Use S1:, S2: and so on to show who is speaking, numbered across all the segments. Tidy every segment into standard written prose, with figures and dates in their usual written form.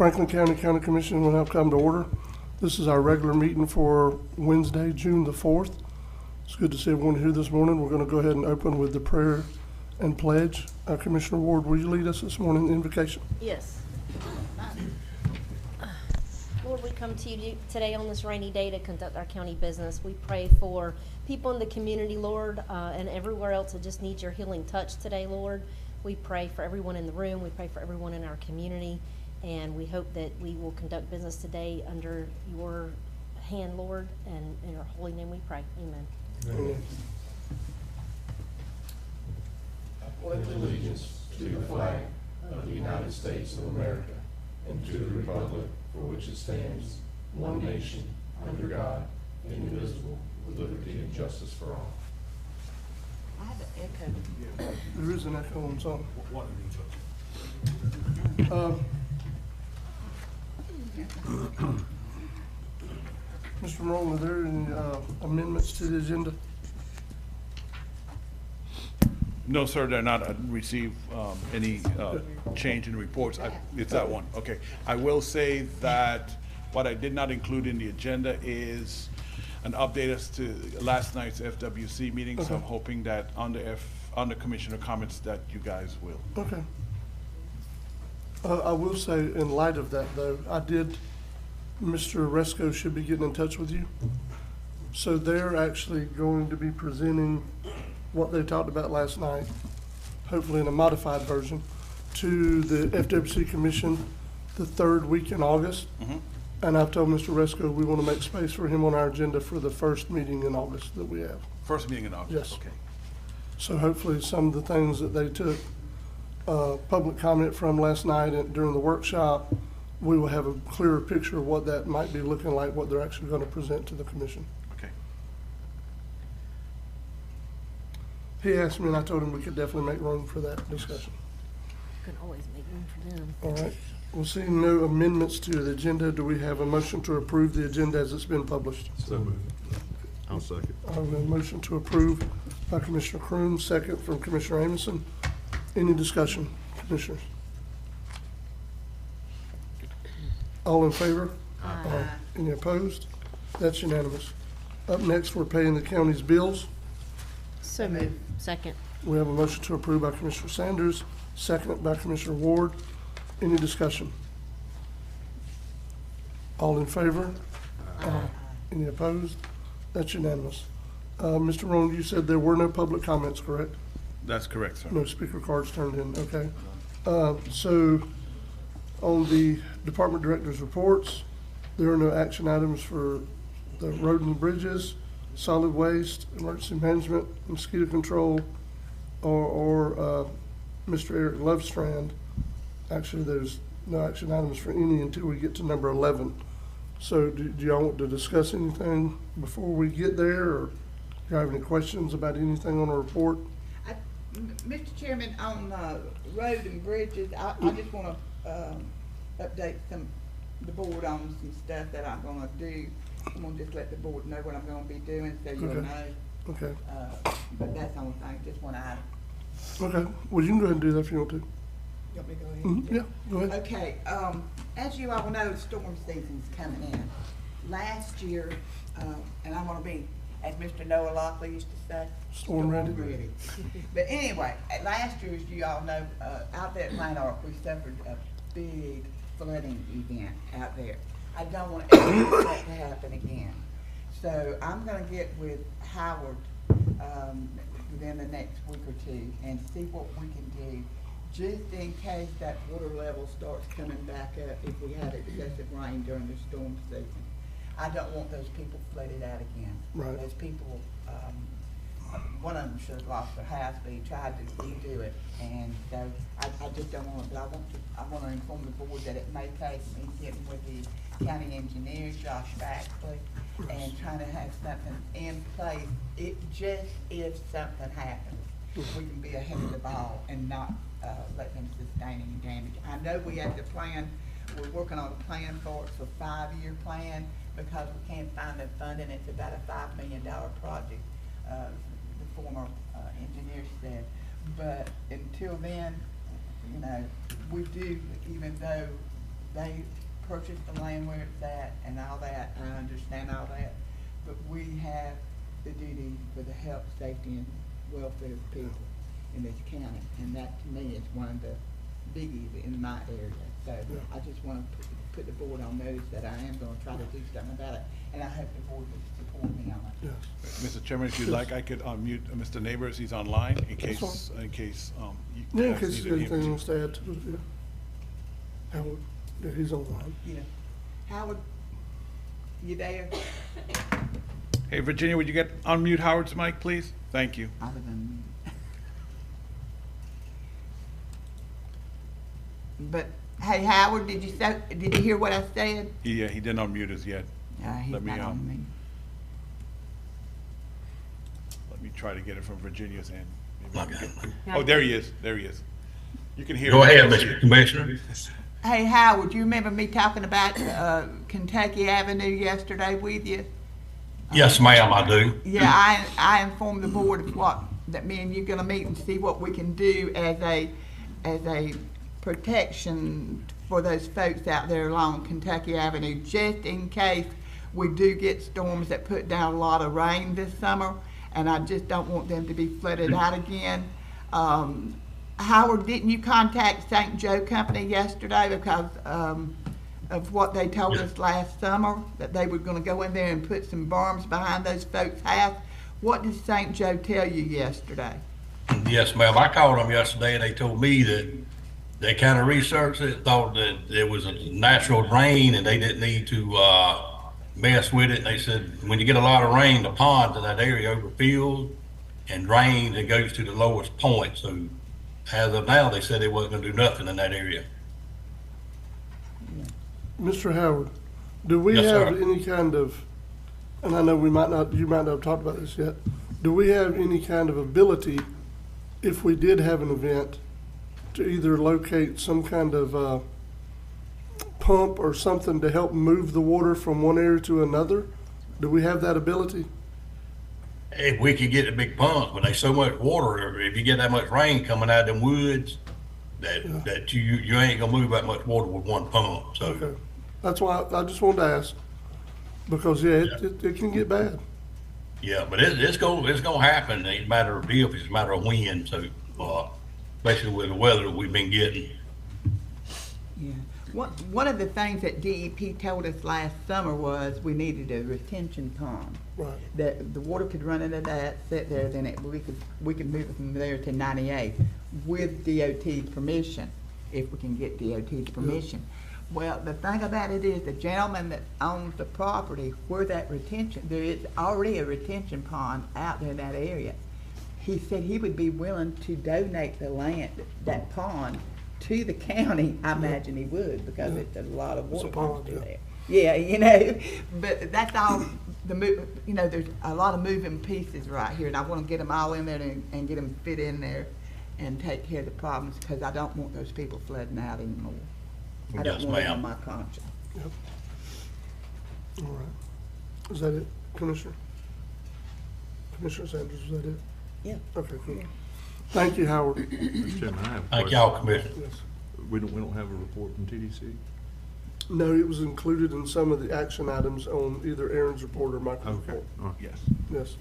S1: Franklin County Commission will now come to order. This is our regular meeting for Wednesday, June the 4th. It's good to see everyone here this morning. We're going to go ahead and open with the prayer and pledge. Commissioner Ward, will you lead us this morning in invocation?
S2: Yes. Lord, we come to you today on this rainy day to conduct our county business. We pray for people in the community, Lord, and everywhere else that just needs your healing touch today, Lord. We pray for everyone in the room. We pray for everyone in our community. And we hope that we will conduct business today under your hand, Lord. And in your holy name we pray. Amen.
S1: Amen.
S3: I pledge allegiance to the flag of the United States of America and to the republic for which it stands, one nation, under God, indivisible, with liberty and justice for all.
S2: I have an echo.
S1: There is an echo on some. Mr. Morone, are there any amendments to the agenda?
S4: No, sir, they're not. I didn't receive any change in reports. It's that one, okay. I will say that what I did not include in the agenda is an update as to last night's FWC meeting, so I'm hoping that on the commissioner comments that you guys will.
S1: Okay. I will say, in light of that, though, Mr. Resco should be getting in touch with you. So they're actually going to be presenting what they talked about last night, hopefully in a modified version, to the FWC Commission the third week in August.
S4: Mm-hmm.
S1: And I've told Mr. Resco we want to make space for him on our agenda for the first meeting in August that we have.
S4: First meeting in August?
S1: Yes.
S4: Okay.
S1: So hopefully some of the things that they took public comment from last night and during the workshop, we will have a clearer picture of what that might be looking like, what they're actually going to present to the commission.
S4: Okay.
S1: He asked me, and I told him we could definitely make room for that discussion.
S2: You can always make room for them.
S1: All right. We'll see no amendments to the agenda. Do we have a motion to approve the agenda as it's been published?
S3: So moved. I'll second.
S1: I have a motion to approve by Commissioner Croom, second from Commissioner Amison. Any discussion, commissioners? All in favor? Aye. Any opposed? That's unanimous. Up next, we're paying the county's bills.
S2: So moved. Second.
S1: We have a motion to approve by Commissioner Sanders, second by Commissioner Ward. Any discussion? All in favor? Aye. Any opposed? That's unanimous. Mr. Rowan, you said there were no public comments, correct?
S4: That's correct, sir.
S1: No speaker cards turned in, okay. So on the department director's reports, there are no action items for the road and bridges, solid waste, emergency management, mosquito control, or Mr. Eric Lovestrand. Actually, there's no action items for any until we get to number 11. So do y'all want to discuss anything before we get there, or do you have any questions about anything on the report?
S5: Mr. Chairman, on road and bridges, I just want to update the board on some stuff that I'm going to do. I'm going to just let the board know what I'm going to be doing, so you'll
S1: Okay.
S5: know.
S1: Okay.
S5: But that's the only thing, just one item.
S1: Okay. Well, you can go ahead and do that if you want to.
S5: You want me to go ahead?
S1: Mhm. Yeah, go ahead.
S5: Okay, as you all know, storm season's coming in. Last year, and I'm gonna be, as Mr. Noah Lockley used to say,
S1: Storm ready.
S5: But anyway, last year, as you all know, out there at Lanark, we suffered a big flooding event out there. I don't want ever that to happen again. So I'm gonna get with Howard, within the next week or two and see what we can do, just in case that water level starts coming back up if we have excessive rain during the storm season. I don't want those people flooded out again.
S1: Right.
S5: Those people, one of them should have lost their house, but he tried to redo it, and so I just don't want to, but I want to inform the board that it may take me getting with the county engineer, Josh Baxley, and trying to have something in place, just if something happens, we can be ahead of the ball and not let them sustain any damage. I know we have to plan, we're working on a plan for it, it's a 5-year plan, because we can't find the funding. It's about a $5 million project, the former engineer said. But until then, you know, we do, even though they purchased the land where it's at and all that, I understand all that. But we have the duty for the health, safety, and welfare of people in this county. And that, to me, is one of the biggies in my area. So I just want to put the board on notice that I am going to try to do something about it. And I hope the board will support me on it.
S1: Yes.
S4: Mr. Chairman, if you'd like, I could unmute Mr. Neighbors. He's online in case,
S1: fine.
S4: in case, you
S1: Yeah, in
S4: guys
S1: case
S4: needed
S1: anything
S4: him
S1: wants to add to it, yeah. Howard, yeah, he's online.
S5: Yeah. Howard, you there?
S4: Hey, Virginia, would you get, unmute Howard's mic, please? Thank you.
S5: Other than. But, hey, Howard, did you hear what I said?
S4: Yeah, he didn't unmute us yet.
S5: He's
S4: Let me,
S5: not on me.
S4: Let me try to get it from Virginia's end. Maybe I can
S6: Okay.
S4: get- Oh, there he is, there he is. You can hear
S6: Go
S4: him.
S6: ahead, Mr. Commissioner.
S5: Hey, Howard, you remember me talking about Kentucky Avenue yesterday with you?
S6: Yes, ma'am, I do.
S5: Yeah, I informed the board of what, that me and you gonna meet and see what we can do as a protection for those folks out there along Kentucky Avenue, just in case we do get storms that put down a lot of rain this summer, and I just don't want them to be flooded out again. Howard, didn't you contact St. Joe Company yesterday because of what they told us last summer, that they were gonna go in there and put some berms behind those folks' house? What did St. Joe tell you yesterday?
S6: Yes, ma'am, I called them yesterday and they told me that they kind of researched it, thought that there was a natural rain and they didn't need to mess with it. They said, when you get a lot of rain, the ponds in that area overfills and drains and goes to the lowest point. So as of now, they said they wasn't gonna do nothing in that area.
S1: Mr. Howard, do we
S6: Yes, sir.
S1: have any kind of, and I know you might not have talked about this yet, do we have any kind of ability, if we did have an event, to either locate some kind of pump or something to help move the water from one area to another? Do we have that ability?
S6: If we could get the big pumps, but there's so much water, if you get that much rain coming out of them woods, that you ain't gonna move that much water with one pump, so.
S1: Okay, that's why I just wanted to ask, because, yeah, it can get bad.
S6: Yeah, but it's gonna happen. It's a matter of if, it's a matter of when. So, especially with the weather that we've been getting.
S5: Yeah. One of the things that DEP told us last summer was we needed a retention pond.
S1: Right.
S5: That the water could run into that, sit there, then we could move it from there to 98 with DOT's permission, if we can get DOT's permission. Well, the thing about it is the gentleman that owns the property where that retention, there is already a retention pond out there in that area. He said he would be willing to donate the land, that pond, to the county. I imagine he would, because it's a lot of
S1: It's a
S5: water
S1: pond,
S5: comes through
S1: yeah.
S5: there. Yeah, you know, but that's all there's a lot of moving pieces right here, and I want to get them all in there and get them fit in there and take care of the problems, because I don't want those people flooding out anymore. I don't
S6: Yes,
S5: want it
S6: ma'am.
S5: on my conscience.
S1: Yep. All right. Is that it, Commissioner? Commissioner Sanders, is that it?
S5: Yeah.
S1: Okay, cool. Thank you, Howard.
S7: Mr. Chairman, I have a
S6: Thank
S7: question.
S6: y'all, Commissioner.
S1: Yes.
S7: We don't have a report from TDC?
S1: No, it was included in some of the action items on either Aaron's report or Michael's
S7: Okay.
S1: report.
S7: All right.
S4: Yes.
S1: Yes.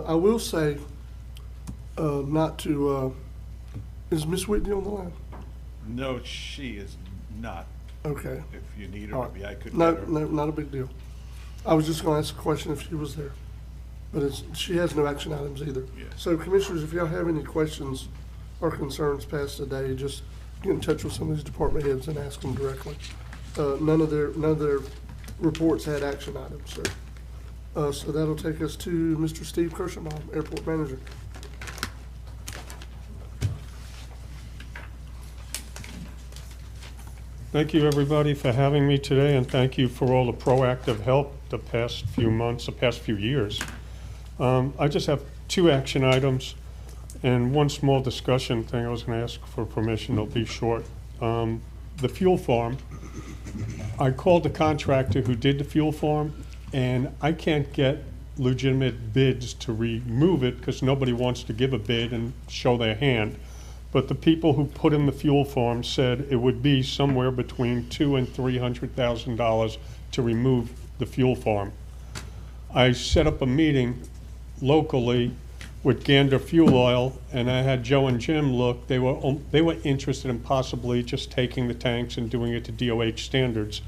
S1: I will say, not to, is Miss Whitney on the line?
S4: No, she is not.
S1: Okay.
S4: If you need
S1: All
S4: her,
S1: right.
S4: maybe I could
S1: No,
S4: get her.
S1: no, not a big deal. I was just gonna ask a question if she was there. But she has no action items either.
S4: Yeah.
S1: So Commissioners, if y'all have any questions or concerns past today, just get in touch with some of these department heads and ask them directly. None of their reports had action items, so. So that'll take us to Mr. Steve Kirschenbaum, Airport Manager.
S8: Thank you, everybody, for having me today, and thank you for all the proactive help the past few months, the past few years. I just have 2 action items and one small discussion thing I was going to ask for permission. It'll be short. The fuel farm, I called the contractor who did the fuel farm, and I can't get legitimate bids to remove it because nobody wants to give a bid and show their hand. but the people who put in the fuel farm said it would be somewhere between $200,000 and $300,000 to remove the fuel farm. I set up a meeting locally with Gander Fuel Oil, and I had Joe and Jim look. They were interested in possibly just taking the tanks and doing it to DOH standards.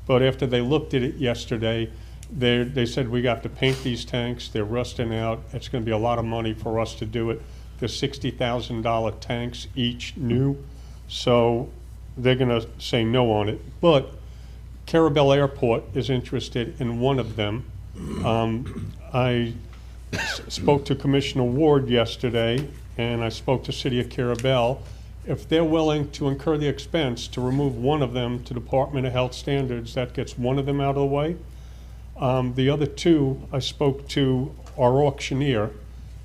S8: But after they looked at it yesterday, they said we got to paint these tanks. They're rusting out. It's going to be a lot of money for us to do it. They're $60,000 tanks each new, so they're going to say no on it. But Carabel Airport is interested in one of them. I spoke to Commissioner Ward yesterday, and I spoke to City of Carabel. If they're willing to incur the expense to remove one of them to Department of Health standards, that gets one of them out of the way. The other two, I spoke to our auctioneer,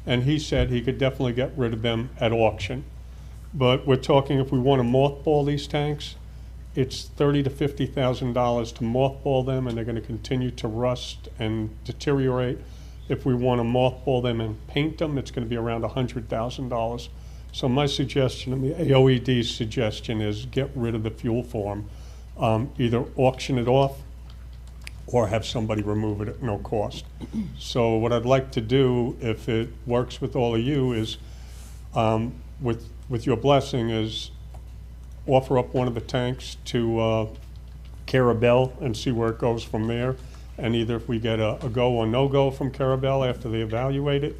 S8: and he said he could definitely get rid of them at auction. But we're talking, if we want to mothball these tanks, it's $30,000 to $50,000 to mothball them, and they're going to continue to rust and deteriorate. If we want to mothball them and paint them, it's going to be around $100,000. So my suggestion, and the AOED's suggestion, is get rid of the fuel farm. Either auction it off or have somebody remove it at no cost. So what I'd like to do, if it works with all of you, is, with your blessing, is offer up one of the tanks to Carabel and see where it goes from there. And either if we get a go or no-go from Carabel after they evaluate it,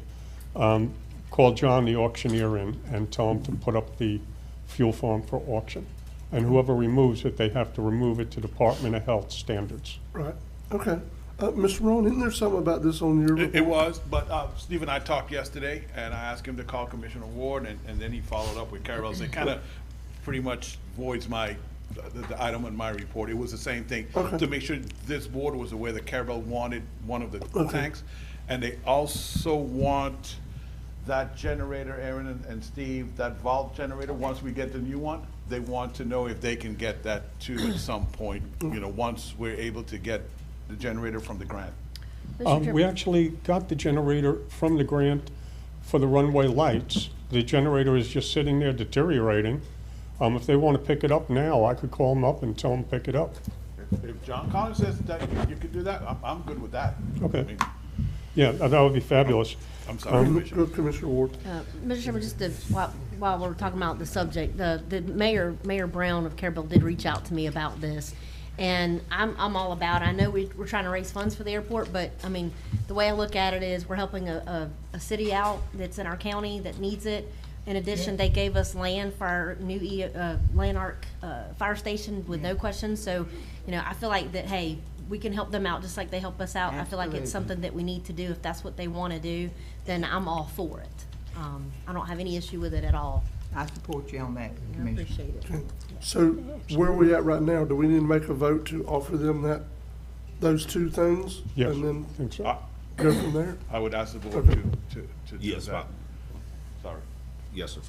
S8: call John, the auctioneer, in and tell him to put up the fuel farm for auction. And whoever removes it, they have to remove it to Department of Health standards.
S1: Right, okay. Mr. Rowan, isn't there something about this on your report?
S4: It was, but Steve and I talked yesterday, and I asked him to call Commissioner Ward, and then he followed up with Carabel. So it kind of pretty much voids the item in my report. It was the same thing,
S1: Okay.
S4: to make sure this board was aware that Carabel wanted one of the
S1: Okay.
S4: tanks. And they also want that generator, Aaron and Steve, that valve generator, once we get the new one, they want to know if they can get that too at some point, once we're able to get the generator from the grant.
S2: Mr.
S8: We
S2: Chairman.
S8: actually got the generator from the grant for the runway lights. The generator is just sitting there deteriorating. If they want to pick it up now, I could call them up and tell them to pick it up.
S4: If John Collins says that you could do that, I'm good with that.
S8: Okay.
S4: I mean,
S8: Yeah, that would be fabulous.
S4: I'm sorry,
S1: Go,
S4: Commissioner.
S1: Commissioner Ward.
S2: Mr. Chairman, just while we're talking about the subject, the Mayor Brown of Carabel did reach out to me about this. And I'm all about it. I know we're trying to raise funds for the airport, but I mean, the way I look at it is we're helping a city out that's in our county that needs it. In addition, they gave us land for our new Lanark fire station with no questions. So, I feel like that, hey, we can help them out just like they help us out. I feel like it's something that we need to do. If that's what they want to do, then I'm all for it. I don't have any issue with it at all.
S5: I support you on that,
S2: I
S5: Commissioner.
S2: appreciate it.
S1: So where are we at right now? Do we need to make a vote to offer them those two things?
S8: Yes,
S1: And then
S8: I think so.
S1: go from there?
S4: I would ask the board
S1: Okay.
S4: to do
S3: Yes,
S4: that.
S3: Bob.
S4: Sorry.
S3: Yes, sir.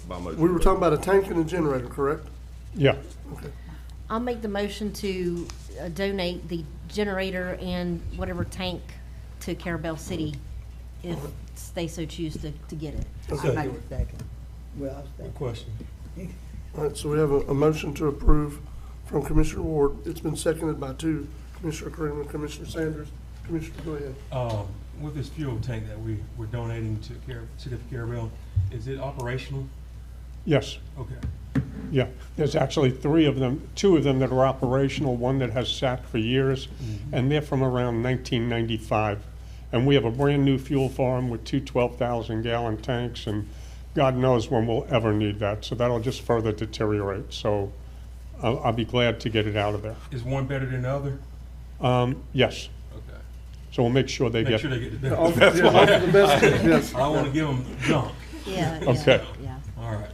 S3: My motion.
S1: We were talking about a tank and a generator, correct?
S8: Yeah,
S1: Okay.
S2: I'll make the motion to donate the generator and whatever tank to Carabel City if they so choose to get it.
S5: I make a second. Well, I'll second.
S7: Question.
S1: All right, so we have a motion to approve from Commissioner Ward. It's been seconded by two, Commissioner Crew and Commissioner Sanders. Commissioner, go ahead.
S9: With this fuel tank that we're donating to City of Carabel, is it operational?
S8: yes,
S9: Okay.
S8: yeah. There's actually three of them, two of them that are operational, one that has sat for years, and they're from around 1995. And we have a brand-new fuel farm with two 12,000-gallon tanks, and God knows when we'll ever need that, so that'll just further deteriorate. So I'll be glad to get it out of there.
S9: Is one better than the other?
S8: Yes,
S9: Okay.
S8: so we'll make sure they
S9: Make
S8: get.
S9: sure they get the
S1: Offer
S9: best.
S1: offer the best, yes.
S9: I don't want to give them junk.
S2: Yeah.
S8: Okay.
S2: Yeah.
S9: All right.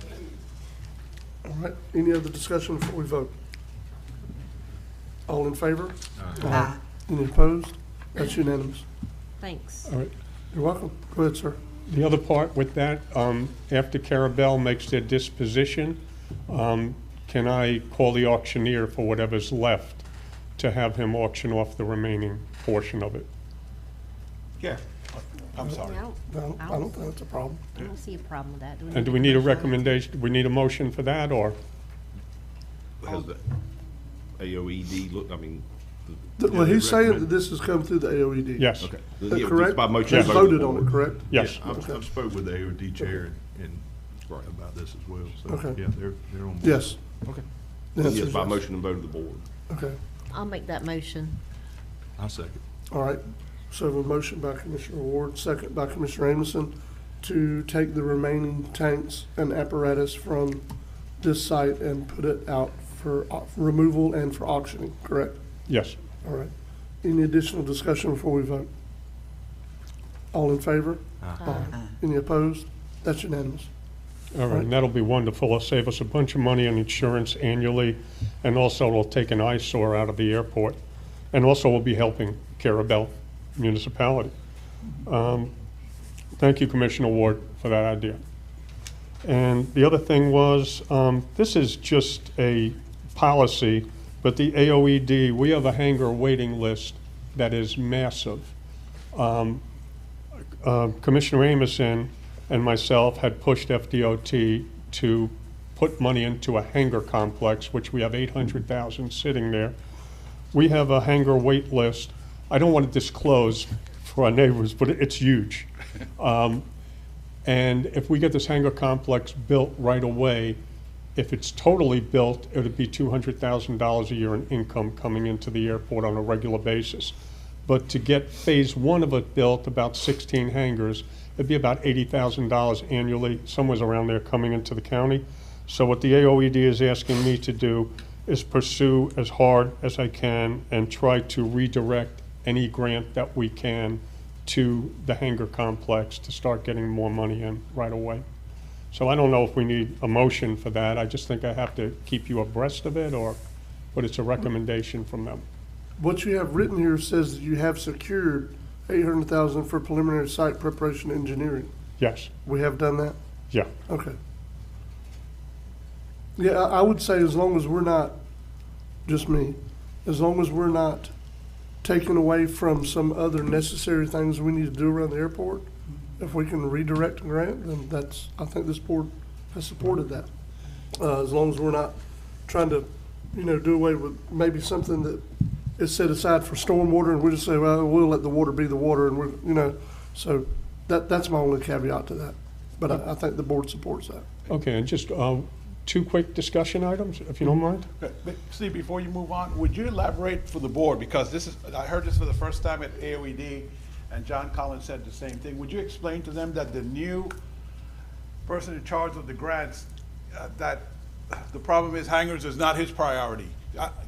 S1: All right, any other discussion before we vote? All in favor?
S5: Aye.
S1: Any opposed? That's unanimous.
S2: Thanks.
S8: All right.
S1: You're welcome. Go ahead, sir.
S8: The other part with that, after Carabel makes their disposition, can I call the auctioneer for whatever's left to have him auction off the remaining portion of it?
S4: Yeah. I'm sorry.
S1: No, I don't think that's a problem.
S2: I don't see a problem with that.
S8: And do we need a recommendation, do we need a motion for that, or?
S3: How's that? AOED look, I mean.
S1: Well, he's saying that this has come through the AOED.
S8: Yes,
S3: Okay.
S1: Is that
S3: Yeah,
S1: correct?
S3: just by motion.
S1: Just
S3: vote of the
S1: voted on it,
S3: board.
S1: correct?
S8: yes.
S7: I've spoke with the AOD chair and about this as well, so,
S1: Okay.
S7: yeah, they're on board.
S1: Yes.
S3: Okay.
S1: The answer
S3: Yes,
S1: is
S3: by
S1: yes.
S3: motion and vote of the board.
S1: Okay,
S2: I'll make that motion.
S7: I second.
S1: all right. So we have a motion by Commissioner Ward, second by Commissioner Amison, to take the remaining tanks and apparatus from this site and put it out for removal and for auctioning, correct?
S8: Yes.
S1: All right. Any additional discussion before we vote? All in favor? Aye. Any opposed? That's unanimous.
S8: All right, and that'll be wonderful. It'll save us a bunch of money on insurance annually, and also it'll take an eyesore out of the airport. And also we'll be helping Carabel municipality. Thank you, Commissioner Ward, for that idea. And the other thing was, this is just a policy, but the AOED, we have a hangar waiting list that is massive. Commissioner Amison and myself had pushed FDOT to put money into a hangar complex, which we have 800,000 sitting there. We have a hangar wait list. I don't want to disclose for our neighbors, but it's huge. And if we get this hangar complex built right away, if it's totally built, it would be $200,000 a year in income coming into the airport on a regular basis. But to get phase one of it built, about 16 hangars, it'd be about $80,000 annually, somewhere around there coming into the county. So what the AOED is asking me to do is pursue as hard as I can and try to redirect any grant that we can to the hangar complex to start getting more money in right away. So I don't know if we need a motion for that. I just think I have to keep you abreast of it, but it's a recommendation from them.
S1: What you have written here says that you have secured 800,000 for preliminary site preparation engineering.
S8: Yes,
S1: We have done that?
S8: yeah.
S1: Okay. Yeah, I would say as long as we're not, just me, as long as we're not taking away from some other necessary things we need to do around the airport, if we can redirect a grant, then that's, I think this board has supported that. As long as we're not trying to, do away with maybe something that is set aside for stormwater and we just say, well, we'll let the water be the water and we're, so that's my only caveat to that. But I think the board supports that.
S8: Okay, and just two quick discussion items, if you don't mind.
S4: But Steve, before you move on, would you elaborate for the board, because I heard this for the first time at AOED, and John Collins said the same thing. Would you explain to them that the new person in charge of the grants, that the problem is hangars is not his priority?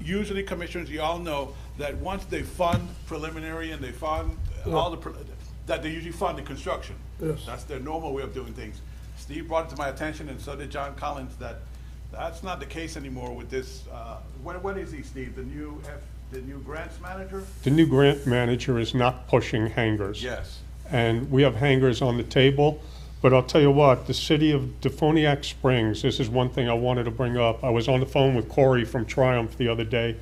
S4: Usually, commissioners, you all know that once they fund preliminary and they fund that they usually fund the construction.
S1: Yes.
S4: That's their normal way of doing things. Steve brought it to my attention, and so did John Collins, that that's not the case anymore with this. What is he, Steve? The new grants manager?
S8: The new grant manager is not pushing hangars.
S4: Yes.
S8: And we have hangars on the table, but I'll tell you what, the city of Defoniac Springs, this is one thing I wanted to bring up. I was on the phone with Corey from Triumph the other day.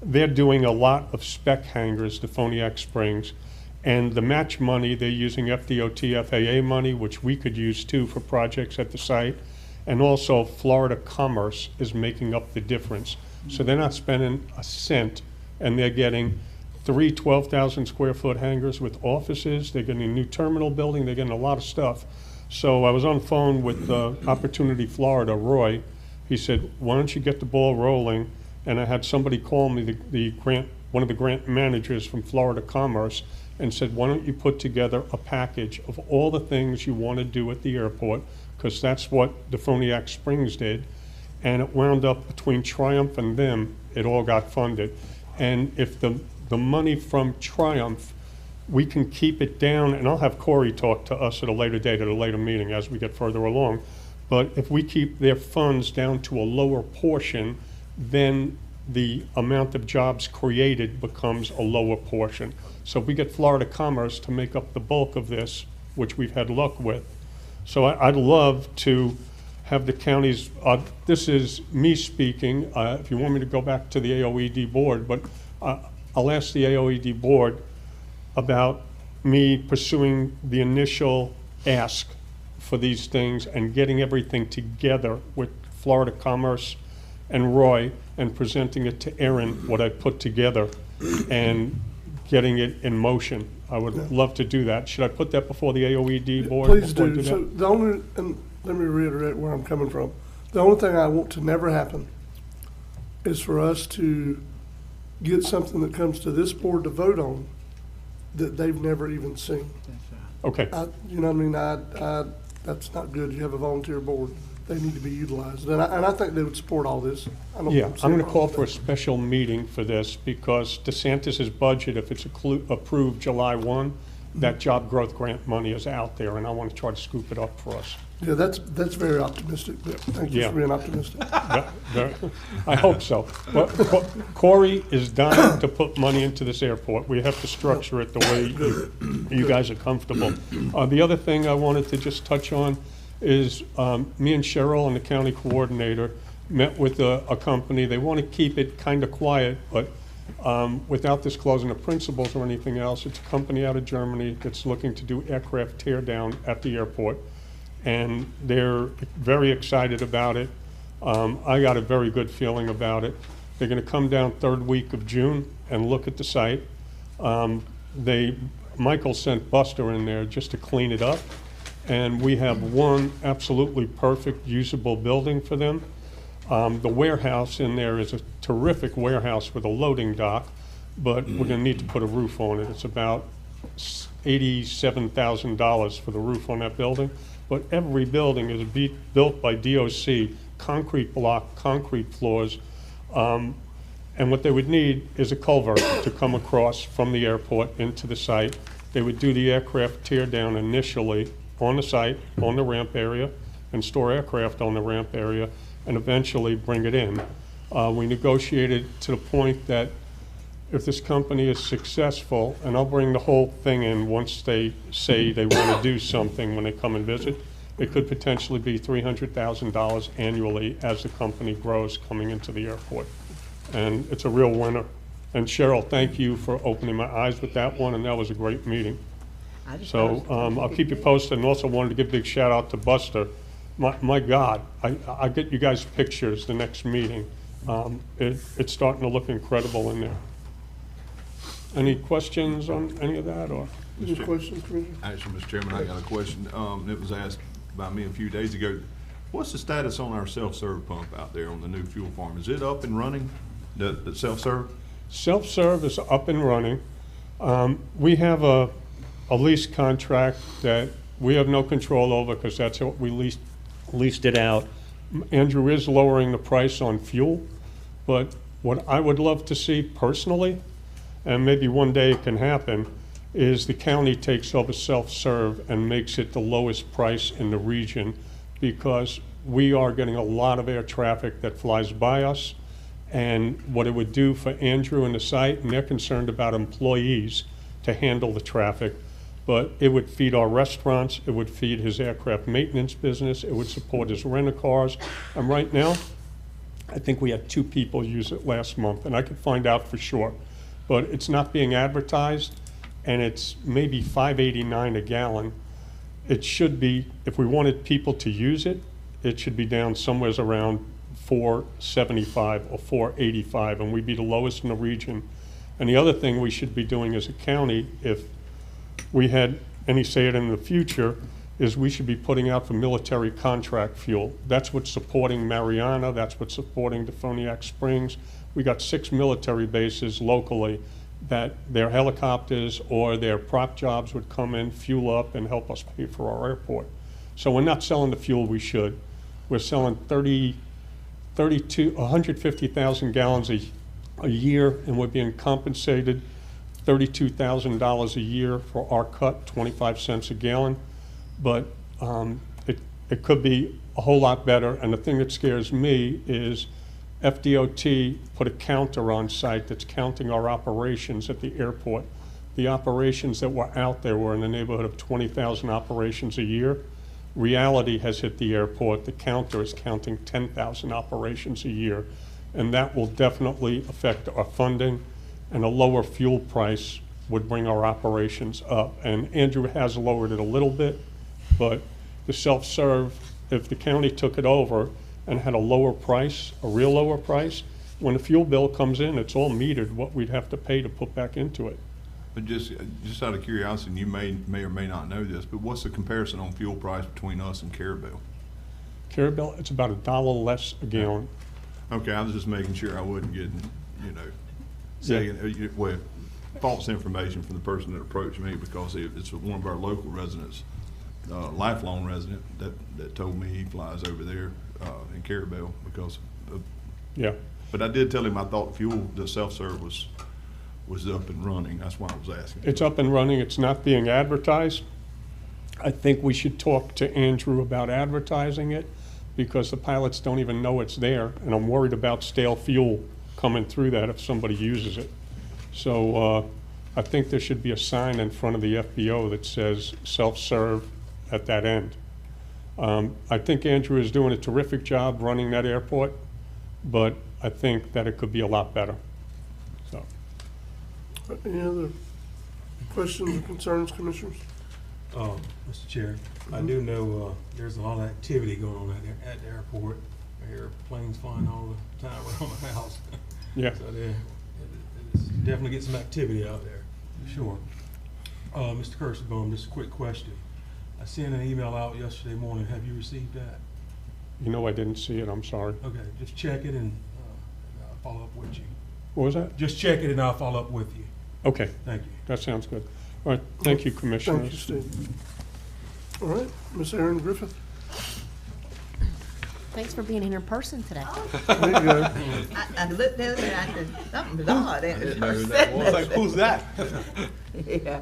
S8: They're doing a lot of spec hangars, Defoniac Springs, and the match money, they're using FDOT, FAA money, which we could use too for projects at the site. And also Florida Commerce is making up the difference. So they're not spending a cent, and they're getting 3 12,000 square foot hangars with offices. They're getting a new terminal building. They're getting a lot of stuff. So I was on the phone with Opportunity Florida, Roy. He said, why don't you get the ball rolling? And I had somebody call me, one of the grant managers from Florida Commerce, and said, why don't you put together a package of all the things you want to do at the airport, because that's what Defoniac Springs did. And it wound up between Triumph and them, it all got funded. And if the money from Triumph, we can keep it down, and I'll have Corey talk to us at a later date, at a later meeting as we get further along. But if we keep their funds down to a lower portion, then the amount of jobs created becomes a lower portion. So if we get Florida Commerce to make up the bulk of this, which we've had luck with. So I'd love to have the counties, this is me speaking, if you want me to go back to the AOED board, but I'll ask the AOED board about me pursuing the initial ask for these things and getting everything together with Florida Commerce and Roy and presenting it to Erin, what I put together, and getting it in motion. I would love to do that. Should I put that before the AOED board?
S1: Please
S8: before I
S1: do.
S8: that?
S1: So the only, and let me reiterate where I'm coming from. The only thing I want to never happen is for us to get something that comes to this board to vote on that they've never even seen.
S8: Okay,
S1: You know what I mean? That's not good. You have a volunteer board. They need to be utilized. And I think they would support all this. I don't
S8: yeah,
S1: see
S8: I'm
S1: a
S8: gonna
S1: problem
S8: call
S1: with
S8: for a
S1: that.
S8: special meeting for this because DeSantis's budget, if it's approved July 1, that job growth grant money is out there, and I want to try to scoop it up for us.
S1: Yeah, that's very optimistic, but thank you
S8: Yeah.
S1: for being optimistic.
S8: I hope so. But Corey is dying to put money into this airport. We have to structure it the way you guys are comfortable. The other thing I wanted to just touch on is me and Cheryl and the county coordinator met with a company. They want to keep it kind of quiet, but without disclosing the principals or anything else. It's a company out of Germany that's looking to do aircraft tear down at the airport. And they're very excited about it. I got a very good feeling about it. They're gonna come down third week of June and look at the site. Michael sent Buster in there just to clean it up. And we have one absolutely perfect usable building for them. The warehouse in there is a terrific warehouse with a loading dock, but we're gonna need to put a roof on it. It's about $87,000 for the roof on that building. But every building is built by DOC, concrete block, concrete floors. And what they would need is a culvert to come across from the airport into the site. They would do the aircraft tear down initially on the site, on the ramp area, and store aircraft on the ramp area, and eventually bring it in. We negotiated to the point that if this company is successful, and I'll bring the whole thing in once they say they want to do something when they come and visit, it could potentially be $300,000 annually as the company grows coming into the airport. And it's a real winner. And Cheryl, thank you for opening my eyes with that one, and that was a great meeting. So I'll keep you posted, and also wanted to give a big shout out to Buster. My God, I'll get you guys pictures the next meeting. It's starting to look incredible in there. Any questions on any of that, or?
S1: Any questions, Commissioner?
S7: Actually, Mr. Chairman, I got a question. It was asked by me a few days ago. What's the status on our self-serve pump out there on the new fuel farm? Is it up and running, the self-serve?
S8: Self-serve is up and running. We have a lease contract that we have no control over because that's what we leased it out. Andrew is lowering the price on fuel, but what I would love to see personally, and maybe one day it can happen, is the county takes over self-serve and makes it the lowest price in the region, because we are getting a lot of air traffic that flies by us. And what it would do for Andrew and the site, and they're concerned about employees to handle the traffic, but it would feed our restaurants, it would feed his aircraft maintenance business, it would support his rent-a-cars. And right now, I think we had 2 people use it last month, and I could find out for sure. But it's not being advertised, and it's maybe $5.89 a gallon. It should be, if we wanted people to use it, it should be down somewhere around $4.75 or $4.85, and we'd be the lowest in the region. And the other thing we should be doing as a county, if we had any say it in the future, is we should be putting out for military contract fuel. That's what's supporting Mariana, that's what's supporting Defoniac Springs. We got 6 military bases locally that their helicopters or their prop jobs would come in, fuel up, and help us pay for our airport. So we're not selling the fuel we should. We're selling 150,000 gallons a year, and we're being compensated $32,000 a year for our cut, 25 cents a gallon. But it could be a whole lot better. And the thing that scares me is FDOT put a counter on site that's counting our operations at the airport. The operations that were out there were in the neighborhood of 20,000 operations a year. Reality has hit the airport. The counter is counting 10,000 operations a year. And that will definitely affect our funding, and a lower fuel price would bring our operations up. And Andrew has lowered it a little bit, but the self-serve, if the county took it over and had a lower price, a real lower price, when the fuel bill comes in, it's all metered what we'd have to pay to put back into it.
S7: But just out of curiosity, and you may or may not know this, but what's the comparison on fuel price between us and Carabel?
S8: Carabel, it's about $1 less a gallon.
S7: Okay, I was just making sure I wasn't getting, saying, well, false information from the person that approached me, because it's one of our local residents, lifelong resident, that told me he flies over there in Carabel because of.
S8: Yeah.
S7: But I did tell him I thought the self-serve was up and running. That's why I was asking.
S8: It's up and running. It's not being advertised. I think we should talk to Andrew about advertising it, because the pilots don't even know it's there, and I'm worried about stale fuel coming through that if somebody uses it. So I think there should be a sign in front of the FBO that says self-serve at that end. I think Andrew is doing a terrific job running that airport, but I think that it could be a lot better. So.
S1: Any other questions or concerns, Commissioners?
S9: Mr. Chair, I do know there's a lot of activity going on at the airport. I hear planes flying all the time around my house.
S8: Yeah.
S9: So it's definitely get some activity out there, for sure. Mr. Kirschbaum, just a quick question. I sent an email out yesterday morning. Have you received that?
S8: You know I didn't see it, I'm sorry.
S9: Okay, just check it and I'll follow up with you.
S8: What was that?
S9: Just check it and I'll follow up with you.
S8: Okay,
S9: Thank you.
S8: that sounds good. All right, thank you,
S1: Thank you,
S8: Commissioners.
S1: Steve. All right, Ms. Erin Griffith,
S2: Thanks for being here in person today.
S1: there you go.
S5: I looked down there and I said, something's odd.
S3: I didn't know who that was. Like, who's that?
S5: Yeah.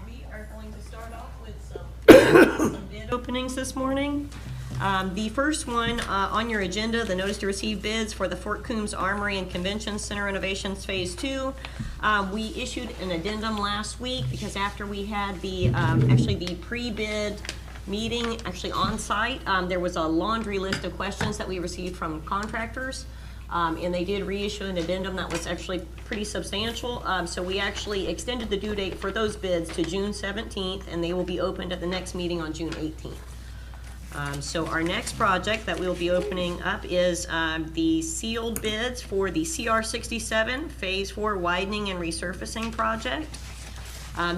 S10: We are going to start off with some bid openings this morning. The first one on your agenda, the notice to receive bids for the Fort Coombs Armory and Convention Center renovations Phase 2. We issued an addendum last week because after we had the, actually the pre-bid meeting actually on site, there was a laundry list of questions that we received from contractors. And they did reissue an addendum that was actually pretty substantial. So we actually extended the due date for those bids to June 17th, and they will be opened at the next meeting on June 18th. So our next project that we'll be opening up is the sealed bids for the CR 67 Phase 4 widening and resurfacing project.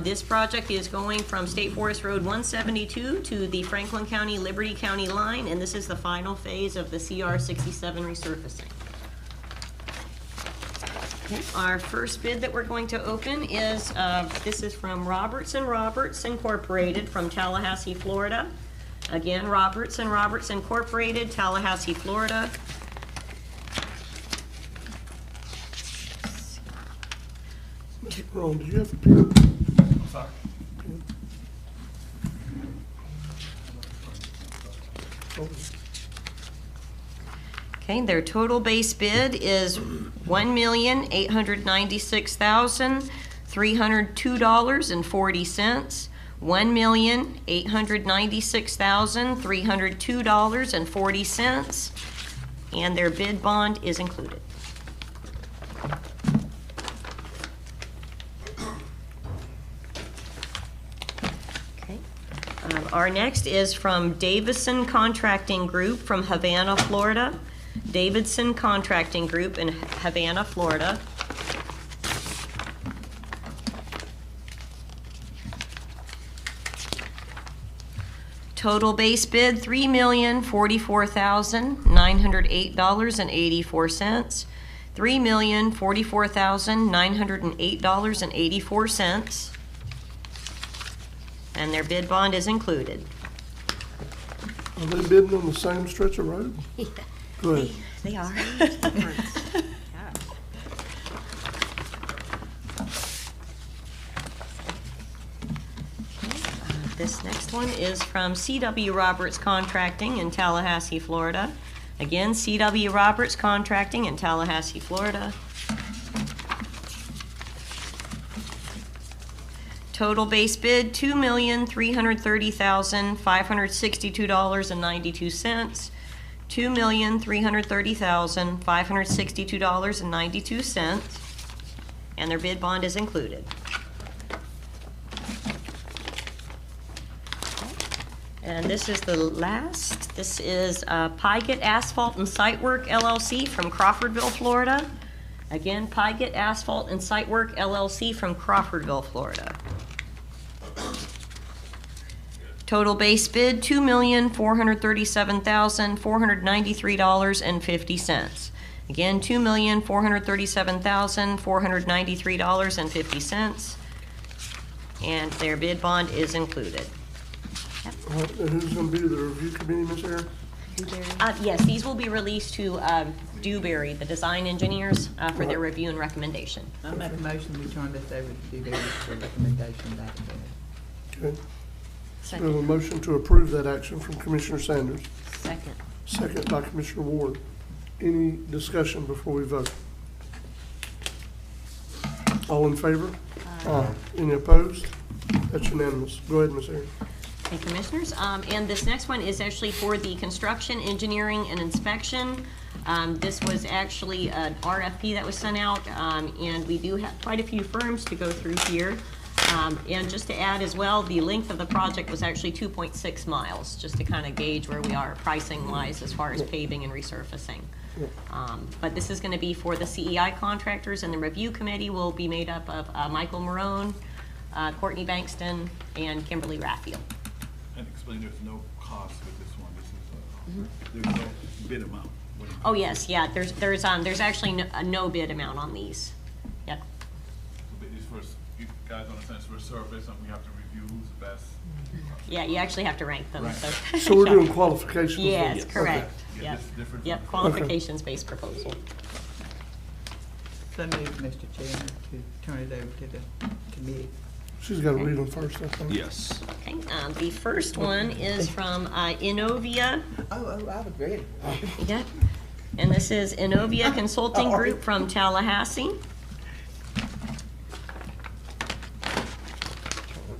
S10: This project is going from State Forest Road 172 to the Franklin County, Liberty County line, and this is the final phase of the CR 67 resurfacing. Our first bid that we're going to open is, this is from Roberts & Roberts Incorporated from Tallahassee, Florida. Again, Roberts & Roberts Incorporated, Tallahassee, Florida.
S1: Ron, do you have a pen?
S9: Sorry.
S10: Okay, their total base bid is $1,896,302.40. $1,896,302.40, and their bid bond is included. Okay. Our next is from Davidson Contracting Group from Havana, Florida. Davidson Contracting Group in Havana, Florida. Total base bid, $3,044,908.84. $3,044,908.84. And their bid bond is included.
S1: Are they bidding on the same stretch of road? Go ahead.
S10: They are. This next one is from C.W. Roberts Contracting in Tallahassee, Florida. Again, C.W. Roberts Contracting in Tallahassee, Florida. Total base bid, $2,330,562.92. $2,330,562.92. and their bid bond is included. And this is the last. This is Pygott Asphalt and Site Work LLC from Crawfordville, Florida. Again, Pygott Asphalt and Site Work LLC from Crawfordville, Florida. Total base bid, $2,437,493.50. Again, $2,437,493.50. And their bid bond is included.
S1: All right, and who's gonna be the review committee, Ms. Aaron?
S10: Yes, these will be released to Dewberry, the design engineers, for their review and recommendation.
S5: I make a motion, we turn this over to Dewberry for recommendation back to them.
S1: Okay. We have a motion to approve that action from Commissioner Sanders,
S2: Second.
S1: second by Commissioner Ward. Any discussion before we vote? All in favor? Aye. Any opposed? That's unanimous. Go ahead, Ms. Aaron.
S10: And Commissioners, and this next one is actually for the construction, engineering, and inspection. This was actually an RFP that was sent out, and we do have quite a few firms to go through here. And just to add as well, the length of the project was actually 2.6 miles, just to kind of gauge where we are pricing-wise as far as paving and resurfacing. But this is going to be for the CEI contractors, and the review committee will be made up of Michael Marone, Courtney Bankston, and Kimberly Raphael.
S4: And explain there's no cost with this one. This is, there's no bid amount.
S10: Oh, yes, yeah, there's actually no bid amount on these. Yep.
S4: But it's for, you guys understand, it's for service, and we have to review who's the best.
S10: Yeah, you actually have to rank them,
S4: Right.
S10: so.
S1: So we're doing qualifications? then?
S10: Yes, correct.
S4: Yeah,
S10: Yep,
S4: this is different
S10: yep,
S4: from-
S10: qualifications-based proposal.
S5: So move, Mr. Chairman, to turn it over to the committee.
S1: She's got to read them first, I think.
S7: Yes.
S10: Okay, the first one is from Innovia.
S5: Oh, I was ready.
S10: Yep. And this is Innovia Consulting Group from Tallahassee.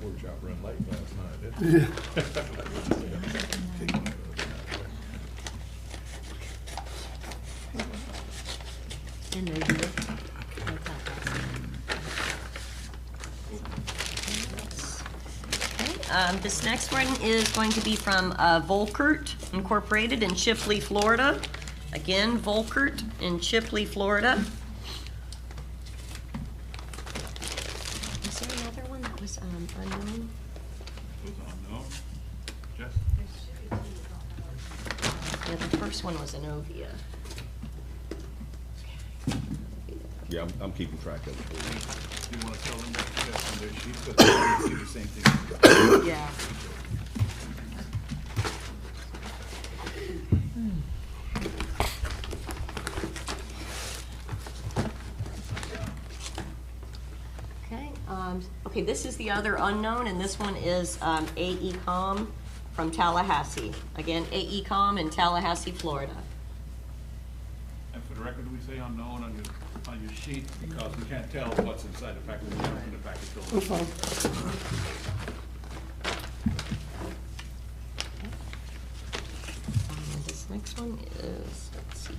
S3: Workshop run late last night, didn't it?
S1: Yeah.
S2: Innovia.
S10: This next one is going to be from Volkert Incorporated in Chipley, Florida. Again, Volkert in Chipley, Florida.
S2: Is there another one that was unknown?
S4: Those unknown. Jess?
S10: Yeah, the first one was Innovia.
S3: Yeah, I'm keeping track of it.
S4: You want to tell them that Jess on their sheet, but they see the same thing.
S10: Yeah. Okay, this is the other unknown, and this one is AECom from Tallahassee. Again, AECom in Tallahassee, Florida.
S4: And for the record, do we say unknown on your sheet, because we can't tell what's inside the package, we haven't opened the package till.
S1: That's fine.
S10: This next one is, let's see.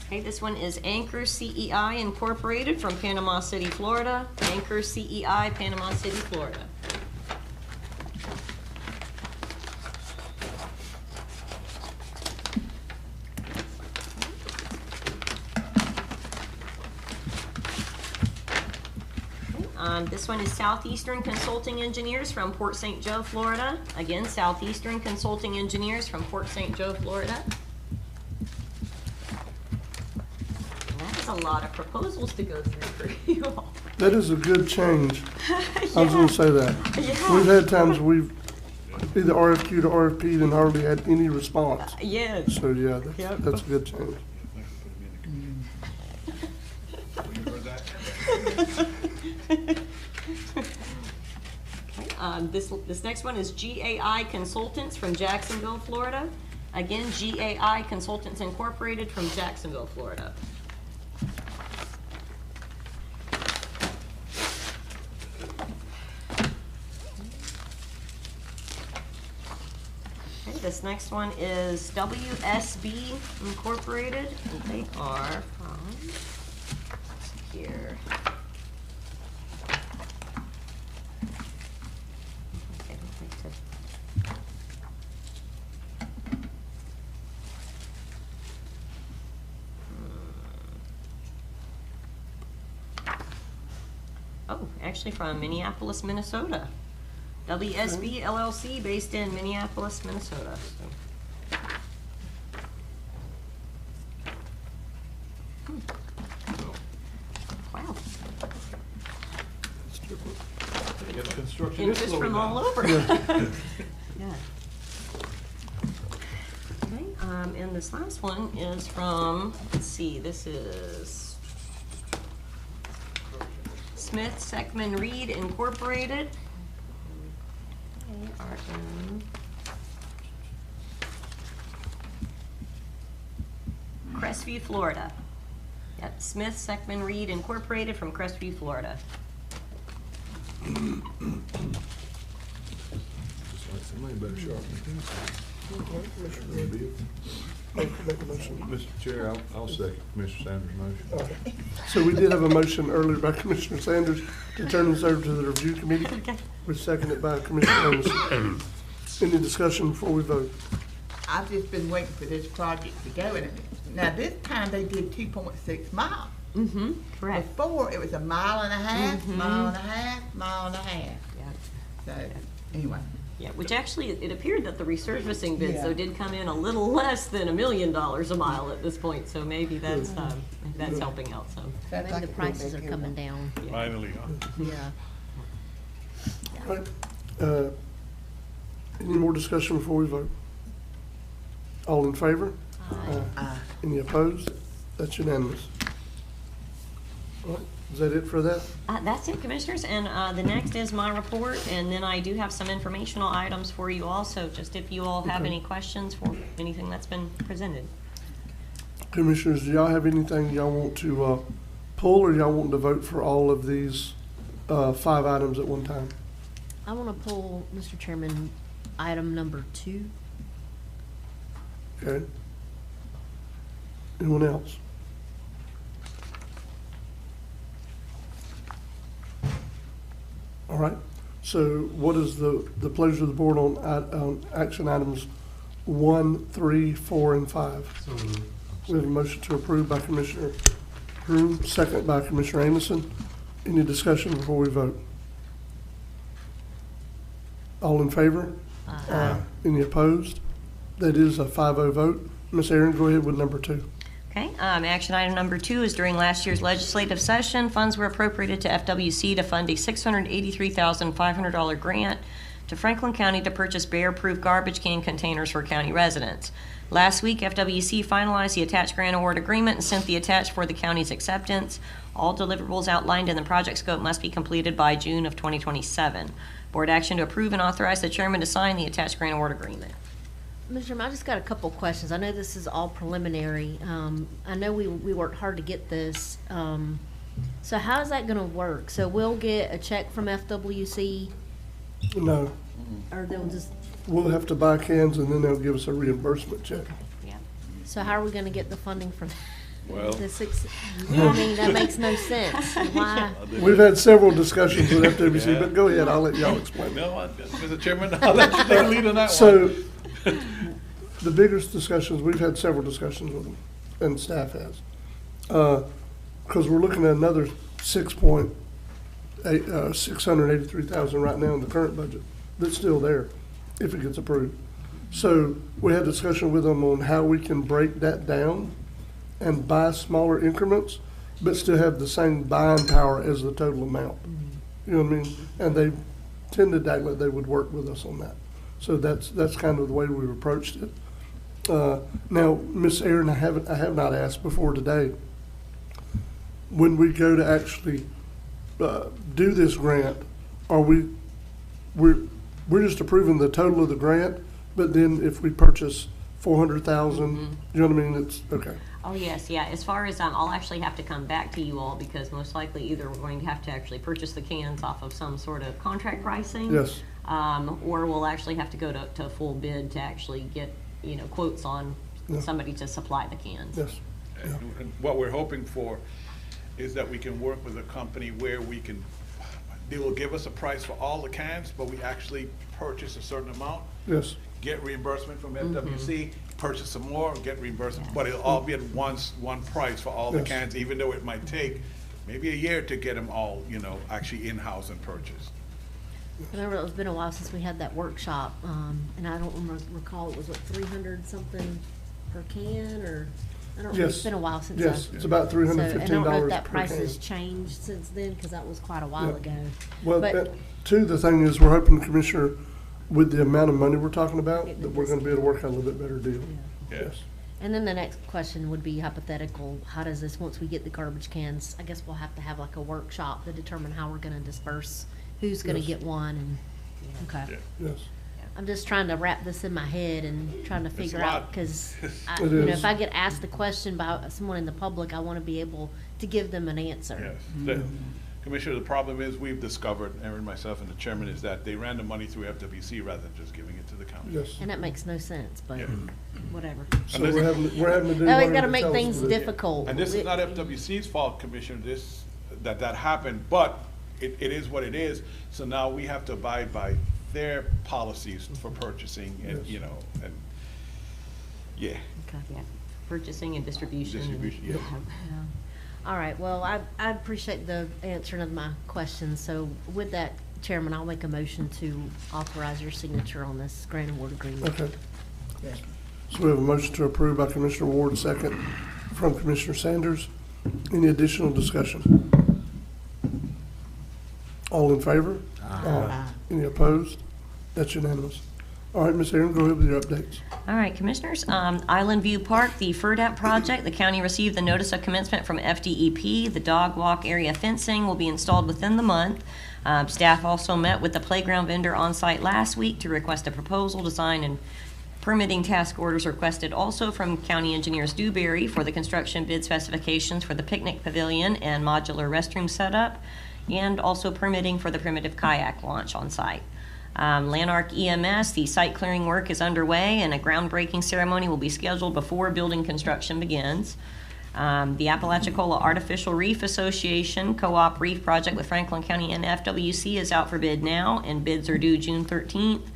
S10: Okay, this one is Anchor CEI Incorporated from Panama City, Florida. Anchor CEI, Panama City, Florida. This one is Southeastern Consulting Engineers from Port St. Joe, Florida. Again, Southeastern Consulting Engineers from Port St. Joe, Florida. And that is a lot of proposals to go through for you all.
S1: That is a good change. I was gonna say that.
S10: Yeah.
S1: We've had times we've either RFQ to RFP and hardly had any response.
S10: Yes.
S1: So, yeah,
S10: Yep.
S1: that's a good change.
S4: Thanks for putting me in the committee. You heard that?
S10: This next one is GAI Consultants from Jacksonville, Florida. Again, GAI Consultants Incorporated from Jacksonville, Florida. Okay, this next one is WSB Incorporated, and they are from here. Okay, I'd like to- Oh, actually from Minneapolis, Minnesota. WSB LLC based in Minneapolis, Minnesota. Wow.
S1: Construction is
S10: Interest
S1: slowing
S10: from
S1: down.
S10: all over. Yeah. Okay, and this last one is from, let's see, this is Smith Seckman Reed Incorporated. They are in Crestview, Florida. Yep, Smith Seckman Reed Incorporated from Crestview, Florida.
S7: Somebody better sharpen
S1: Make a motion.
S7: Mr. Chair, I'll second Commissioner Sanders' motion.
S1: So we did have a motion earlier by Commissioner Sanders to turn this over to the review committee. Was seconded by Commissioner Anderson. Any discussion before we vote?
S5: I've just been waiting for this project to go, and now this time they did 2.6 miles.
S10: Mm-hmm, correct.
S5: Before, it was a mile and a half, mile and a half, mile and a half.
S10: Yeah.
S5: So, anyway.
S10: Yeah, which actually, it appeared that the resurfacing bids,
S5: Yeah.
S10: though, did come in a little less than $1 million a mile at this point, so maybe that's helping out some.
S5: Sounds
S2: Maybe
S5: like
S2: the
S5: a
S2: prices
S5: pretty
S2: are
S5: big
S2: coming
S5: deal.
S2: down.
S4: Finally, huh?
S2: Yeah.
S1: All right. Any more discussion before we vote? All in favor? Any opposed? That's unanimous. All right, is that it for that?
S10: That's it, Commissioners, and the next is my report, and then I do have some informational items for you also, just if you all have
S1: Okay.
S10: any questions for anything that's been presented.
S1: Commissioners, do y'all have anything y'all want to pull, or y'all want to vote for all of these 5 items at one time?
S2: I want to pull, Mr. Chairman, item number 2.
S1: Okay. Anyone else? All right, so what is the pleasure of the board on action items 1, 3, 4, and 5?
S9: So moved.
S1: We have a motion to approve by Commissioner Groom, second by Commissioner Anderson. Any discussion before we vote? All in favor? Any opposed? That is a 5-0 vote. Ms. Aaron, go ahead with number 2.
S10: Okay, action item number 2 is during last year's legislative session, funds were appropriated to FWC to fund a $683,500 grant to Franklin County to purchase bear-proof garbage can containers for county residents. Last week, FWC finalized the attached grant award agreement and sent the attached for the county's acceptance. All deliverables outlined in the project scope must be completed by June of 2027. Board action to approve and authorize the chairman to sign the attached grant award agreement.
S2: Mr. Chairman, I just got a couple questions. I know this is all preliminary. I know we worked hard to get this. So how is that gonna work? So we'll get a check from FWC,
S1: No,
S2: or they'll just,
S1: we'll have to buy cans and then they'll give us a reimbursement check.
S10: Yeah.
S2: so how are we gonna get the funding for
S4: Well-
S2: the 6? I mean, that makes no sense. Why?
S1: We've had several discussions with FWC,
S4: Yeah.
S1: but go ahead, I'll let y'all explain.
S4: No, Mr. Chairman, I'll let you take the lead on that one.
S1: So, the biggest discussions, we've had several discussions with them, and staff has. Because we're looking at another 683,000 right now in the current budget, that's still there, if it gets approved. So, we had discussion with them on how we can break that down and buy smaller increments, but still have the same buying power as the total amount. You know what I mean? And they tended that they would work with us on that. So that's kind of the way we've approached it. Now, Ms. Aaron, I have not asked before today. When we go to actually do this grant, are we're just approving the total of the grant, but then if we purchase 400,000, you know what I mean? It's okay.
S10: Oh, yes, yeah. As far as, I'll actually have to come back to you all because most likely either we're going to have to actually purchase the cans off of some sort of contract pricing.
S1: Yes.
S10: Or we'll actually have to go to a full bid to actually get, quotes on
S1: Yeah.
S10: somebody to supply the cans.
S1: Yes.
S4: And what we're hoping for is that we can work with a company where they will give us a price for all the cans, but we actually purchase a certain amount,
S1: Yes,
S4: get reimbursement from FWC, purchase some more, get reimbursement, but it'll all be at one price for all the
S1: Yes.
S4: cans, even though it might take maybe a year to get them all, actually in-house and purchased.
S2: I remember it's been a while since we had that workshop, and I don't recall, it was what, 300 something per can, or, I don't know, it's
S1: Yes.
S2: been a while since.
S1: yes,
S2: I-
S1: it's about
S2: So, and I don't know if
S1: $315
S2: that
S1: per
S2: price
S1: can.
S2: has changed since then, because that was quite a while
S1: Yeah.
S2: ago.
S1: Well,
S2: But-
S1: too, the thing is, we're hoping, Commissioner, with the amount of money we're talking about,
S2: Get
S1: that
S2: the
S1: we're gonna be able to work out a little bit better deal.
S4: Yes.
S2: And then the next question would be hypothetical, how does this, once we get the garbage cans, I guess we'll have to have like a workshop to determine how we're gonna disperse, who's gonna
S1: Yes.
S2: get one, and, okay.
S1: Yes,
S2: I'm just trying to wrap this in my head and trying to figure
S4: a lot.
S2: out, because,
S1: It is.
S2: if I get asked the question by someone in the public, I wanna be able to give them an answer.
S4: Yes. Commissioner, the problem is, we've discovered, Aaron, myself, and the chairman, is that they ran the money through FWC rather than just giving it to the county.
S1: yes.
S2: And that makes no sense, but
S4: Yeah.
S2: whatever.
S1: So we're having to do.
S2: Always
S1: whatever
S2: gotta
S1: they
S2: make
S1: tell us
S2: things
S1: to do.
S2: difficult.
S4: And this is not FWC's fault, Commissioner, that happened, but it is what it is. So now we have to abide by their policies for purchasing and,
S1: Yes.
S4: and, yeah.
S2: Okay.
S10: Yeah, purchasing and distribution.
S4: Distribution, yeah.
S2: Yeah. All right, well, I appreciate the answering of my questions. So with that, Chairman, I'll make a motion to authorize your signature on this grant award agreement.
S1: Okay. So we have a motion to approve by Commissioner Ward, second from Commissioner Sanders. Any additional discussion? All in favor? Aye. Any opposed? That's unanimous. All right, Ms. Aaron, go ahead with your updates.
S10: All right, Commissioners, Island View Park, the FERDAP project, the county received the notice of commencement from FDEP. The dog walk area fencing will be installed within the month. Staff also met with the playground vendor on site last week to request a proposal, design, and permitting task orders requested also from County Engineers Dewberry for the construction bid specifications for the picnic pavilion and modular restroom setup, and also permitting for the primitive kayak launch on site. Lanark EMS, the site clearing work is underway, and a groundbreaking ceremony will be scheduled before building construction begins. The Apalachicola Artificial Reef Association Co-op Reef Project with Franklin County and FWC is out for bid now, and bids are due June 13th.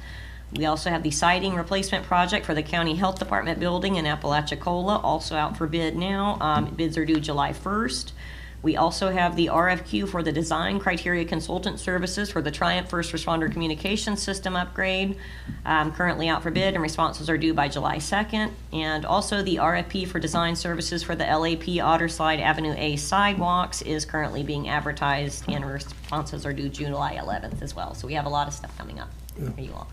S10: We also have the siding replacement project for the County Health Department building in Apalachicola, also out for bid now. Bids are due July 1st. We also have the RFQ for the design criteria consultant services for the Triumph First Responder Communication System upgrade, currently out for bid, and responses are due by July 2nd. And also the RFP for design services for the LAP Otterslide Avenue A sidewalks is currently being advertised, and responses are due July 11th as well. So we have a lot of stuff coming up for you all.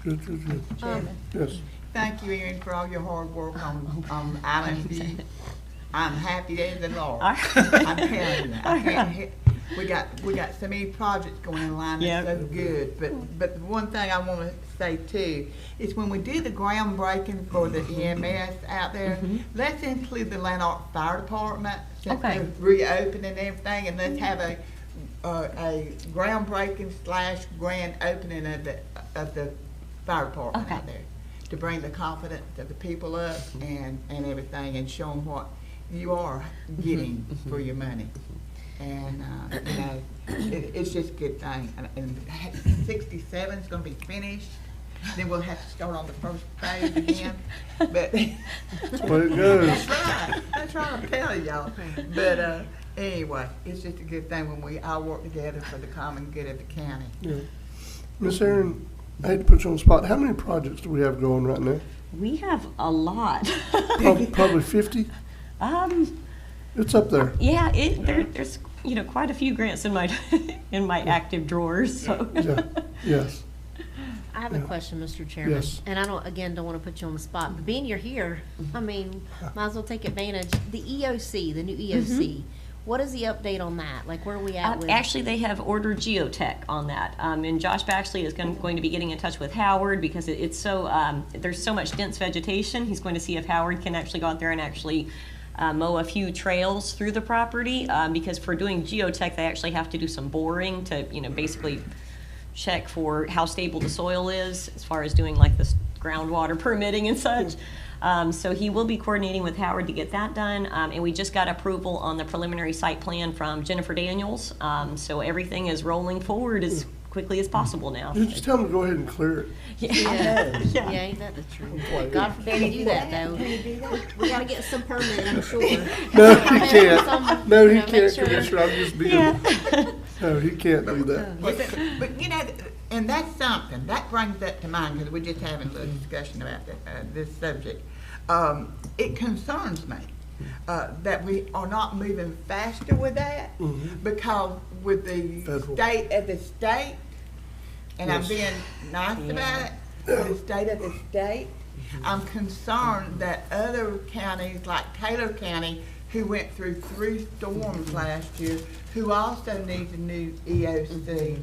S1: Good, good, good. Yes,
S5: Thank you, Erin, for all your hard work on Island View. I'm happy as the Lord. I'm telling you, I can't hit, we got so many projects going in line,
S10: Yep.
S5: that's so good. But the one thing I wanna say too, is when we do the groundbreaking for the EMS out there, let's include the Lanark Fire Department, since
S10: Okay.
S5: they're reopening everything, and let's have a groundbreaking / grand opening of the fire department
S10: Okay.
S5: out there, to bring the confidence of the people up and everything, and show them what you are getting for your money. And, it's just a good thing. And 67 is gonna be finished, then we'll have to start on the first page again. But
S1: that's the way it goes.
S5: that's right, I'm telling y'all. But, anyway, it's just a good thing when we all work together for the common good of the county.
S1: Yeah. Ms. Aaron, I hate to put you on the spot. How many projects do we have going right now?
S10: We have a lot.
S1: Probably 50?
S10: Um,
S1: It's up there.
S10: yeah, there's, quite a few grants in my, in my active drawers, so.
S1: Yeah, yes.
S2: I have a
S1: Yeah.
S2: question, Mr. Chairman.
S1: Yes.
S2: And I don't want to put you on the spot, but being you're here, I mean, might as well take advantage. The EOC, the new EOC, what is the update on that? Like, where are we at with?
S10: Actually, they have ordered geotech on that, and Josh Baxley is going to be getting in touch with Howard because it's so, there's so much dense vegetation. He's going to see if Howard can actually go out there and actually mow a few trails through the property, because for doing geotech, they actually have to do some boring to, basically check for how stable the soil is as far as doing like the groundwater permitting and such. So he will be coordinating with Howard to get that done. And we just got approval on the preliminary site plan from Jennifer Daniels. So everything is rolling forward as quickly as possible now.
S1: You just tell them to go ahead and clear it.
S2: Yeah, ain't that the truth? God forbid you do that, though. We gotta get some permit, I'm sure.
S1: No, he can't. No, he
S2: Make
S1: can't,
S2: sure-
S1: Commissioner, I'm just being, no, he can't do that.
S5: But you know, and that's something, that brings up to mind, because we're just having a little discussion about this subject. It concerns me that we are not moving faster with that, because with the
S1: Federal.
S5: state of the state, and I'm
S1: Yes.
S5: being nice about it, with the state of the state, I'm concerned that other counties, like Taylor County, who went through 3 storms last year, who also needs a new EOC.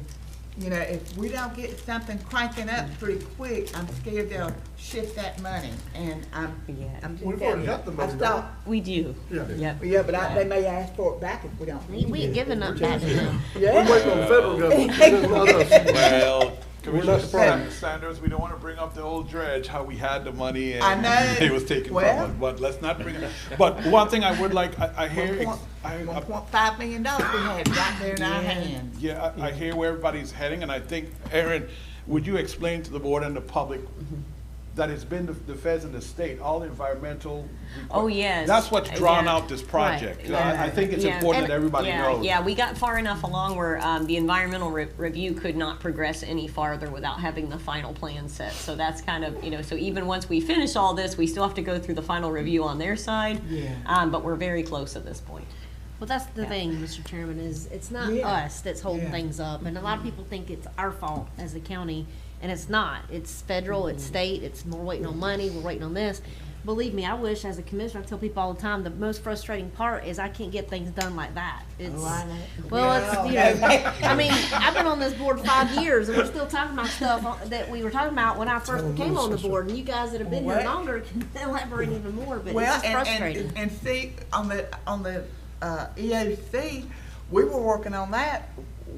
S5: You know, if we don't get something cranking up pretty quick, I'm scared they'll shift that money, and I'm just
S1: We've already
S5: telling you,
S1: got the money,
S5: I've
S1: don't
S5: thought,
S10: We do.
S1: Yeah.
S10: Yep.
S5: yeah, but they may ask for it back if we don't.
S2: We ain't giving up that now.
S1: We're waiting on the federal government, it's not us.
S4: Well,
S1: We're not the problem.
S4: Sanders, we don't want to bring up the old dredge, how we had the money and
S5: I know.
S4: it was taken from
S5: Well.
S4: us, but let's not bring it up. But one thing I would like, I hear,
S5: $1.5 million we had right there in our hands.
S4: yeah, I hear where everybody's heading, and I think, Aaron, would you explain to the board and the public that it's been the feds and the state, all the environmental.
S10: Oh, yes.
S4: That's what's drawn
S10: Yeah.
S4: out this project.
S2: Right.
S4: I think it's
S10: Yeah.
S4: important
S10: And-
S4: that everybody
S10: yeah,
S4: knows.
S10: Yeah, we got far enough along where the environmental review could not progress any farther without having the final plan set. So that's kind of, so even once we finish all this, we still have to go through the final review on their side.
S5: Yeah.
S10: But we're very close at this point.
S2: Well, that's the thing, Mr. Chairman, is it's not
S5: Yeah.
S2: us that's holding
S5: Yeah.
S2: things up, and a lot of people think it's our fault as a county, and it's not. It's federal, it's state, we're waiting on money, we're waiting on this. Believe me, I wish as a commissioner, I tell people all the time, the most frustrating part is I can't get things done like that. It's, well, it's, I mean, I've been on this board 5 years, and we're still talking about stuff that we were talking about when I first came on the board, and you guys that have been here
S5: Well,
S2: longer can elaborate even more, but it's
S5: Well,
S2: just frustrating.
S5: and see, on the EOC, we were working on that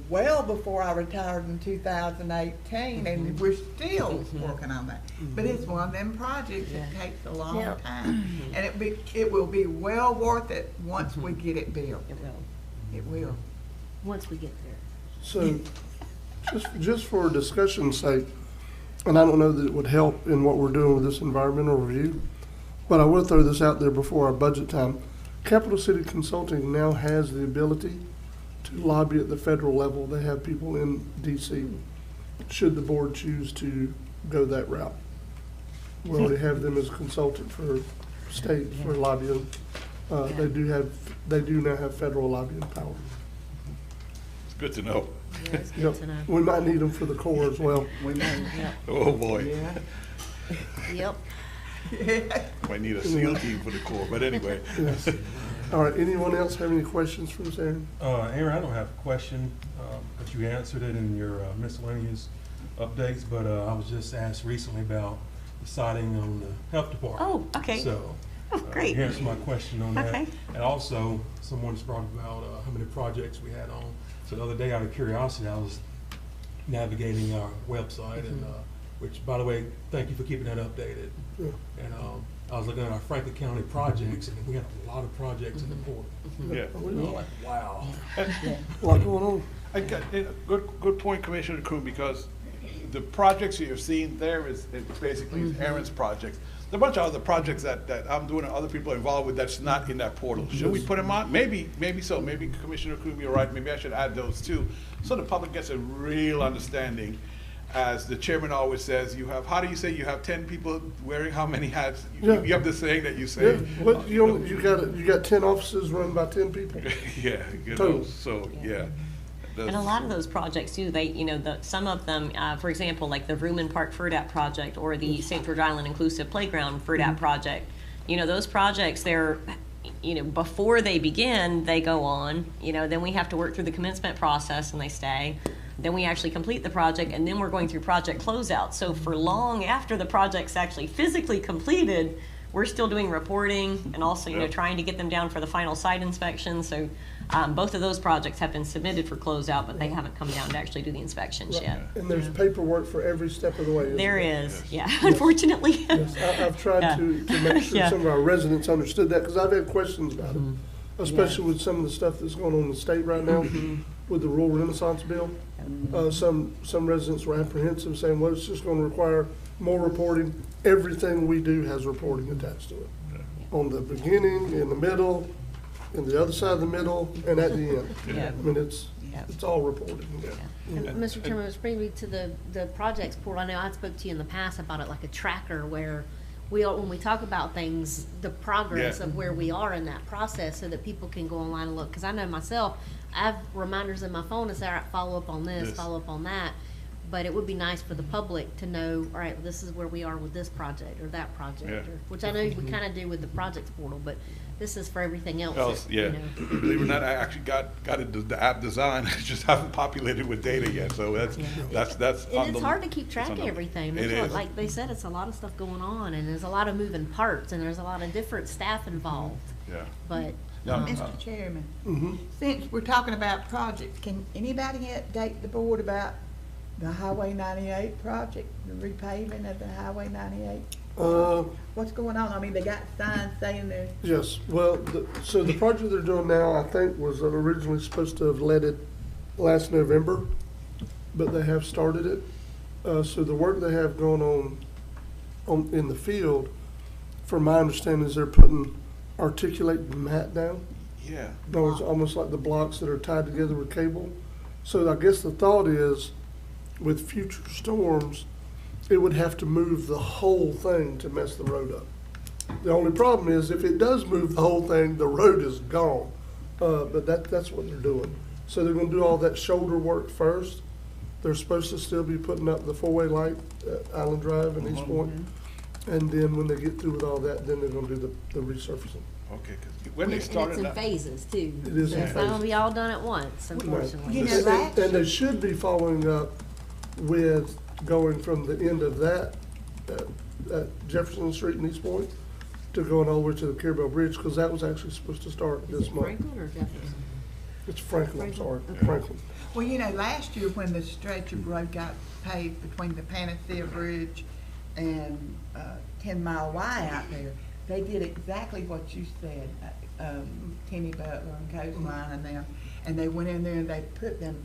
S5: well before I retired in 2018, and we're still working on that. But it's one of them projects that takes a long time, and it will be well worth it once we get it built.
S10: It will.
S5: It will.
S2: Once we get there.
S1: So, just for discussion's sake, and I don't know that it would help in what we're doing with this environmental review, but I will throw this out there before our budget time. Capital City Consulting now has the ability to lobby at the federal level. They have people in DC, should the board choose to go that route. We already have them as a consultant for state, for lobbying. They do now have federal lobbying power.
S4: It's good to know.
S2: Yeah, it's good
S1: Yep.
S2: to know.
S1: We might need them for the Corps as well.
S4: Oh, boy.
S5: Yeah.
S2: Yep.
S4: Might need a SEAL team for the Corps, but anyway.
S1: Yes. All right, anyone else have any questions for Ms. Aaron?
S9: Aaron, I don't have a question, but you answered it in your miscellaneous updates, but I was just asked recently about the siding on the health department.
S10: Oh, okay.
S9: So,
S10: Oh, great.
S9: you answered my question on that.
S10: Okay.
S9: And also, someone just brought about how many projects we had on. So the other day, out of curiosity, I was navigating our website, and which, by the way, thank you for keeping that updated.
S1: Yeah.
S9: And I was looking at our Franklin County projects, and we had a lot of projects in the portal.
S4: Yeah.
S9: And I'm like, wow.
S1: A lot going on.
S4: I got, good point, Commissioner Kuhn, because the projects you're seeing there is basically Aaron's projects. There are a bunch of other projects that I'm doing and other people are involved with that's not in that portal. Should we put them on? Maybe so. Maybe Commissioner Kuhn, you're right. Maybe I should add those too, so the public gets a real understanding. As the chairman always says, you have, how do you say, you have 10 people wearing how many hats?
S1: Yeah.
S4: You have this saying that you
S1: Yeah,
S4: say.
S1: what, you got 10 offices run by 10 people?
S4: Yeah,
S1: Total.
S4: so, yeah.
S10: And a lot of those projects too, some of them, for example, like the Vrooman Park FERDAP project or the St. George Island Inclusive Playground FERDAP project, those projects, they're, before they begin, they go on, then we have to work through the commencement process and they stay. Then we actually complete the project, and then we're going through project closeout. So for long after the project's actually physically completed, we're still doing reporting and also, trying to get them down for the final site inspection. So Both of those projects have been submitted for closeout, but they haven't come down to actually do the inspections yet.
S1: And there's paperwork for every step of the way, isn't
S10: There
S1: there?
S10: is, yeah, unfortunately.
S1: Yes, I've tried
S10: Yeah.
S1: to make sure
S10: Yeah.
S1: some of our residents understood that, because I've had questions about it, especially with some of the stuff that's going on in the state right now with the Rural Renaissance Bill. Some residents were apprehensive, saying, well, it's just gonna require more reporting. Everything we do has reporting attached to it. On the beginning, in the middle, in the other side of the middle, and at the end.
S10: Yeah.
S1: I mean, it's
S10: Yeah.
S1: all reported.
S2: And Mr. Chairman, which brings me to the projects portal. I know I spoke to you in the past about it, like a tracker where when we talk about things, the progress
S4: Yeah.
S2: of where we are in that process, so that people can go online and look. Because I know myself, I have reminders in my phone to say, all right, follow up on this,
S4: Yes.
S2: follow up on that. But it would be nice for the public to know, all right, this is where we are with this project or that project,
S4: Yeah.
S2: or, which I know we kind of do with the projects portal, but this is for everything else.
S4: Else,
S2: that, you
S4: yeah.
S2: know.
S4: Believe it or not, I actually got it, the app design, I just haven't populated with data yet, so that's.
S2: And it's hard to keep track of
S4: it's
S2: everything.
S4: It
S2: There's
S4: is.
S2: like they said, it's a lot of stuff going on, and there's a lot of moving parts, and there's a lot of different staff involved.
S4: Yeah.
S2: But
S4: No,
S5: Mr. Chairman,
S1: Mm-hmm.
S5: since we're talking about projects, can anybody update the board about the Highway 98 project, the repaving of the Highway 98? What's going on? I mean, they got signs saying they're,
S1: Yes, well, so the project they're doing now, I think, was originally supposed to have leaded last November, but they have started it. So the work they have going on in the field, from my understanding, is they're putting articulated mat down.
S4: Yeah.
S1: No, it's almost like the blocks that are tied together with cable. So I guess the thought is, with future storms, it would have to move the whole thing to mess the road up. The only problem is, if it does move the whole thing, the road is gone. But that's what they're doing. So they're gonna do all that shoulder work first. They're supposed to still be putting up the four-way light at Island Drive and East Point. And then when they get through with all that, then they're gonna do the resurfacing.
S4: Okay, 'cause when they
S2: and it's
S4: started.
S2: in
S4: that-
S2: phases too.
S1: It is
S2: So
S1: in
S2: it's not gonna
S1: phases.
S2: be all done at once, unfortunately.
S5: You know, last
S1: And they should be following up with going from the end of that, at Jefferson Street and East Point, to going all the way to the Carabel Bridge, because that was actually supposed to start
S2: Is
S1: this
S2: it
S1: month.
S2: Franklin or Jefferson?
S1: It's Franklin, I'm sorry,
S2: Franklin, okay.
S1: Franklin.
S5: well, you know, last year when the stretch of road got paved between the Panacea Bridge and 10 Mile Y out there, they did exactly what you said, Timmy Butler and Coastline and them, and they went in there and they put them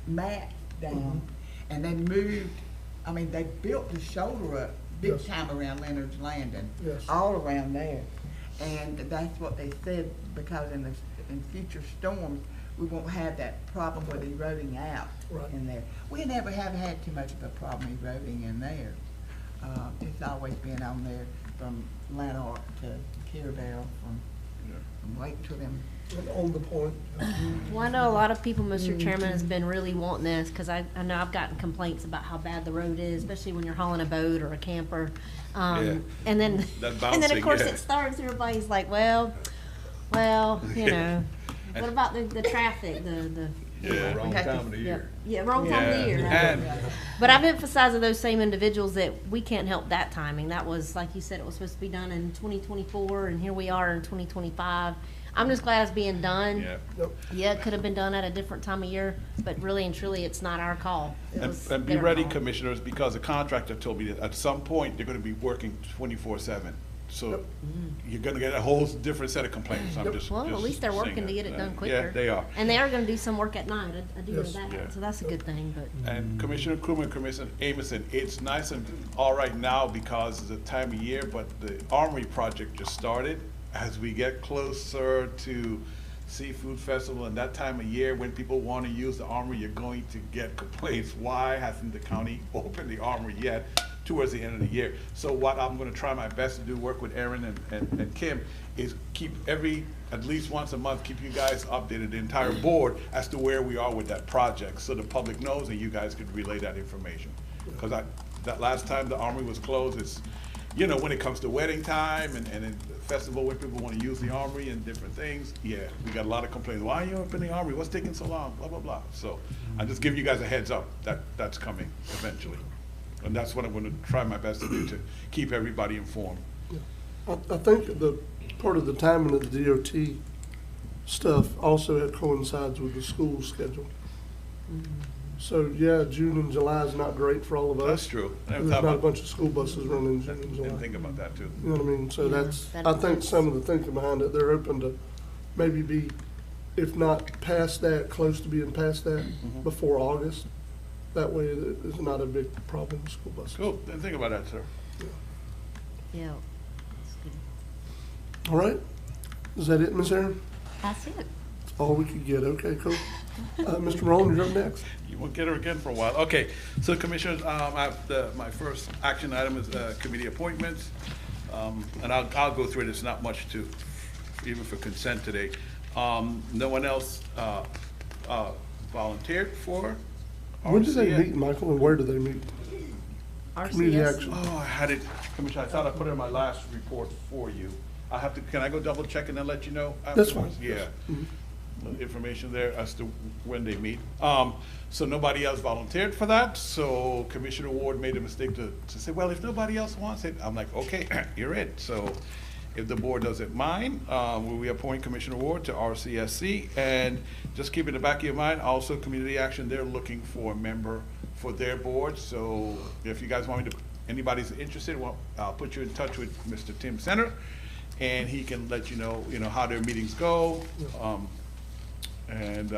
S5: mats down, and they moved, I mean, they built the shoulder up big
S1: Yes.
S5: time around Leonard's Landing,
S1: Yes.
S5: all around there. And that's what they said, because in future storms, we won't have that problem with eroding out
S1: Right.
S5: in there. We never have had too much of a problem eroding in there. It's always been on there from Lanark to Carabel, from Lake to them.
S1: And on the point,
S2: Well, I know a lot of people, Mr. Chairman, has been really wanting this, because I know I've gotten complaints about how bad the road is, especially when you're hauling a boat or a camper.
S4: Yeah.
S2: And then,
S4: That
S2: and then
S4: bouncing,
S2: of course
S4: yeah.
S2: it starts, everybody's like, well, you know, what about the traffic, the.
S4: Yeah.
S7: Wrong
S5: had to-
S7: time of the year.
S2: Yeah, wrong time of the year.
S4: And,
S2: But I've emphasized to those same individuals that we can't help that timing. That was, like you said, it was supposed to be done in 2024, and here we are in 2025. I'm just glad it's being done.
S4: yeah.
S2: Yeah, it could have been done at a different time of year, but really and truly, it's not our call. It was
S4: And be
S2: their
S4: ready,
S2: call.
S4: commissioners, because the contractor told me that at some point, they're gonna be working 24/7. So you're gonna get a whole different set of complaints. I'm just.
S2: Well, at
S4: just
S2: least they're
S4: saying
S2: working to
S4: that.
S2: get it done
S4: Yeah,
S2: quicker.
S4: they are.
S2: And they are gonna do some work at night. I do know
S1: Yes.
S2: that,
S4: Yeah.
S2: so that's a good thing, but.
S4: And Commissioner Krumah, Commissioner Amison, it's nice and all right now because it's the time of year, but the Armory project just started. As we get closer to Seafood Festival and that time of year, when people want to use the Armory, you're going to get complaints. Why hasn't the county opened the Armory yet? Towards the end of the year. So what I'm gonna try my best to do, work with Aaron and Kim, is keep at least once a month, keep you guys updated, the entire board, as to where we are with that project, so the public knows and you guys could relay that information. Cause that last time the Armory was closed, it's, you know, when it comes to wedding time and in the festival where people wanna use the Armory and different things, yeah, we got a lot of complaints. Why are you opening the Armory? What's taking so long? Blah, blah, blah. So I'm just giving you guys a heads up that that's coming eventually. And that's what I'm gonna try my best to do, to keep everybody informed.
S1: I think the part of the timing of the DOT stuff also it coincides with the school schedule. So, yeah, June and July is not great for all of us.
S4: That's true. I
S1: There's
S4: never thought
S1: not a
S4: about-
S1: bunch of school buses running in June and
S4: Didn't
S1: July.
S4: think about that too.
S1: You know what I mean? So
S2: Yeah,
S1: that's,
S2: that-
S1: I think some of the thinking behind it, they're open to maybe be, if not past that, close to being past that before August. That way it's not a big problem with school buses.
S4: Cool, didn't think about that, sir.
S2: Yeah. That's good.
S1: All right? Is that it, Ms. Aaron?
S2: That's it.
S1: That's all we could get. Okay, cool. Mr. Rowan, you're up next.
S4: You won't get her again for a while. Okay, so Commissioners, my first action item is committee appointments. And I'll go through it. It's not much to, even for consent today. No one else volunteered for
S1: When do they
S4: RCA?
S1: meet, Michael, and where do they meet? Community
S2: RCS.
S1: action.
S4: Oh, I had it, Commissioner, I thought I put it in my last report for you. I have to, can I go double check and then let you know?
S1: That's fine.
S4: afterwards? Yeah.
S1: Mhm.
S4: Information there as to when they meet. So nobody else volunteered for that, so Commissioner Ward made a mistake to say, well, if nobody else wants it, I'm like, okay, you're it. So if the board doesn't mind, will we appoint Commissioner Ward to RCSC? And just keep in the back of your mind, also Community Action, they're looking for a member for their board. So if you guys want me to, anybody's interested, well, I'll put you in touch with Mr. Tim Center, and he can let you know, how their meetings go. And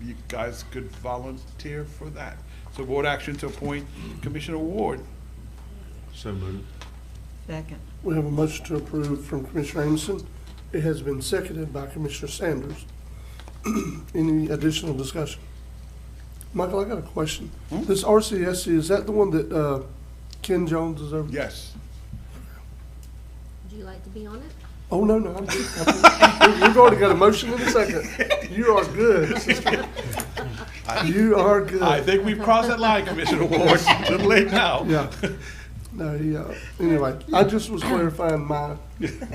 S4: you guys could volunteer for that. So board action to appoint Commissioner Ward.
S7: So moved.
S5: Second.
S1: We have a motion to approve from Commissioner Amison. It has been seconded by Commissioner Sanders. Any additional discussion? Michael, I got a question. This RCSC, is that the one that Ken Jones is over?
S4: Yes.
S2: Would you like to be on it?
S1: Oh, no, I'm good. We've already got a motion in a second. You are good. You are good.
S4: I think we've crossed that line, Commissioner Ward. A little late now.
S1: Yeah. No, anyway, I just was clarifying my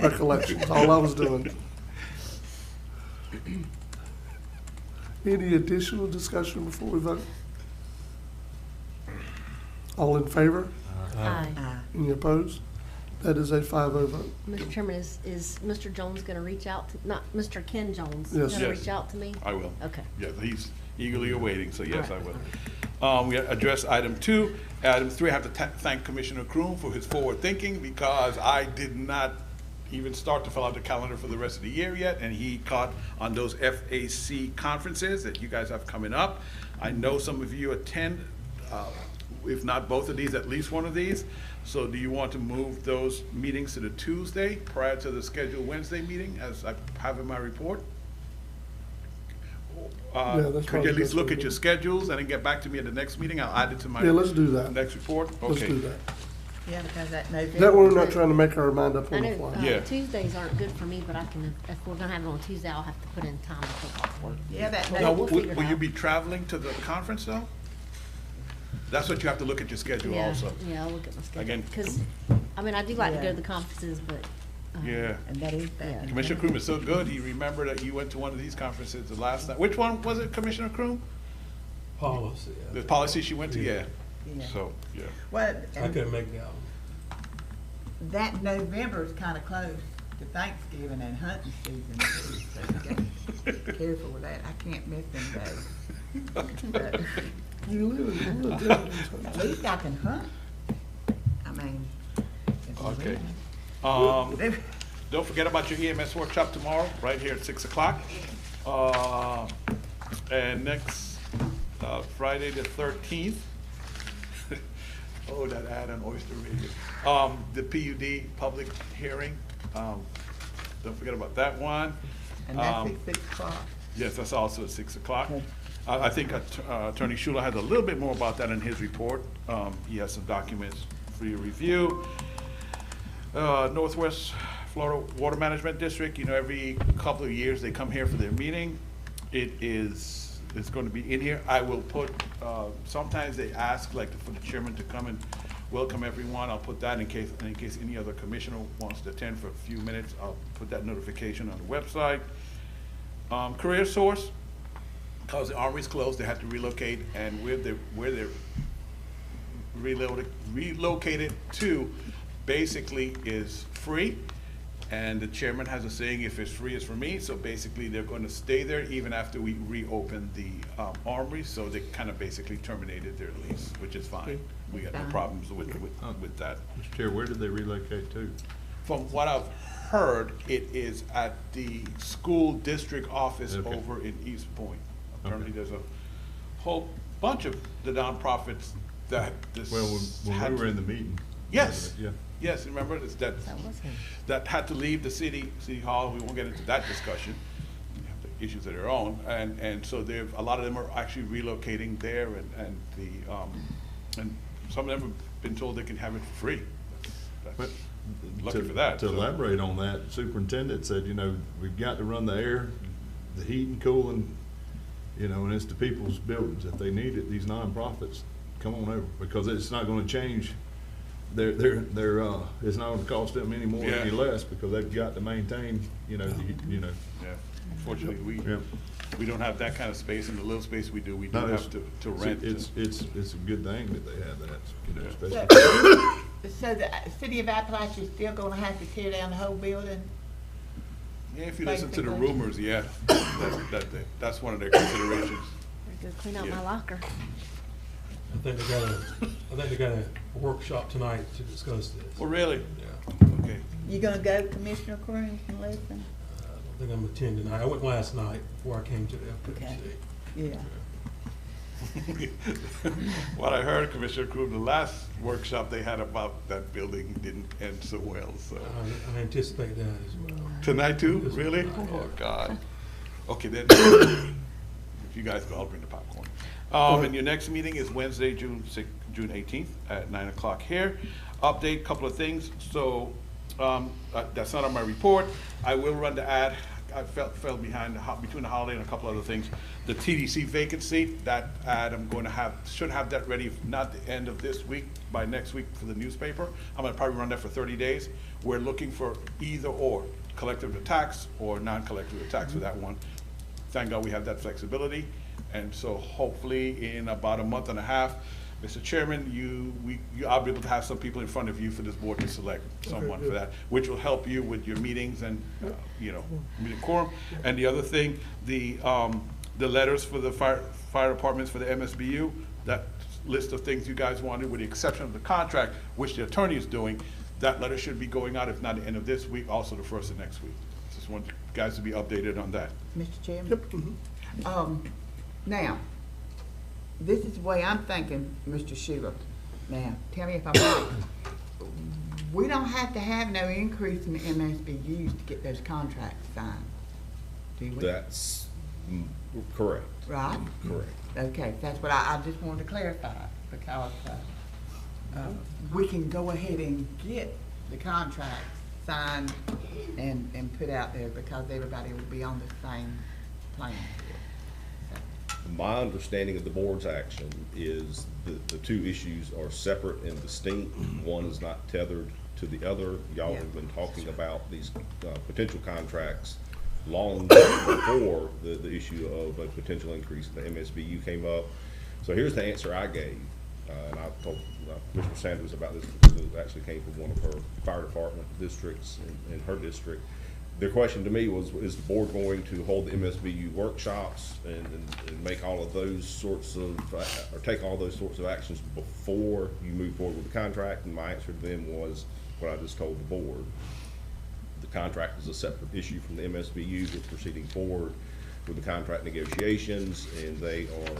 S1: recollections, all I was doing. Any additional discussion before we vote? All in favor?
S2: Aye.
S1: Any opposed? That is a 5-0 vote.
S2: Mr. Chairman, is Mr. Jones gonna reach out to, not Mr. Ken Jones?
S1: Yes.
S2: Gonna
S4: Yes.
S2: reach out to me?
S4: I will.
S2: Okay.
S4: Yeah, he's eagerly awaiting, so yes, I
S2: All
S4: will. We address item 2. Item 3, I have to thank Commissioner Kroon for his forward thinking, because I did not even start to fill out the calendar for the rest of the year yet, and he caught on those FAC conferences that you guys have coming up. I know some of you attend, if not both of these, at least one of these. So do you want to move those meetings to the Tuesday prior to the scheduled Wednesday meeting, as I have in my report?
S1: Yeah, that's
S4: Could you
S1: probably
S4: at least
S1: best
S4: look
S1: way
S4: at
S1: to
S4: your
S1: do it.
S4: schedules and then get back to me at the next meeting? I'll add it to my
S1: Yeah, let's do that.
S4: next report?
S1: Let's
S4: Okay.
S1: do that.
S5: Yeah, because that November.
S1: That way we're not trying to make our mind up
S2: I
S1: on the
S2: know,
S1: fly.
S4: Yeah.
S2: Tuesdays aren't good for me, but I can, if we're gonna have it on Tuesday, I'll have to put in time to take off work.
S5: Yeah, that
S4: Now,
S2: We'll figure it
S4: will you
S2: out.
S4: be traveling to the conference though? That's what you have to look at your schedule
S2: Yeah,
S4: also.
S2: yeah, I'll look at my schedule.
S4: Again-
S2: Because, I mean, I do like to go
S5: Yeah.
S2: to the conferences, but.
S4: Yeah.
S5: And that is bad.
S4: Commissioner Kroom is so good, he remembered that you went to one of these conferences the last time. Which one was it, Commissioner Kroom?
S9: Policy.
S4: The policy she went to, yeah.
S5: Yeah.
S4: So, yeah.
S5: Well,
S9: I
S5: and
S9: couldn't make that one.
S5: that November is kind of close to Thanksgiving and hunting season too, so you gotta be careful with that. I can't miss them days. But
S1: You live in the woods,
S5: at least I can hunt. I mean. it's
S4: Okay.
S5: illegal.
S4: Don't forget about your EMS workshop tomorrow, right here at 6 o'clock. And next, Friday the 13th. Oh, that ad on Oyster Radio. The PUD public hearing. Don't forget about that one.
S5: And that's at 6 o'clock.
S4: Yes, that's also at 6 o'clock. I think Attorney Schuler has a little bit more about that in his report. He has some documents for your review. Northwest Florida Water Management District, every couple of years they come here for their meeting. It's going to be in here. I will put, sometimes they ask like for the chairman to come and welcome everyone. I'll put that in case any other commissioner wants to attend for a few minutes. I'll put that notification on the website. Career Source, because the Armory's closed, they had to relocate, and where they're relocated to basically is free. And the chairman has a saying, if it's free, it's for me. So basically, they're going to stay there even after we reopen the armory. So they kind of basically terminated their lease, which is fine. We got no problems with that.
S7: Mr. Chair, where did they relocate to?
S4: From what I've heard, it is at the school district office
S7: Okay.
S4: over in East Point. Apparently,
S7: Okay.
S4: there's a whole bunch of the nonprofits that this.
S7: Well, when
S4: had
S7: we were
S4: to-
S7: in the meeting.
S4: Yes.
S7: Yeah.
S4: Yes, remember, it's that had to leave the city hall. We won't get into that discussion. We have the issues of their own. And so a lot of them are actually relocating there and some of them have been told they can have it for free.
S7: But
S4: That's lucky for that.
S7: To
S4: so.
S7: elaborate on that, superintendent said, we've got to run the air, the heat and cooling, and it's the people's buildings. If they need it, these nonprofits, come on over, because it's not gonna change. It's not gonna cost them any more, any
S4: Yeah.
S7: less, because they've got to maintain,
S4: Yeah, unfortunately,
S7: Yeah.
S4: we don't have that kind of space, and the little space we do, we do
S7: No,
S4: have to rent.
S7: It's a good thing that they have that, especially.
S5: So the city of Appalachia is still gonna have to tear down the whole building?
S4: Yeah, if you listen to the
S5: Basically.
S4: rumors, yeah, that's one of their considerations.
S2: Go clean out
S4: Yeah.
S2: my locker.
S9: I think they got a workshop tonight to discuss this.
S4: Oh, really?
S9: Yeah.
S4: Okay.
S5: You gonna go, Commissioner Crooms, and listen?
S9: I don't think I'm attending tonight. I went last night before I came to the
S5: Okay.
S9: FPC.
S5: Yeah.
S4: What I heard, Commissioner Crew, the last workshop they had about that building didn't end so well, so.
S9: I anticipate that as well.
S4: Tonight too,
S9: Yes,
S4: really?
S9: yeah.
S4: Oh, God. Okay, then, if you guys go, I'll bring the popcorn. And your next meeting is Wednesday, June 18th at 9 o'clock here. Update, couple of things. So, that's not on my report. I will run the ad. I fell behind between the holiday and a couple other things. The TDC vacancy, that ad I'm going to should have that ready, if not the end of this week, by next week for the newspaper. I'm gonna probably run that for 30 days. We're looking for either or, collective tax or non-collective tax for that one. Thank God we have that flexibility. And so hopefully in about a month and a half, Mr. Chairman, I'll be able to have some people in front of you for this board to select someone for that, which will help you with your meetings and, meeting quorum. And the other thing, the letters for the fire departments for the MSBU, that list of things you guys wanted, with the exception of the contract, which the attorney is doing, that letter should be going out, if not the end of this week, also the first of next week. Just want you guys to be updated on that.
S5: Mr. Chairman? Now, this is the way I'm thinking, Mr. Sheila. Now, tell me if I'm right. We don't have to have no increase in the MSBU's to get those contracts signed, do we?
S3: That's correct.
S5: Right?
S3: Correct.
S5: Okay, that's what I just wanted to clarify, because, we can go ahead and get the contract signed and put out there, because everybody will be on the same plan.
S3: My understanding of the board's action is the two issues are separate and distinct. One is not tethered to the other. Y'all have been talking about these potential contracts long before the issue of a potential increase in the MSBU came up. So here's the answer I gave, and I told Commissioner Sanders about this because it actually came from one of her fire department districts in her district. The question to me was, is the board going to hold the MSBU workshops and make all of those sorts of, or take all those sorts of actions before you move forward with the contract? And my answer to them was what I just told the board. The contract is a separate issue from the MSBU. We're proceeding forward with the contract negotiations, and they are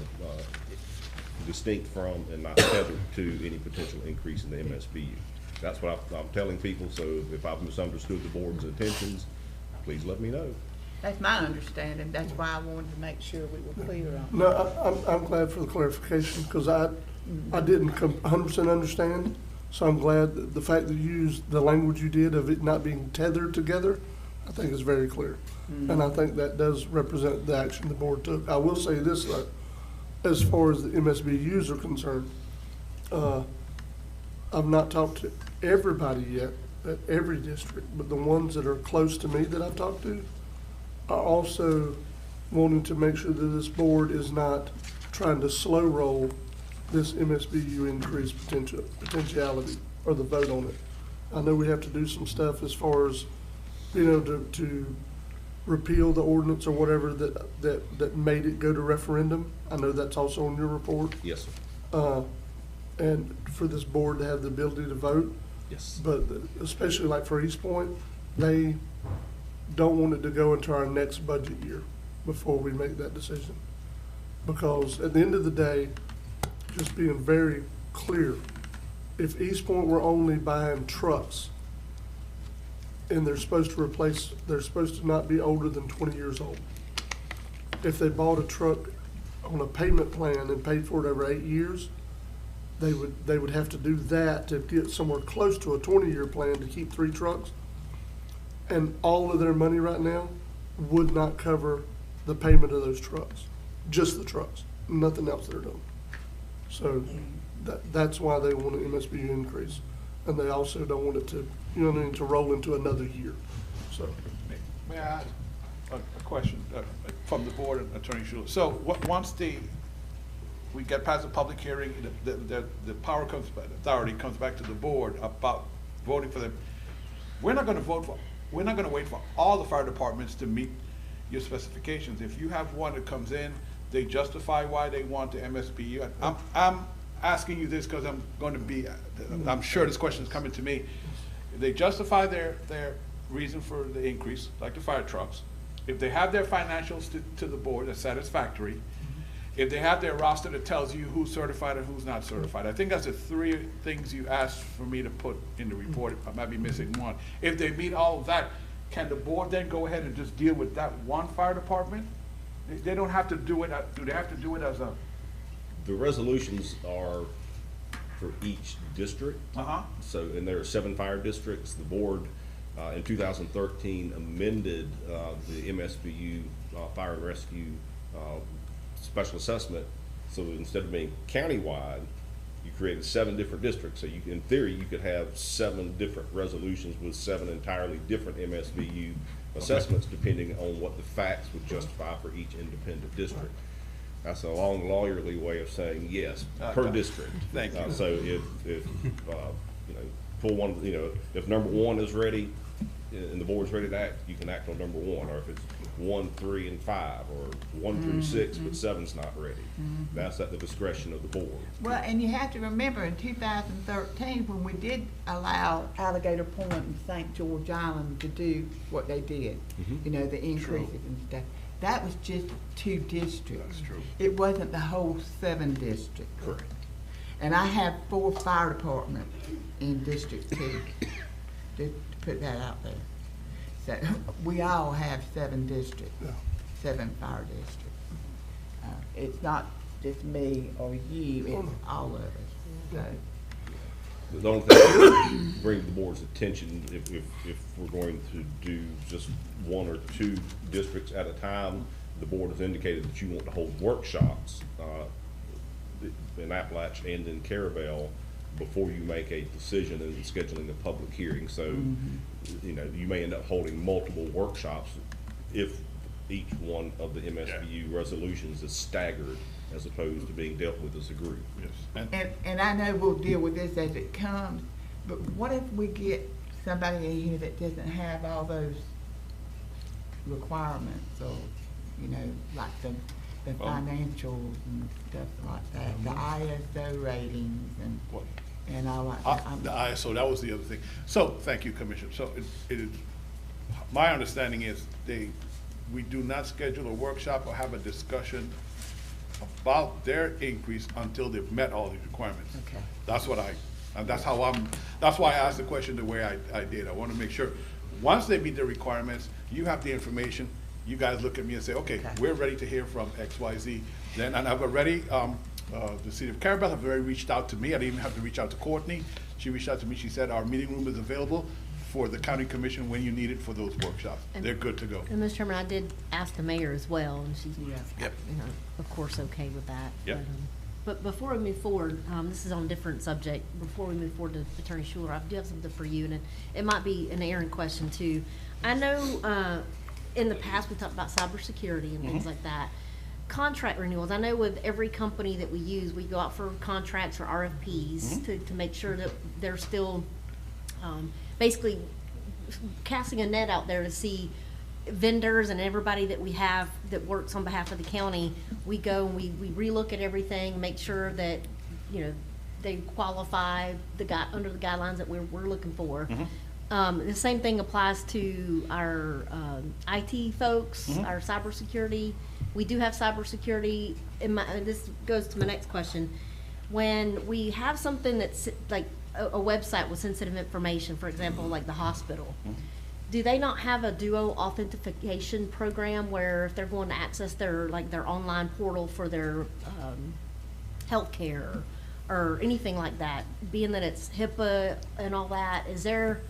S3: distinct from and not tethered to any potential increase in the MSBU. That's what I'm telling people, so if I've misunderstood the board's intentions, please let me know.
S5: That's my understanding. That's why I wanted to make sure we were clear on.
S1: No, I'm glad for the clarification, because I didn't 100% understand. So I'm glad that the fact that you used the language you did of it not being tethered together, I think is very clear. And I think that does represent the action the board took. I will say this, though, as far as the MSBU's are concerned, I've not talked to everybody yet at every district, but the ones that are close to me that I've talked to are also wanting to make sure that this board is not trying to slow roll this MSBU increase potentiality or the vote on it. I know we have to do some stuff as far as to repeal the ordinance or whatever that made it go to referendum. I know that's also on your report.
S3: Yes, sir.
S1: And for this board to have the ability to vote.
S3: Yes.
S1: But especially like for East Point, they don't want it to go into our next budget year before we make that decision. Because at the end of the day, just being very clear, if East Point were only buying trucks and they're supposed to not be older than 20 years old. If they bought a truck on a payment plan and paid for it over 8 years, they would have to do that to get somewhere close to a 20-year plan to keep 3 trucks. And all of their money right now would not cover the payment of those trucks, just the trucks, nothing else they're doing. So that's why they want an MSBU increase. And they also don't want it to, you know what I mean, to roll into another year, so.
S4: May I ask a question from the board and Attorney Schuler? So once we get past the public hearing, the power authority comes back to the board about voting for them. We're not gonna wait for all the fire departments to meet your specifications. If you have one that comes in, they justify why they want the MSBU. I'm asking you this because I'm sure this question is coming to me. They justify their reason for the increase, like the fire trucks. If they have their financials to the board that's satisfactory, if they have their roster that tells you who's certified and who's not certified. I think that's the 3 things you asked for me to put in the report. I might be missing one. If they meet all of that, can the board then go ahead and just deal with that one fire department? They don't have to do it, do they have to do it as a?
S3: The resolutions are for each district. So, and there are 7 fire districts. The board, in 2013 amended, the MSBU, Fire and Rescue, special assessment. So instead of being countywide, you created 7 different districts. So in theory, you could have 7 different resolutions with 7 entirely different MSBU assessments, depending on what the facts would justify for each independent district. That's a long lawyerly way of saying yes, per district.
S4: Thank you.
S3: So if you know, pull one, you know, if number 1 is ready and the board's ready to act, you can act on number 1. Or if it's 1, 3, and 5, or 1 through 6, but 7's not ready. That's at the discretion of the board.
S5: Well, and you have to remember in 2013, when we did allow Alligator Point and St. George Island to do what they did, you know, the increases and stuff, that was just 2 districts.
S4: That's true.
S5: It wasn't the whole 7 districts.
S3: Correct.
S5: And I have 4 fire departments in District 2, just to put that out there. So we all have 7 districts, 7 fire districts. It's not just me or you, it's all of us. So,
S3: The only thing I would bring to the board's attention, if we're going to do just 1 or 2 districts at a time, the board has indicated that you want to hold workshops in Appalachia and in Carabel before you make a decision and scheduling a public hearing. So, you know, you may end up holding multiple workshops if each one of the MSBU resolutions is staggered as opposed to being dealt with as a group.
S4: Yes.
S5: and I know we'll deal with this as it comes, but what if we get somebody in here that doesn't have all those requirements, or, you know, like the financials and stuff like that, the ISO ratings and all like that?
S4: The ISO, that was the other thing. So, thank you, Commissioner. So it is, my understanding is we do not schedule a workshop or have a discussion about their increase until they've met all these requirements.
S5: Okay.
S4: That's what that's why I asked the question the way I did. I want to make sure, once they meet the requirements, you have the information, you guys look at me and say, okay, we're ready to hear from XYZ. Then, and I've already, the city of Carabel have already reached out to me. I didn't even have to reach out to Courtney. She reached out to me. She said, our meeting room is available for the county commission when you need it for those workshops. They're good to go.
S2: And Mr. Chairman, I did ask the mayor as well, and she's,
S4: Yep.
S2: you know, of course, okay with that.
S4: Yep.
S2: But before we move forward, this is on a different subject. Before we move forward to Attorney Schuler, I do have something for you, and it might be an Aaron question too. I know in the past we talked about cybersecurity and things like that. Contract renewals. I know with every company that we use, we go out for contracts or RFPs to make sure that they're still basically casting a net out there to see vendors and everybody that we have that works on behalf of the county. We go and we relook at everything, make sure that, you know, they qualify under the guidelines that we're looking for. The same thing applies to our IT folks, our cybersecurity. We do have cybersecurity. This goes to my next question. When we have something that's like a website with sensitive information, for example, like the hospital, do they not have a duo authentication program where if they're going to access their online portal for their healthcare or anything like that, being that it's HIPAA and all that, is there,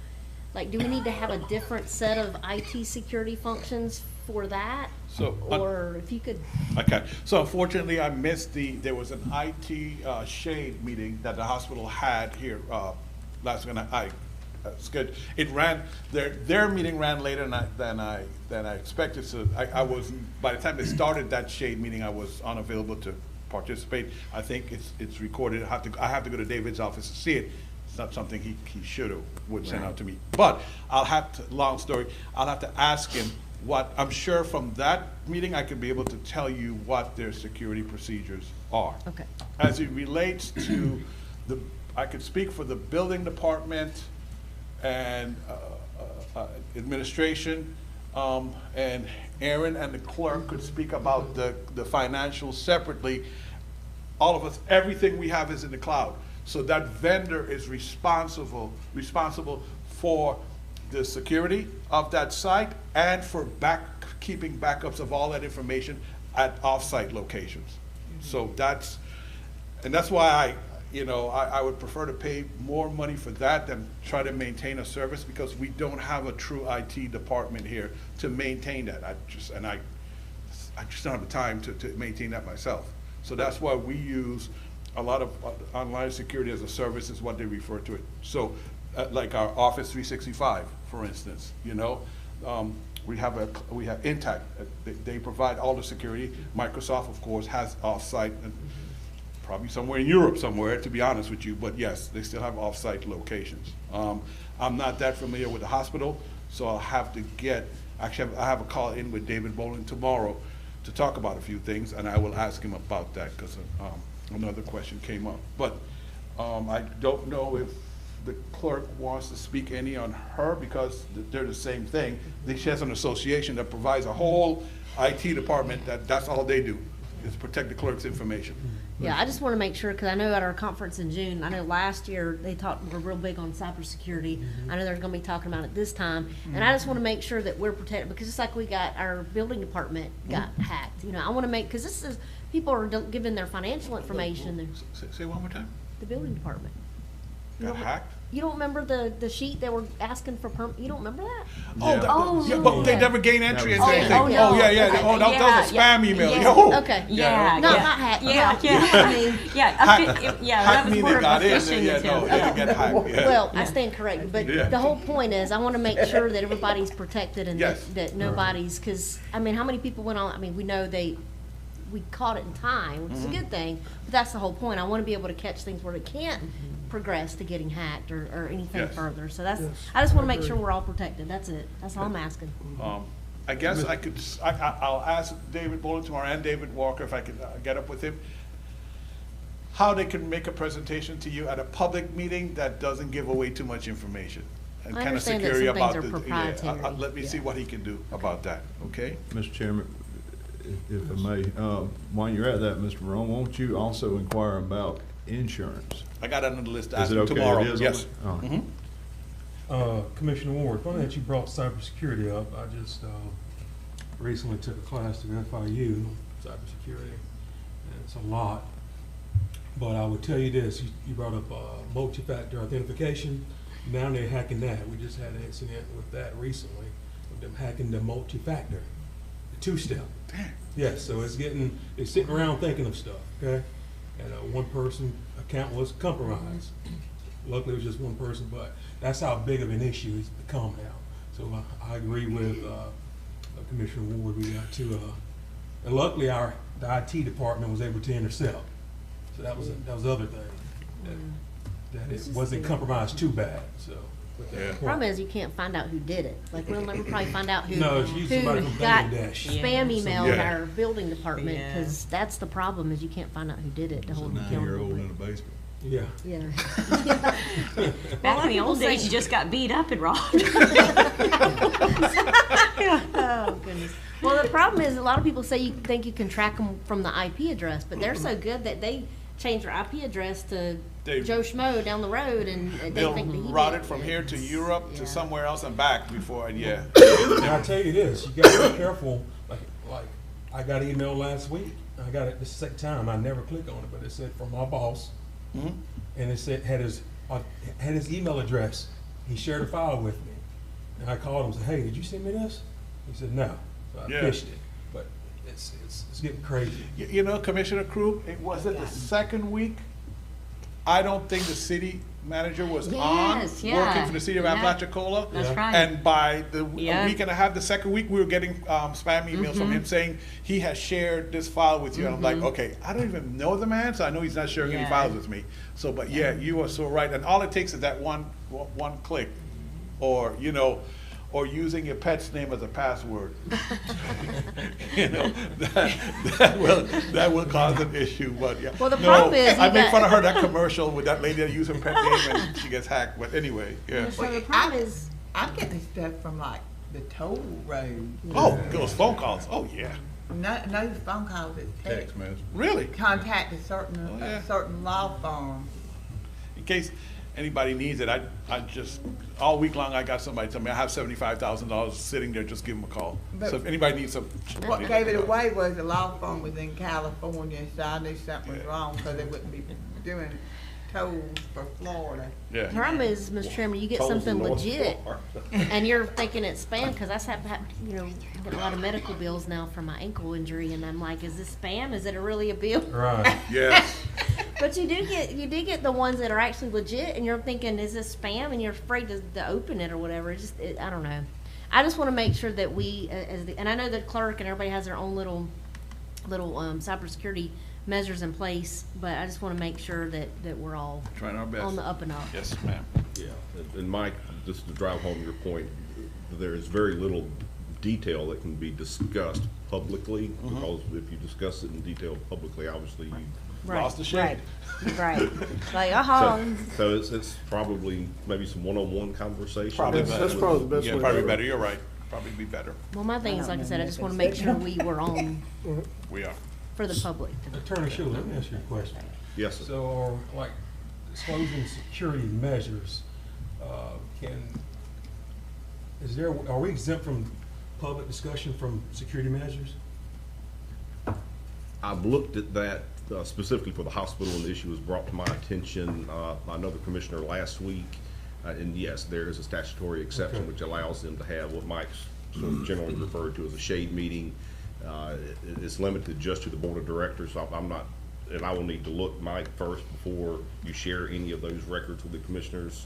S2: like, do we need to have a different set of IT security functions for that?
S4: So,
S2: Or if you could,
S4: Okay, so unfortunately, I missed there was an IT shade meeting that the hospital had here last week, and it's good. It ran, their meeting ran later than I expected, so I was, by the time they started that shade meeting, I was unavailable to participate. I think it's recorded. I have to go to David's office to see it. It's not something he would send out to me. But I'll have to, long story, I'll have to ask him what, I'm sure from that meeting, I could be able to tell you what their security procedures are.
S2: okay.
S4: As it relates to I could speak for the building department and administration, and Aaron and the clerk could speak about the financials separately. All of us, everything we have is in the cloud. So that vendor is responsible for the security of that site and for keeping backups of all that information at off-site locations. So that's why I would prefer to pay more money for that than try to maintain a service, because we don't have a true IT department here to maintain that. I just don't have the time to maintain that myself. So that's why we use a lot of online security as a service is what they refer to it. So like our Office 365, for instance, we have Intact. They provide all the security. Microsoft, of course, has off-site, and probably somewhere in Europe somewhere, to be honest with you, but yes, they still have off-site locations. I'm not that familiar with the hospital, so I'll have to actually I have a call in with David Boland tomorrow to talk about a few things, and I will ask him about that, because another question came up. But I don't know if the clerk wants to speak any on her, because they're the same thing. She has an association that provides a whole IT department that's all they do, is protect the clerk's information.
S2: Yeah, I just want to make sure, because I know at our conference in June, I know last year we're real big on cybersecurity. I know they're going to be talking about it this time, and I just want to make sure that we're protected, because it's like we got our building department got hacked. I want to because this is, people are giving their financial information.
S4: Say one more time.
S2: The building department.
S4: Got hacked?
S2: You don't remember the sheet they were asking for you don't remember that?
S4: But they never gain entry into anything.
S2: Oh, no.
S4: Yeah. Oh, that was a spam email. Yo.
S2: Okay.
S10: Yeah,
S2: No,
S10: yeah.
S2: not hacked.
S10: Yeah,
S2: I mean,
S10: that was
S4: mean
S10: more
S4: they
S10: of
S4: got
S10: a
S4: in.
S10: phishing
S4: Yeah, no,
S10: attempt.
S4: they didn't get hacked. Yeah.
S2: well, I stand corrected, but
S4: Yeah.
S2: the whole point is I want to make sure that everybody's protected and
S4: Yes.
S2: that nobody's, because, how many people went on, we know we caught it in time, which is a good thing, but that's the whole point. I want to be able to catch things where it can't progress to getting hacked or anything
S4: Yes.
S2: further. So I just want to make sure we're all protected. That's it. That's all I'm asking.
S4: I guess I'll ask David Boland tomorrow and David Walker, if I could get up with him, how they can make a presentation to you at a public meeting that doesn't give away too much information. And
S2: I
S4: kind of
S2: understand that
S4: security
S2: some things
S4: about
S2: are proprietary.
S4: let me see what he can do about that, okay?
S7: Mr. Chairman, if I may, while you're at that, Mr. Morone, won't you also inquire about insurance?
S4: I got it on the list to
S7: Is
S4: ask
S7: it
S4: him
S7: okay?
S4: tomorrow.
S7: It is on
S4: Yes.
S7: there? All right.
S9: Commissioner Ward, funny that you brought cybersecurity up. I just recently took a class through FIU, cybersecurity, and it's a lot. But I would tell you this, you brought up multi-factor authentication. Now they're hacking that. We just had an incident with that recently, with them hacking the multi-factor, the two-step. Yes, so it's sitting around thinking of stuff, okay? And one person account was compromised. Luckily, it was just one person, but that's how big of an issue it's become now. So I agree with Commissioner Ward. We got to, and luckily the IT department was able to intercept. So that was the other thing, that it wasn't compromised too bad. So with that
S4: Yeah.
S9: point.
S2: Problem is, you can't find out who did it. Like, we'll never probably find out who,
S9: No, it's usually somebody from
S2: got
S9: Bangladesh.
S2: spam email in
S4: Yeah.
S2: our building department,
S10: Yeah.
S2: because that's the problem, is you can't find out who did it to hold them accountable.
S7: in a basement.
S9: Yeah.
S2: Yeah.
S10: Back in the old days, you just got beat up and robbed.
S2: Oh, goodness. Well, the problem is, a lot of people say you think you can track them from the IP address, but they're so good that they change their IP address to
S4: They-
S2: Joe Schmo down the road, and they
S4: They'll
S2: think that he
S4: route
S2: did
S4: it from
S2: it.
S4: here to Europe to
S2: Yeah.
S4: somewhere else and back before, yeah.
S9: And I tell you this, you gotta be careful, like, I got an email last week, I got it the second time, I never click on it, but it said from my boss,
S4: Mhm.
S9: and it said, had his email address, he shared a file with me. And I called him and said, hey, did you send me this? He said, no, so I
S4: Yeah.
S9: fished it, but it's getting crazy.
S4: You know, Commissioner Crew, it wasn't the second week. I don't think the city manager was on,
S10: Yes, yeah,
S4: working for the city of
S10: yeah.
S4: Apalachicola.
S10: That's right.
S4: And by the
S10: Yeah.
S4: week and a half, the second week, we were getting spam emails from
S10: Mm-hmm.
S4: him saying he has shared this file with you. And I'm like, okay, I don't even know the man, so I know he's not sharing any
S10: Yeah.
S4: files with me. So, but yeah, you are so right. And all it takes is that one click, or, you know, or using your pet's name as a password. You know, that will cause an issue, but yeah.
S2: Well, the
S4: No,
S2: problem is you
S4: I make
S2: got-
S4: fun of her, that commercial with that lady that used her pet name and she gets hacked, but anyway, yeah.
S2: So the problem is,
S5: I'm getting stuff from like the toll road.
S4: Oh, those phone calls, oh, yeah,
S5: No phone calls, it's text.
S7: message.
S4: really?
S5: Contact a certain,
S4: Oh, yeah.
S5: a certain law firm.
S4: In case anybody needs it, I just, all week long, I got somebody tell me, I have $75,000 sitting there, just give them a call. So if anybody needs some.
S5: What gave it away was the law firm was in California, so I knew something was
S4: Yeah.
S5: wrong, because they wouldn't be doing tolls for Florida.
S2: the
S4: Yeah,
S2: problem is, Mr. Chairman, you get
S3: Tolls in
S2: something
S3: North
S2: legit,
S3: Florida.
S2: and you're thinking it's spam, because I have, you know, get a lot of medical bills now for my ankle injury, and I'm like, is this spam? Is it really a bill?
S9: Right.
S4: yes,
S2: But you do get the ones that are actually legit, and you're thinking, is this spam? And you're afraid to open it or whatever. I don't know. I just want to make sure that we, and I know the clerk and everybody has their own little cybersecurity measures in place, but I just want to make sure that we're all
S4: trying our
S2: on
S4: best.
S2: the up and up.
S4: Yes, ma'am.
S3: Yeah, and Mike, just to drive home your point, there is very little detail that can be discussed publicly, because if you discuss it in detail publicly, obviously you.
S2: Right,
S4: Lost the shade.
S2: Right. Like,
S3: So it's probably maybe some one-on-one conversation.
S4: Probably
S1: That's
S4: better.
S1: probably the best
S4: Yeah,
S1: way to
S4: probably
S1: do it.
S4: better, you're right, probably be better,
S2: Well, my thing is, like I said, I just want to make sure we were on
S4: we are.
S2: for the public.
S9: Attorney Schuler, let me ask you a question.
S3: Yes, sir.
S9: So, like, disclosing security measures, are we exempt from public discussion from security measures?
S3: I've looked at that specifically for the hospital, and the issue was brought to my attention by another commissioner last week. And yes, there is a statutory exception
S9: Okay.
S3: which allows them to have what Mike's sort of generally referred to as a shade meeting. It's limited just to the board of directors, so I'm not, and I will need to look, Mike, first before you share any of those records with the commissioners,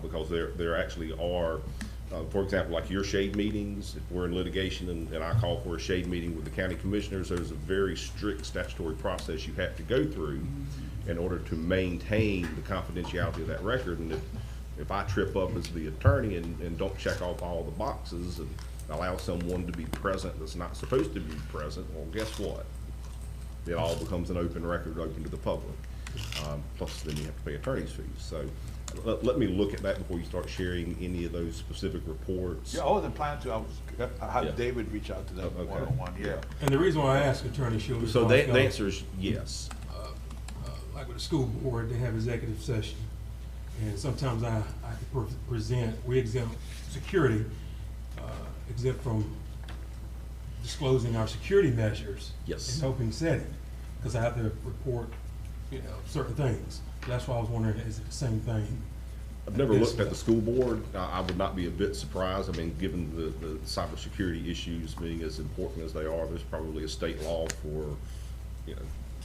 S3: because there actually are, for example, like your shade meetings, if we're in litigation and I call for a shade meeting with the county commissioners, there's a very strict statutory process you have to go through in order to maintain the confidentiality of that record. And if I trip up as the attorney and don't check off all the boxes and allow someone to be present that's not supposed to be present, well, guess what? It all becomes an open record, open to the public. Plus, then you have to pay attorney's fees. So let me look at that before you start sharing any of those specific reports.
S4: Yeah, I wasn't planning to, I
S3: Yeah.
S4: had David reach out to them
S3: Okay.
S4: one-on-one, yeah.
S9: And the reason why I ask Attorney Schuler.
S3: So
S9: is
S3: the answer is yes.
S9: Like with the school board, they have executive session, and sometimes I can we exempt security, exempt from disclosing our security measures.
S3: Yes.
S9: In open setting, because I have to report, certain things. That's why I was wondering, is it the same thing?
S3: I've never looked at the school board. I would not be a bit surprised. I mean, given the cybersecurity issues being as important as they are, there's probably a state law for,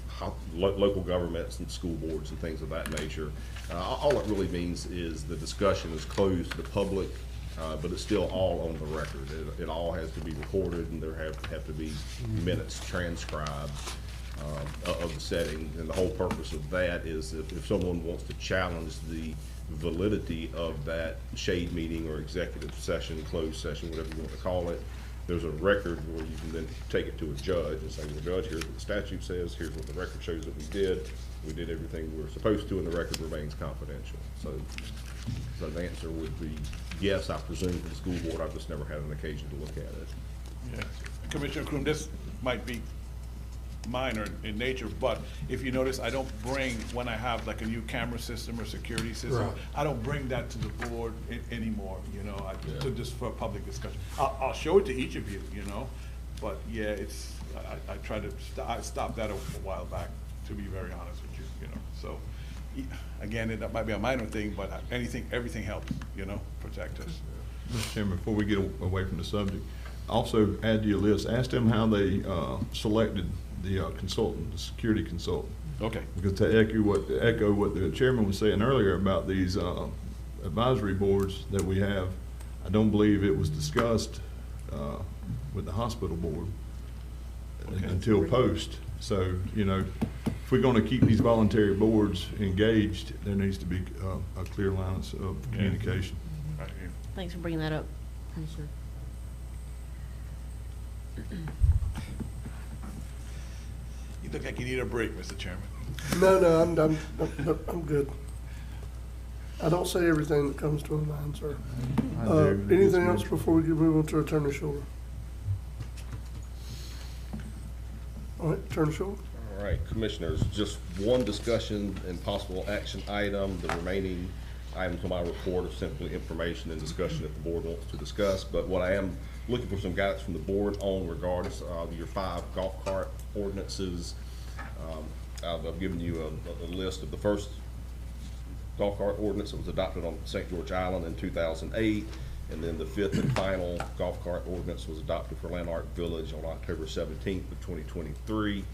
S3: how local governments and school boards and things of that nature. All it really means is the discussion is closed to the public, but it's still all on the record. It all has to be recorded, and there have to be minutes transcribed of the setting. And the whole purpose of that is if someone wants to challenge the validity of that shade meeting or executive session, closed session, whatever you want to call it. There's a record where you can then take it to a judge and say, well, Judge, here's what the statute says, here's what the record shows that we did everything we were supposed to, and the record remains confidential. So the answer would be yes, I presume, for the school board. I've just never had an occasion to look at it.
S4: Yeah. Commissioner Kroom, this might be minor in nature, but if you notice, I don't bring, when I have like a new camera system or security system,
S9: Right.
S4: I don't bring that to the board anymore, you know, just for a public discussion. I'll show it to each of you, you know, but yeah, it's, I try to, I stopped that a while back, to be very honest with you, you know, so. Again, it might be a minor thing, but everything helps, you know, protect us.
S7: Mr. Chairman, before we get away from the subject, also add to your list, ask them how they selected the consultant, the security consultant.
S4: Okay.
S7: Because to echo what the chairman was saying earlier about these advisory boards that we have, I don't believe it was discussed with the hospital board until post. So, you know, if we're gonna keep these voluntary boards engaged, there needs to be a clear line of communication.
S4: Right here.
S2: Thanks for bringing that up, Commissioner.
S4: You look like you need a break, Mr. Chairman.
S1: No, I'm good. I don't say everything that comes to my mind, sir.
S7: I do.
S1: Anything else before we move on to Attorney Schuler? All right, Attorney Schuler?
S3: All right, Commissioners, just one discussion and possible action item. The remaining items on my report are simply information and discussion that the board wants to discuss. But what I am looking for some guidance from the board on regards your 5 golf cart ordinances. I've given you a list of the first golf cart ordinance that was adopted on St. George Island in 2008. And then the 5th and final golf cart ordinance was adopted for Lanark Village on October 17th of 2023.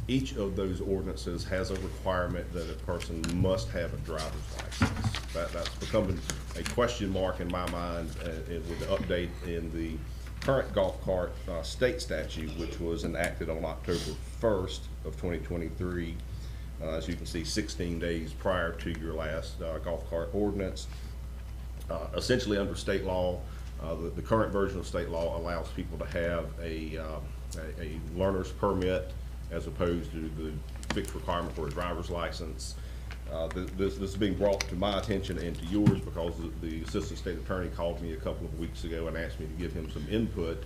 S3: Each of those ordinances has a requirement that a person must have a driver's license. That's becoming a question mark in my mind with the update in the current golf cart state statute, which was enacted on October 1st of 2023. As you can see, 16 days prior to your last golf cart ordinance. Essentially, under state law, the current version of state law allows people to have a learner's permit as opposed to the fixed requirement for a driver's license. This is being brought to my attention and to yours because the assistant state attorney called me a couple of weeks ago and asked me to give him some input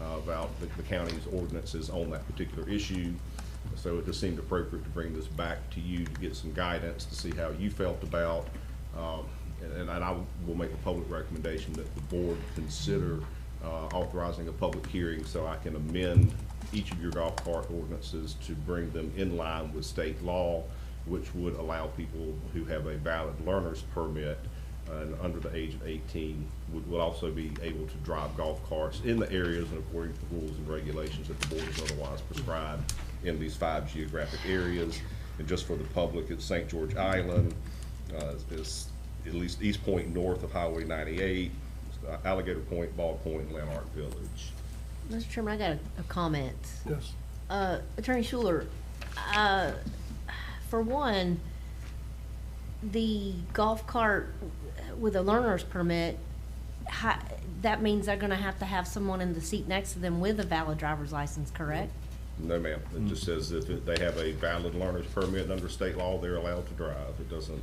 S3: about the county's ordinances on that particular issue. So it just seemed appropriate to bring this back to you to get some guidance to see how you felt about and I will make a public recommendation that the board consider authorizing a public hearing so I can amend each of your golf cart ordinances to bring them in line with state law, which would allow people who have a valid learner's permit and under the age of 18 would also be able to drive golf carts in the areas and according to the rules and regulations that the board has otherwise prescribed in these 5 geographic areas. And just for the public, it's St. George Island, it's at least East Point north of Highway 98, Alligator Point, Ball Point, and Lanark Village.
S2: Mr. Chairman, I got a comment.
S1: Yes.
S2: Attorney Schuler, for one, the golf cart with a learner's permit, that means they're gonna have to have someone in the seat next to them with a valid driver's license, correct?
S3: No, ma'am. It just says if they have a valid learner's permit under state law, they're allowed to drive. It doesn't,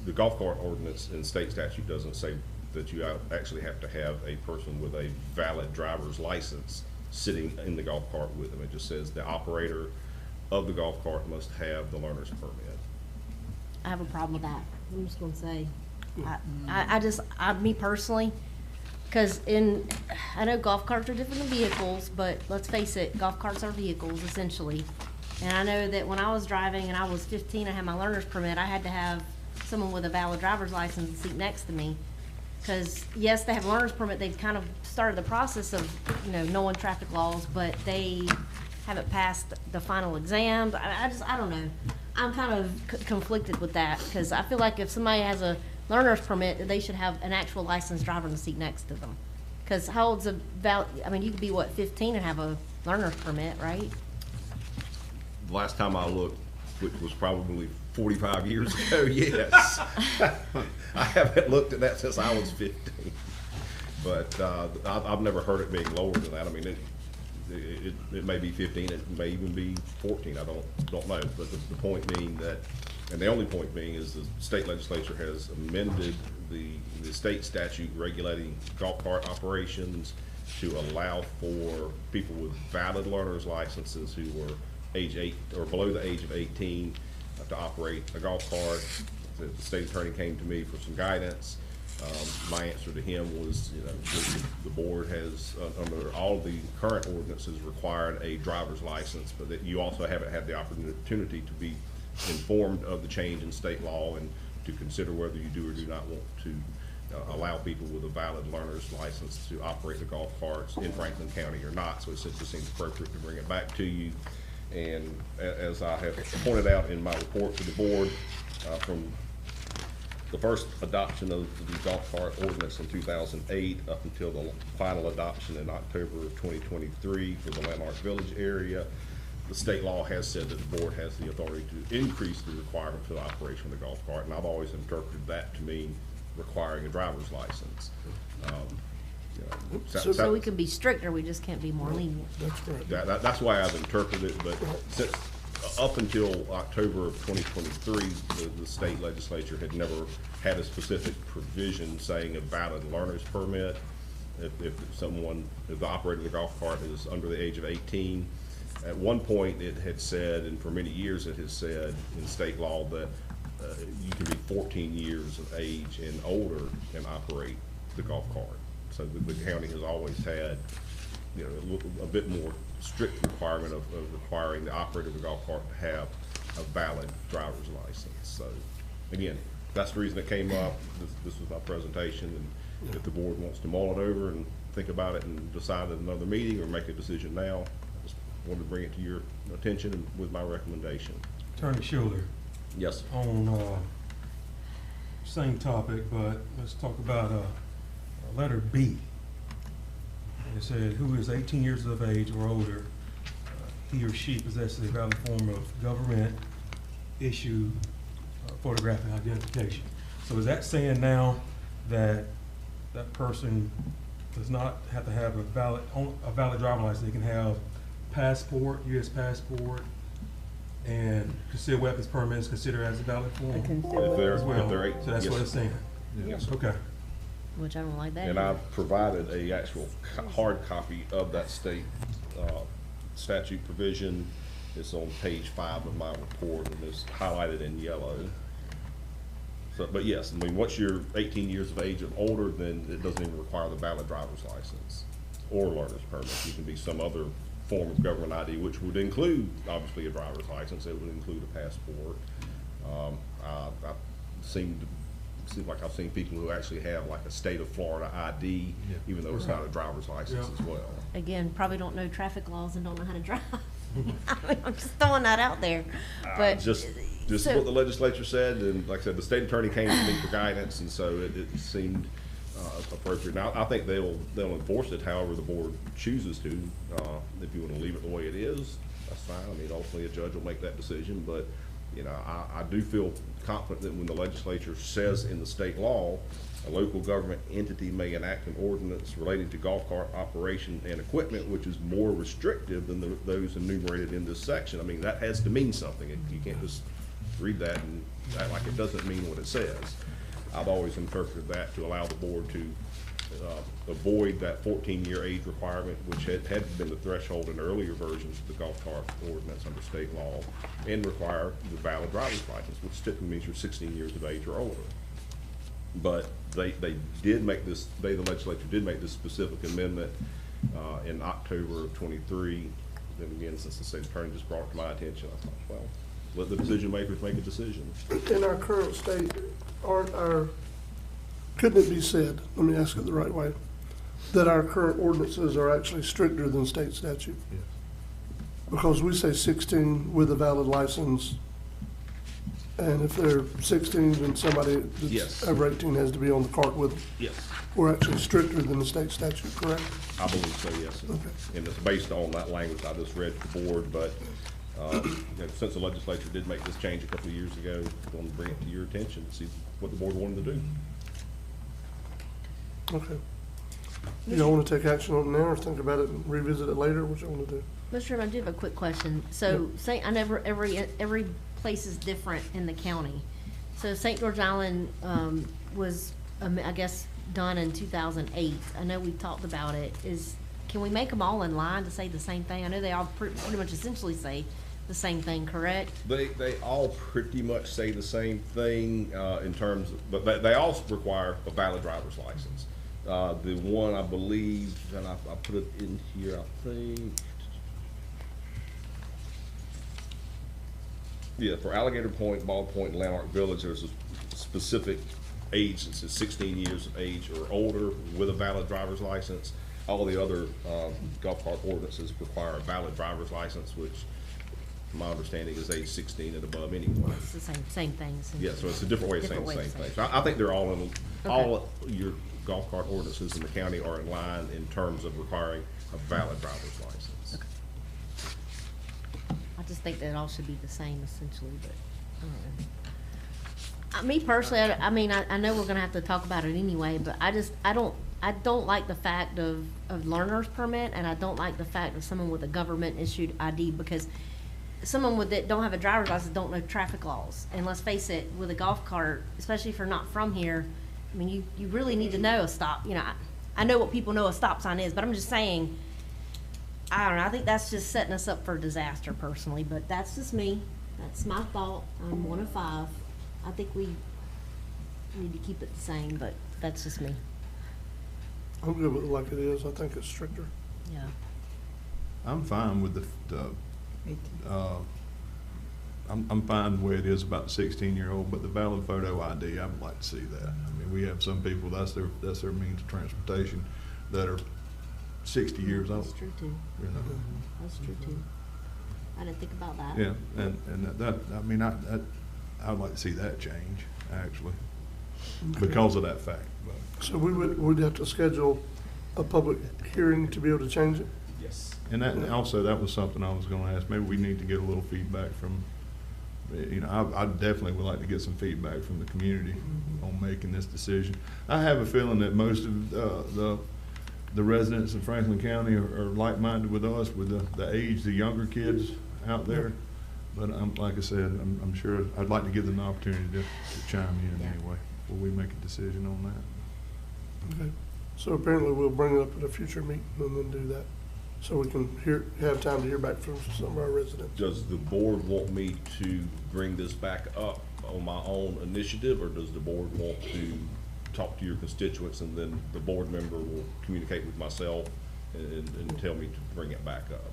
S3: the golf cart ordinance in state statute doesn't say that you actually have to have a person with a valid driver's license sitting in the golf cart with them. It just says the operator of the golf cart must have the learner's permit.
S2: I have a problem with that. I'm just gonna say, me personally, because I know golf carts are different than vehicles, but let's face it, golf carts are vehicles essentially. And I know that when I was driving and I was 15, I had my learner's permit, I had to have someone with a valid driver's license and seat next to me. Because yes, they have a learner's permit, they've kind of started the process of, knowing traffic laws, but they haven't passed the final exam. I don't know. I'm kind of conflicted with that, because I feel like if somebody has a learner's permit, they should have an actual licensed driver in the seat next to them. Because how old's you could be, 15 and have a learner's permit, right?
S3: The last time I looked, which was probably 45 years ago, yes. I haven't looked at that since I was 15. But I've never heard it being lower than that. I mean, it may be 15, it may even be 14, I don't know. But the point being that, and the only point being is the state legislature has amended the state statute regulating golf cart operations to allow for people with valid learner's licenses who were age 8 or below the age of 18 to operate a golf cart. The state attorney came to me for some guidance. My answer to him was, you know, the board has, under all of the current ordinances, required a driver's license, but that you also haven't had the opportunity to be informed of the change in state law and to consider whether you do or do not want to allow people with a valid learner's license to operate the golf carts in Franklin County or not. So it just seems appropriate to bring it back to you. And as I have pointed out in my report to the board, from the first adoption of the golf cart ordinance in 2008 up until the final adoption in October of 2023 for the Landmark Village area, the state law has said that the board has the authority to increase the requirement for the operation of the golf cart, and I've always interpreted that to mean requiring a driver's license.
S2: So we can be stricter, we just can't be more lenient.
S1: That's correct.
S3: That's why I've interpreted it, but since up until October of 2023, the state legislature had never had a specific provision saying a valid learner's permit. If the operator of the golf cart is under the age of 18. At one point it had said, and for many years it has said in state law that you can be 14 years of age and older and operate the golf cart. So the county has always had, you know, a bit more strict requirement of requiring the operator of the golf cart to have a valid driver's license. So again, that's the reason it came up. This was my presentation, and if the board wants to mull it over and think about it and decide at another meeting or make a decision now, I just wanted to bring it to your attention and with my recommendation.
S9: Attorney Schuler,
S3: Yes, sir.
S9: on same topic, but let's talk about letter B. It said, who is 18 years of age or older, he or she possesses a valid form of government issued photographic identification. So is that saying now that that person does not have to have a valid driver's license? They can have passport, U.S. passport, and concealed weapons permits considered as a valid form
S3: If they're
S9: as well.
S3: 8,
S9: So that's
S3: yes,
S9: what it's saying.
S3: Yes, sir.
S9: Okay.
S2: Which I don't like that.
S3: And
S2: either.
S3: I've provided a actual hard copy of that state statute provision. It's on page 5 of my report, and it's highlighted in yellow. So, but yes, I mean, once you're 18 years of age or older, then it doesn't even require the valid driver's license or learner's permit. You can be some other form of government ID, which would include, obviously, a driver's license. It would include a passport. Seems like I've seen people who actually have like a state of Florida ID, even though it's not a driver's license as well.
S2: Again, probably don't know traffic laws and don't know how to drive. I mean, I'm just throwing that out there, but.
S3: Just
S2: so-
S3: what the legislature said, and like I said, the state attorney came to me for guidance, and so it seemed appropriate. Now, I think they'll enforce it however the board chooses to. If you want to leave it the way it is, that's fine. I mean, ultimately, a judge will make that decision, but, you know, I do feel confident that when the legislature says in the state law, a local government entity may enact an ordinance relating to golf cart operation and equipment, which is more restrictive than those enumerated in this section. I mean, that has to mean something. You can't just read that and act like it doesn't mean what it says. I've always interpreted that to allow the board to avoid that 14-year age requirement, which had been the threshold in earlier versions of the golf cart ordinance under state law, and require the valid driver's license, which typically means you're 16 years of age or older. But the legislature did make this specific amendment in October of 23. Then again, since the state attorney just brought it to my attention, I thought, well, let the decision makers make a decision.
S1: In our current state, couldn't it be said, let me ask it the right way, that our current ordinances are actually stricter than state statute?
S7: Yes.
S1: Because we say 16 with a valid license, and if they're 16, then somebody that's
S3: Yes.
S1: over 18 has to be on the cart with them.
S3: Yes.
S1: We're actually stricter than the state statute, correct?
S3: I believe so, yes.
S1: Okay.
S3: And it's based on that language I just read to the board, but Since the legislature did make this change a couple of years ago, I want to bring it to your attention to see what the board wanted to do.
S1: Okay. Do y'all want to take action on it now or think about it and revisit it later? What y'all want to do?
S2: Mr. Chairman, I do have a quick question. So, say, I know every place is different in the county. So St. George Island, was, I guess, done in 2008. I know we talked about it. Can we make them all in line to say the same thing? I know they all pretty much essentially say the same thing, correct?
S3: They all pretty much say the same thing, in terms of, but they all require a valid driver's license. The one I believe, and I put it in here, I think. Yeah, for Alligator Point, Bald Point, and Lanark Village, there's a specific age that says 16 years of age or older with a valid driver's license. All the other golf cart ordinances require a valid driver's license, which my understanding is age 16 and above anyway.
S2: It's the same thing.
S3: Yeah, so it's a different way of saying the same thing. So I think they're all in, all your golf cart ordinances in the county are in line in terms of requiring a valid driver's license.
S2: Okay. I just think that it all should be the same essentially, but I don't know. Me personally, I mean, I know we're gonna have to talk about it anyway, but I don't like the fact of learner's permit, and I don't like the fact of someone with a government issued ID, because someone that don't have a driver's license don't know traffic laws. And let's face it, with a golf cart, especially if you're not from here, I mean, you really need to know a stop, you know, I know what people know a stop sign is, but I'm just saying, I don't know, I think that's just setting us up for disaster personally, but that's just me. That's my thought. I'm 1 of 5. I think we need to keep it the same, but that's just me.
S1: I'm good with it like it is. I think it's stricter.
S2: Yeah.
S7: I'm fine with I'm fine the way it is about the 16-year-old, but the valid photo ID, I would like to see that. I mean, we have some people, that's their means of transportation, that are 60 years old.
S2: That's true too.
S7: You know?
S2: That's true too. I didn't think about that.
S7: Yeah, and that, I mean, I'd like to see that change, actually, because of that fact. But,
S1: So we'd have to schedule a public hearing to be able to change it?
S3: Yes.
S7: and that was something I was gonna ask, maybe we need to get a little feedback from, you know, I definitely would like to get some feedback from the community on making this decision. I have a feeling that most of the residents of Franklin County are like-minded with us, with the age, the younger kids out there. But like I said, I'm sure, I'd like to give them the opportunity to chime in
S2: Yeah.
S7: anyway, before we make a decision on that.
S1: Okay. So apparently we'll bring it up at a future meeting and then do that, so we can have time to hear back from some of our residents.
S3: Does the board want me to bring this back up on my own initiative, or does the board want to talk to your constituents and then the board member will communicate with myself and tell me to bring it back up?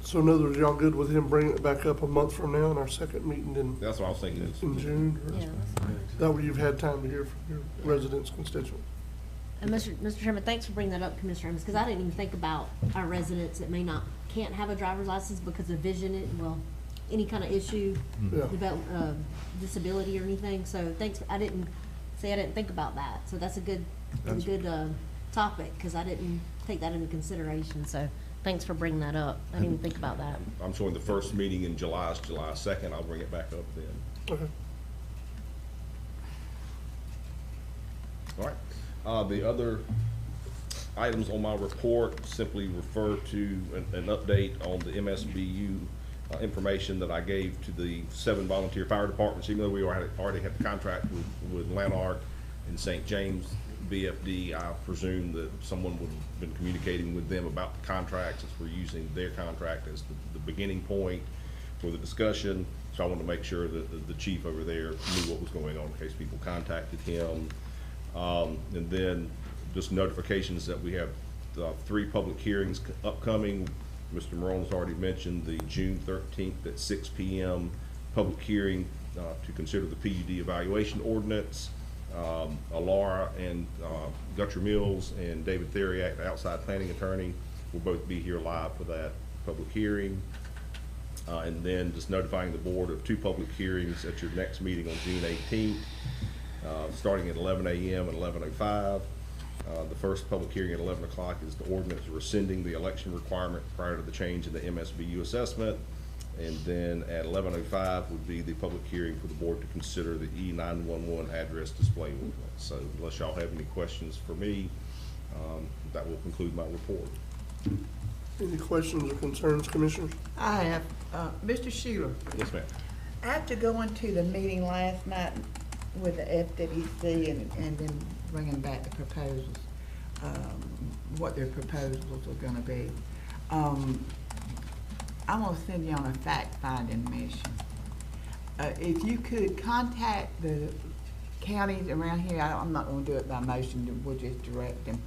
S1: So in other words, y'all good with him bringing it back up a month from now in our second meeting
S3: That's what I was thinking.
S1: in June? Or
S2: Yeah, that's fine.
S1: that way you've had time to hear from your residents, constituents.
S2: And Mr. Chairman, thanks for bringing that up, Commissioner Evans, because I didn't even think about our residents that can't have a driver's license because of vision, any kind of issue,
S1: Yeah.
S2: disability or anything. So thanks, I didn't think about that. So that's a good topic, because I didn't take that into consideration. So thanks for bringing that up. I didn't even think about that.
S3: I'm showing the first meeting in July is July 2nd. I'll bring it back up then.
S1: Okay.
S3: All right. The other items on my report simply refer to an update on the MSBU information that I gave to the 7 volunteer fire departments. Even though we already had the contract with Lanark and St. James VFD, I presume that someone would have been communicating with them about the contracts, as we're using their contract as the beginning point for the discussion. So I wanted to make sure that the chief over there knew what was going on in case people contacted him. And then just notifications that we have 3 public hearings upcoming. Mr. Marone's already mentioned the June 13th at 6 p.m. public hearing to consider the PUD evaluation ordinance. Alara and Gutcher Mills and David Theriak, the outside planning attorney, will both be here live for that public hearing. And then just notifying the board of 2 public hearings at your next meeting on June 18th. Starting at 11 a.m. and 11:05. The first public hearing at 11 o'clock is the ordinance rescinding the election requirement prior to the change in the MSBU assessment. And then at 11:05 would be the public hearing for the board to consider the E911 address display ordinance. So unless y'all have any questions for me, that will conclude my report.
S1: Any questions or concerns, Commissioners?
S5: I have, Mr. Schuler,
S3: Yes, ma'am.
S5: after going to the meeting last night with the FWC and then bringing back the proposals, what their proposals are gonna be, I'm gonna send you on a fact-finding mission. If you could contact the counties around here, I'm not gonna do it by motion, we'll just direct them.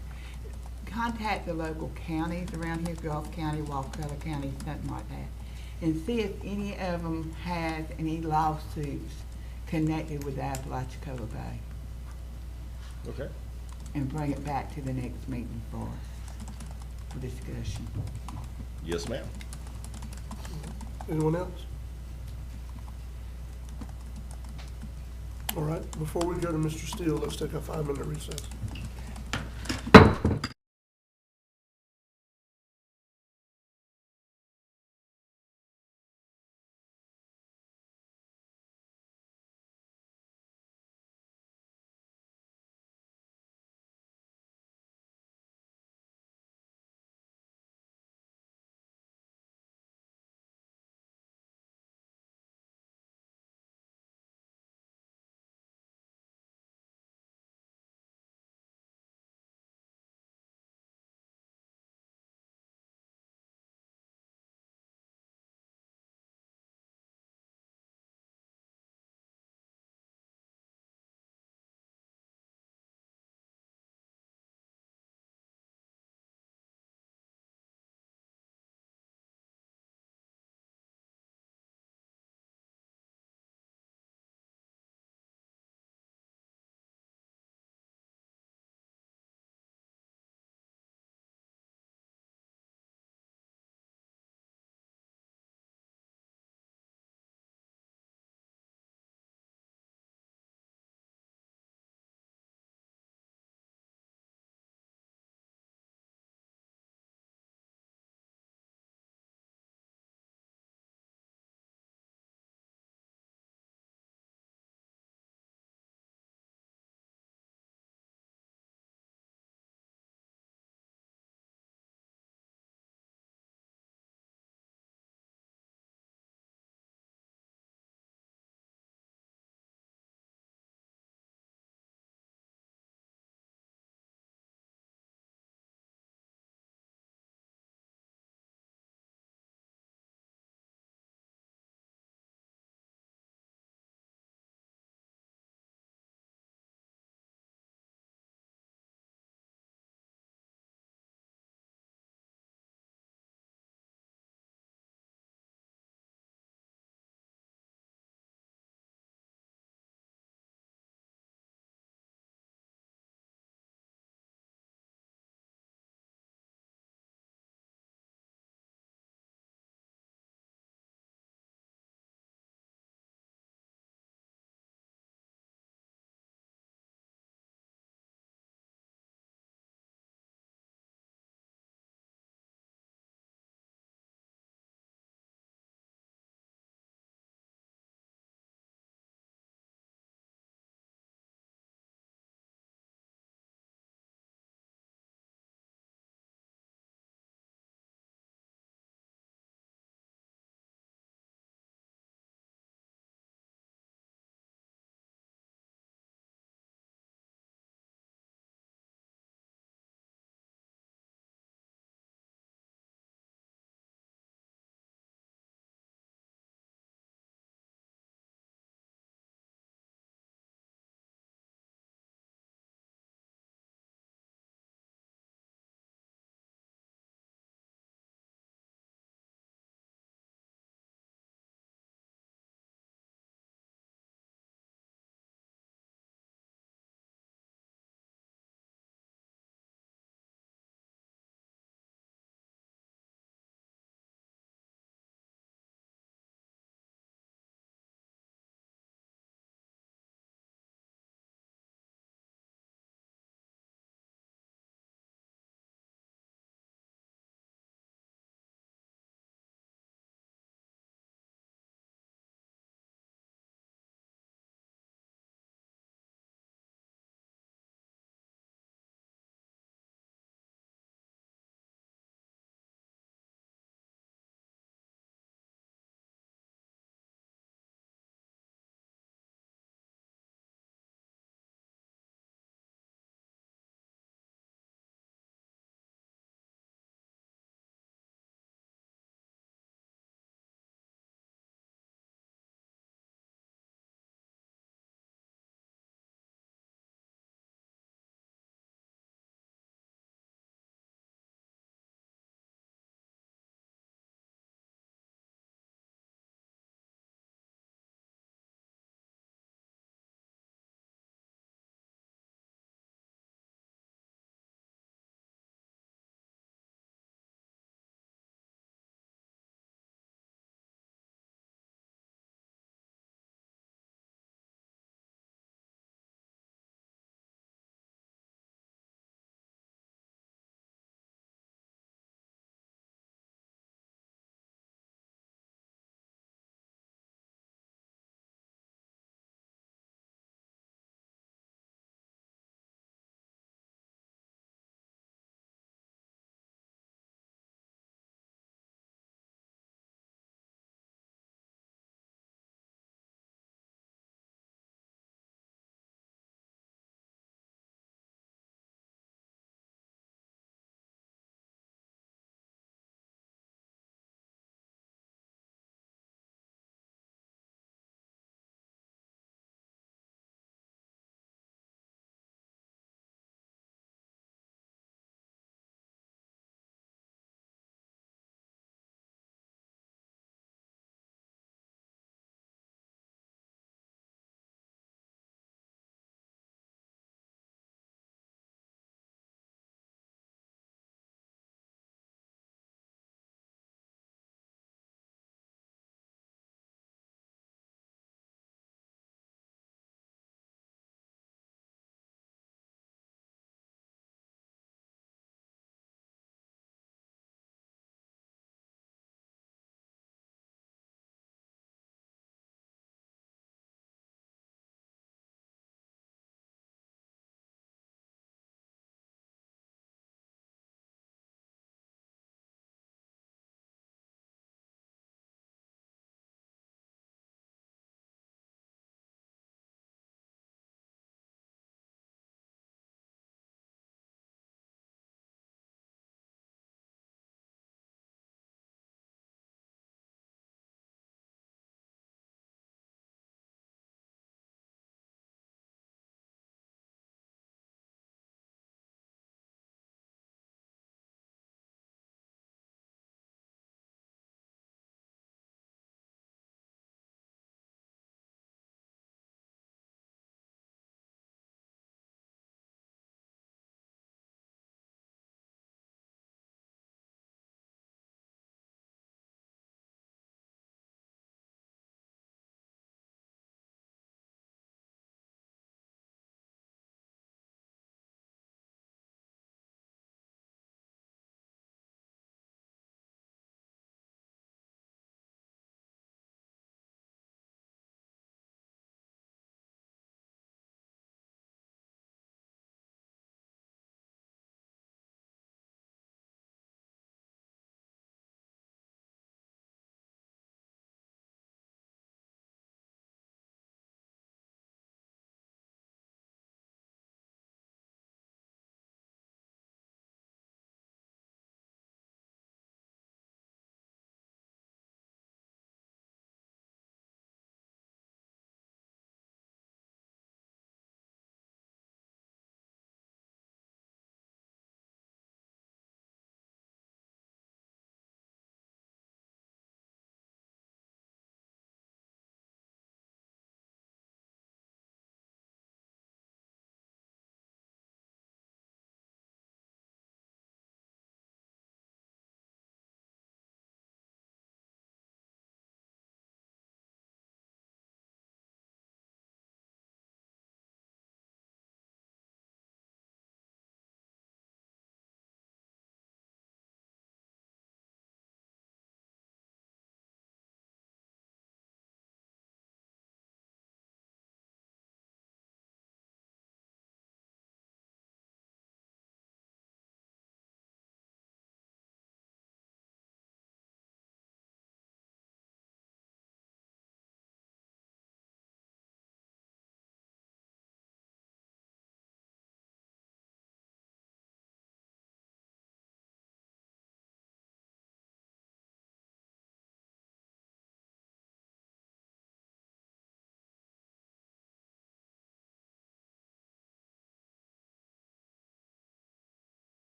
S5: Contact the local counties around here, Gulf County, Wakulla County, something like that, and see if any of them has any lawsuits connected with the Apalachicola Bay,
S3: Okay.
S5: and bring it back to the next meeting for discussion.
S3: Yes, ma'am.
S1: Anyone else? All right, before we go to Mr. Steele, let's take a 5-minute recess.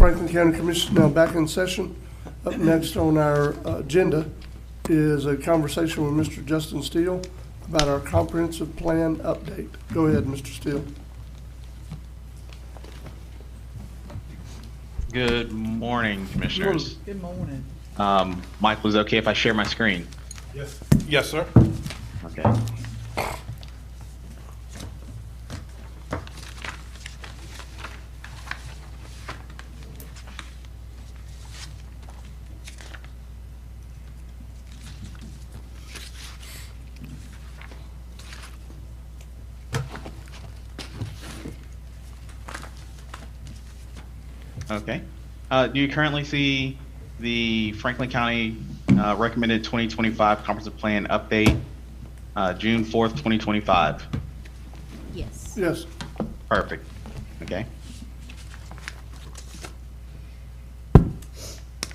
S1: Franklin County Commission now back in session. Up next on our agenda is a conversation with Mr. Justin Steele about our comprehensive plan update. Go ahead, Mr. Steele.
S11: Good morning, Commissioners.
S5: Good morning.
S11: Michael, is it okay if I share my screen?
S4: Yes, sir.
S11: Okay. Okay. Do you currently see the Franklin County recommended 2025 comprehensive plan update, June 4th, 2025?
S2: Yes.
S1: Yes.
S11: Perfect. Okay.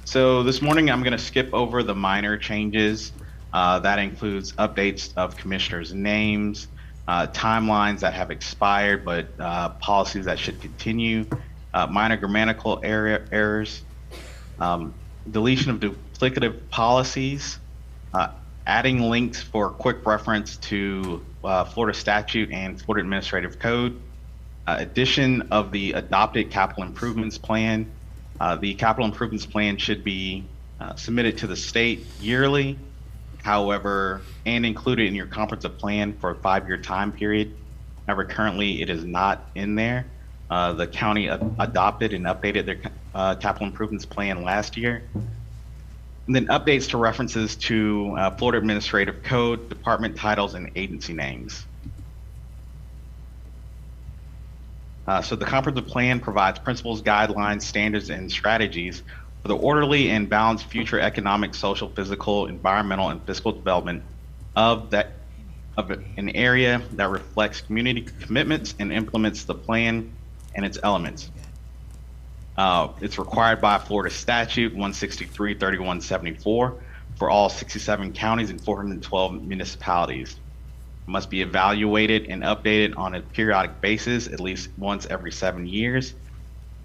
S11: So this morning, I'm going to skip over the minor changes. That includes updates of commissioners' names, timelines that have expired, but policies that should continue, minor grammatical errors, deletion of duplicative policies, adding links for quick reference to Florida statute and Florida administrative code, addition of the adopted capital improvements plan. The capital improvements plan should be submitted to the state yearly, however, and included in your comprehensive plan for a 5-year time period. However, currently it is not in there. The county adopted and updated their capital improvements plan last year. And then updates to references to Florida Administrative Code, department titles, and agency names. So the comprehensive plan provides principles, guidelines, standards, and strategies for the orderly and balanced future economic, social, physical, environmental, and fiscal development of an area that reflects community commitments and implements the plan and its elements. It's required by Florida statute 163-3174 for all 67 counties and 412 municipalities. It must be evaluated and updated on a periodic basis at least once every 7 years.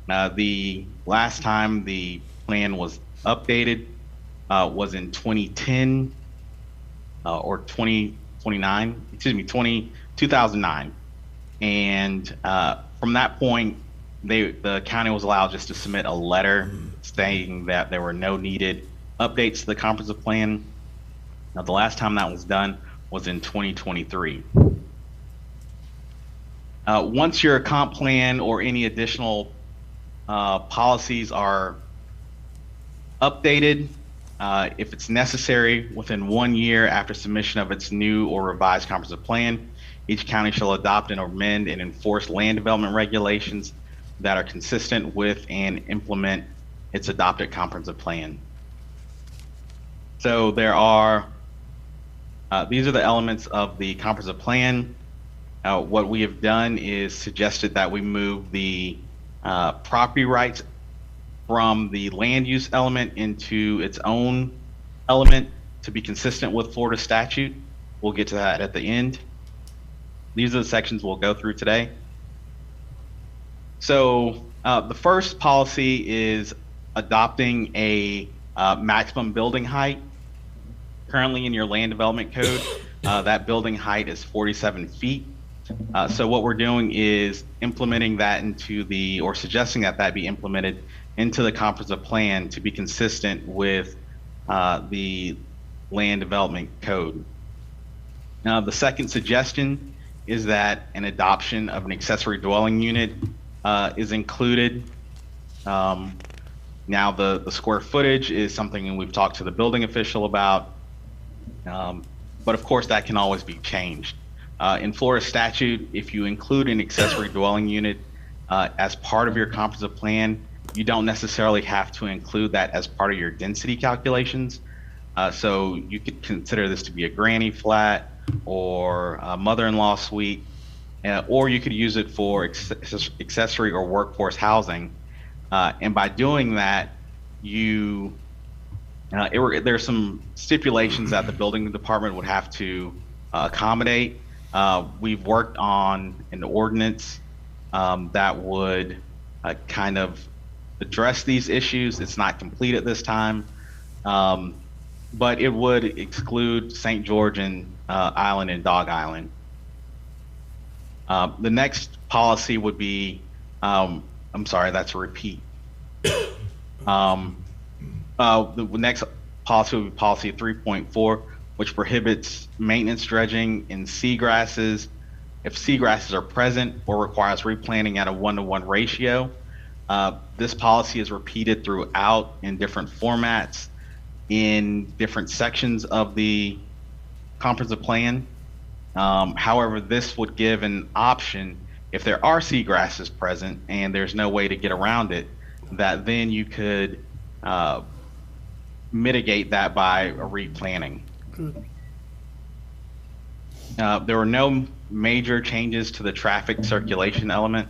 S11: The last time the plan was updated was in 2010 or 2009. And from that point, the county was allowed just to submit a letter stating that there were no needed updates to the comprehensive plan. Now, the last time that was done was in 2023. Once your comp plan or any additional policies are updated, if it's necessary, within 1 year after submission of its new or revised comprehensive plan, each county shall adopt and amend and enforce land development regulations that are consistent with and implement its adopted comprehensive plan. So there are, these are the elements of the comprehensive plan. What we have done is suggested that we move the property rights from the land use element into its own element to be consistent with Florida statute. We'll get to that at the end. These are the sections we'll go through today. So the first policy is adopting a maximum building height. Currently in your land development code, that building height is 47 feet. So what we're doing is implementing that into the, or suggesting that that be implemented into the comprehensive plan to be consistent with the land development code. Now, the second suggestion is that an adoption of an accessory dwelling unit is included. Now, the square footage is something we've talked to the building official about, but of course that can always be changed. In Florida statute, if you include an accessory dwelling unit as part of your comprehensive plan, you don't necessarily have to include that as part of your density calculations. So you could consider this to be a granny flat or a mother-in-law suite, or you could use it for accessory or workforce housing. And by doing that, you there's some stipulations that the building department would have to accommodate. We've worked on an ordinance that would kind of address these issues. It's not complete at this time, but it would exclude St. George and Island and Dog Island. The next policy would be, I'm sorry, that's a repeat. The next policy would be policy 3.4, which prohibits maintenance dredging in seagrasses if seagrasses are present or requires replanting at a 1-to-1 ratio. This policy is repeated throughout in different formats in different sections of the comprehensive plan. However, this would give an option if there are seagrasses present and there's no way to get around it, that then you could mitigate that by a replanting.
S1: Good.
S11: There were no major changes to the traffic circulation element.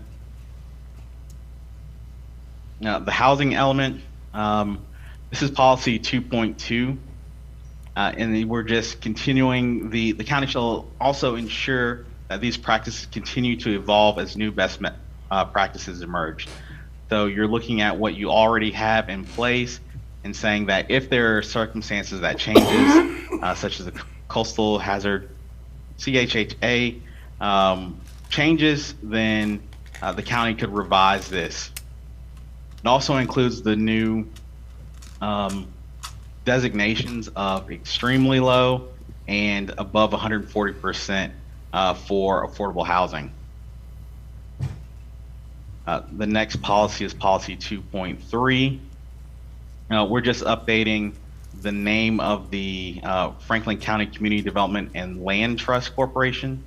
S11: The housing element, this is policy 2.2, and we're just continuing, the county shall also ensure that these practices continue to evolve as new best practices emerge. So you're looking at what you already have in place and saying that if there are circumstances that changes, such as the coastal hazard CHHA changes, then the county could revise this. It also includes the new designations of extremely low and above 140% for affordable housing. The next policy is policy 2.3. We're just updating the name of the Franklin County Community Development and Land Trust Corporation.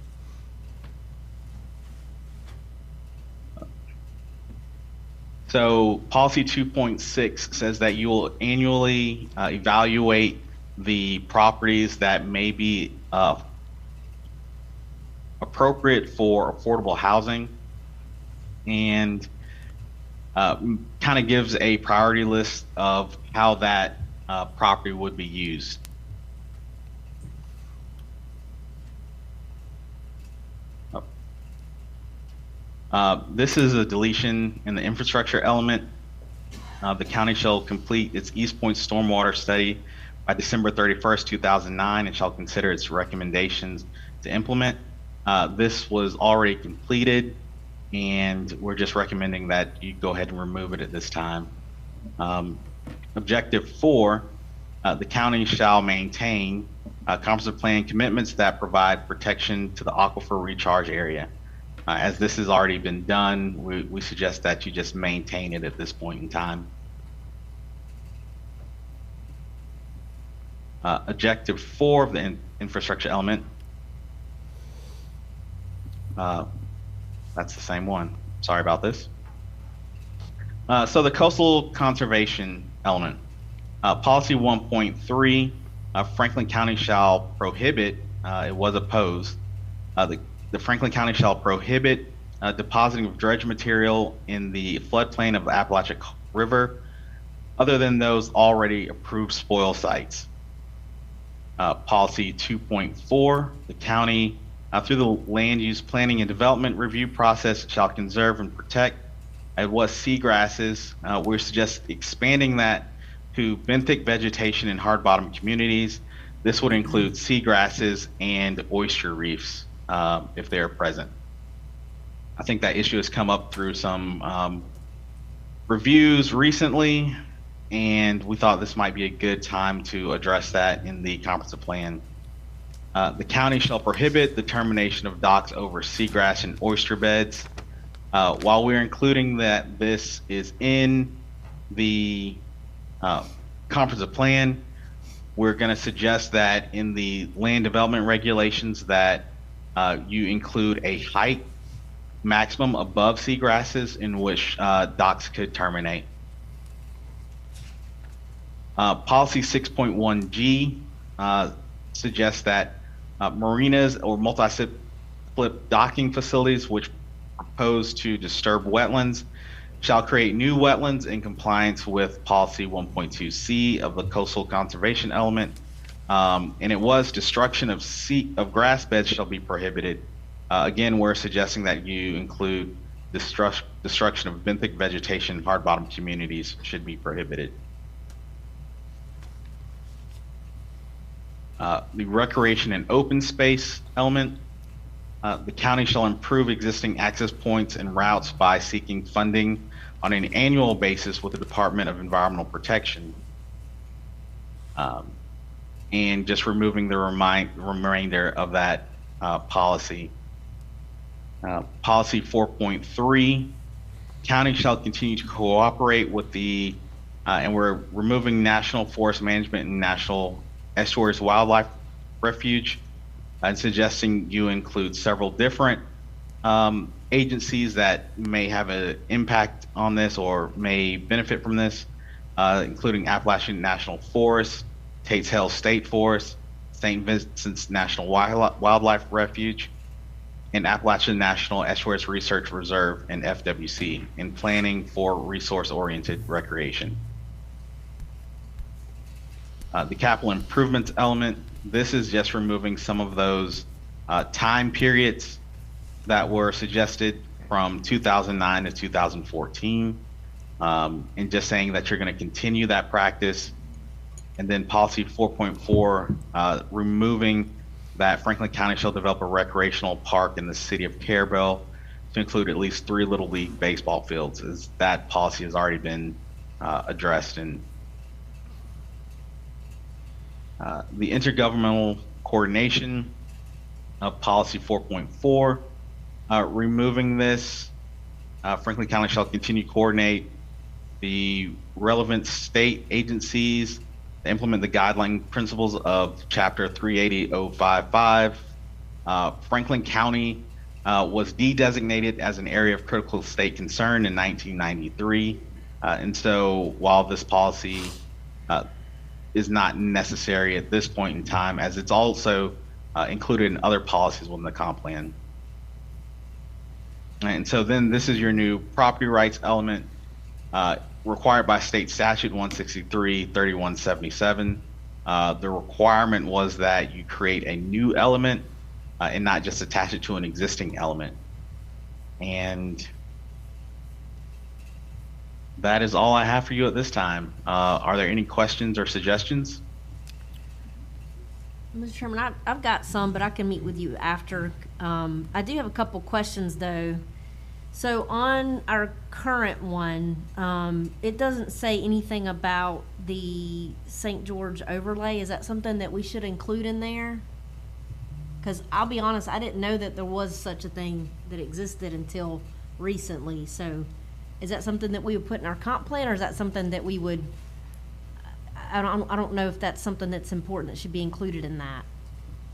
S11: So policy 2.6 says that you will annually evaluate the properties that may be appropriate for affordable housing, and kind of gives a priority list of how that property would be used. This is a deletion in the infrastructure element. The county shall complete its East Point stormwater study by December 31st, 2009, and shall consider its recommendations to implement. This was already completed, and we're just recommending that you go ahead and remove it at this time. Objective 4, the county shall maintain comprehensive plan commitments that provide protection to the aquifer recharge area. As this has already been done, we suggest that you just maintain it at this point in time. Objective 4 of the infrastructure element, that's the same one. Sorry about this. So the coastal conservation element, policy 1.3, Franklin County shall prohibit, it was opposed, the Franklin County shall prohibit depositing of dredge material in the floodplain of the Appalachian River other than those already approved spoil sites. Policy 2.4, the county, through the land use planning and development review process, shall conserve and protect what seagrasses. We're just expanding that to benthic vegetation in hard bottom communities. This would include seagrasses and oyster reefs if they are present. I think that issue has come up through some reviews recently, and we thought this might be a good time to address that in the comprehensive plan. The county shall prohibit the termination of docks over seagrass and oyster beds. While we're including that this is in the comprehensive plan, we're going to suggest that in the land development regulations that you include a height maximum above seagrasses in which docks could terminate. Policy 6.1G suggests that marinas or multi-slip docking facilities which propose to disturb wetlands shall create new wetlands in compliance with policy 1.2C of the coastal conservation element. And it was destruction of grass beds shall be prohibited. Again, we're suggesting that you include destruction of benthic vegetation in hard-bottom communities should be prohibited. The recreation and open space element, the county shall improve existing access points and routes by seeking funding on an annual basis with the Department of Environmental Protection. And just removing the remainder of that policy. Policy 4.3, county shall continue to cooperate with the, and we're removing National Forest Management and National Estuaries Wildlife Refuge, and suggesting you include several different agencies that may have an impact on this or may benefit from this, including Appalachian National Forest, Tate's Hell State Forest, St. Vincent's National Wildlife Refuge, and Appalachian National Estuaries Research Reserve and FWC in planning for resource-oriented recreation. The capital improvements element, this is just removing some of those time periods that were suggested from 2009 to 2014, and just saying that you're going to continue that practice. And then policy 4.4, removing that Franklin County shall develop a recreational park in the city of Carabel to include at least 3 Little League baseball fields, as that policy has already been addressed. And the intergovernmental coordination of policy 4.4, removing this, Franklin County shall continue to coordinate the relevant state agencies to implement the guideline principles of chapter 380.055. Franklin County was de-designated as an area of critical state concern in 1993. And so while this policy is not necessary at this point in time, as it's also included in other policies within the comp plan. And so then this is your new property rights element, required by state statute 163-3177. The requirement was that you create a new element and not just attach it to an existing element. And that is all I have for you at this time. Are there any questions or suggestions?
S2: Mr. Chairman, I've got some, but I can meet with you after. I do have a couple questions, though. So on our current one, it doesn't say anything about the St. George overlay. Is that something that we should include in there? Because I'll be honest, I didn't know that there was such a thing that existed until recently. So is that something that we would put in our comp plan, or is that something that we would, I don't know if that's something that's important that should be included in that.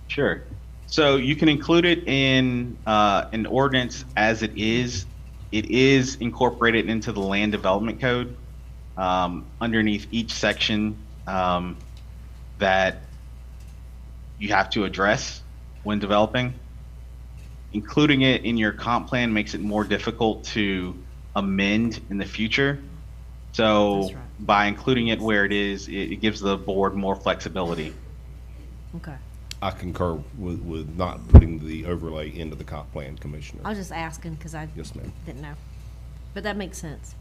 S11: Sure. So you can include it in an ordinance as it is. It is incorporated into the land development code underneath each section that you have to address when developing. Including it in your comp plan makes it more difficult to amend in the future. So
S2: That's right.
S11: By including it where it is, it gives the board more flexibility.
S2: Okay.
S3: I concur with not putting the overlay into the comp plan, Commissioner.
S2: I was just asking because I
S3: Yes, ma'am.
S2: didn't know. But that makes sense.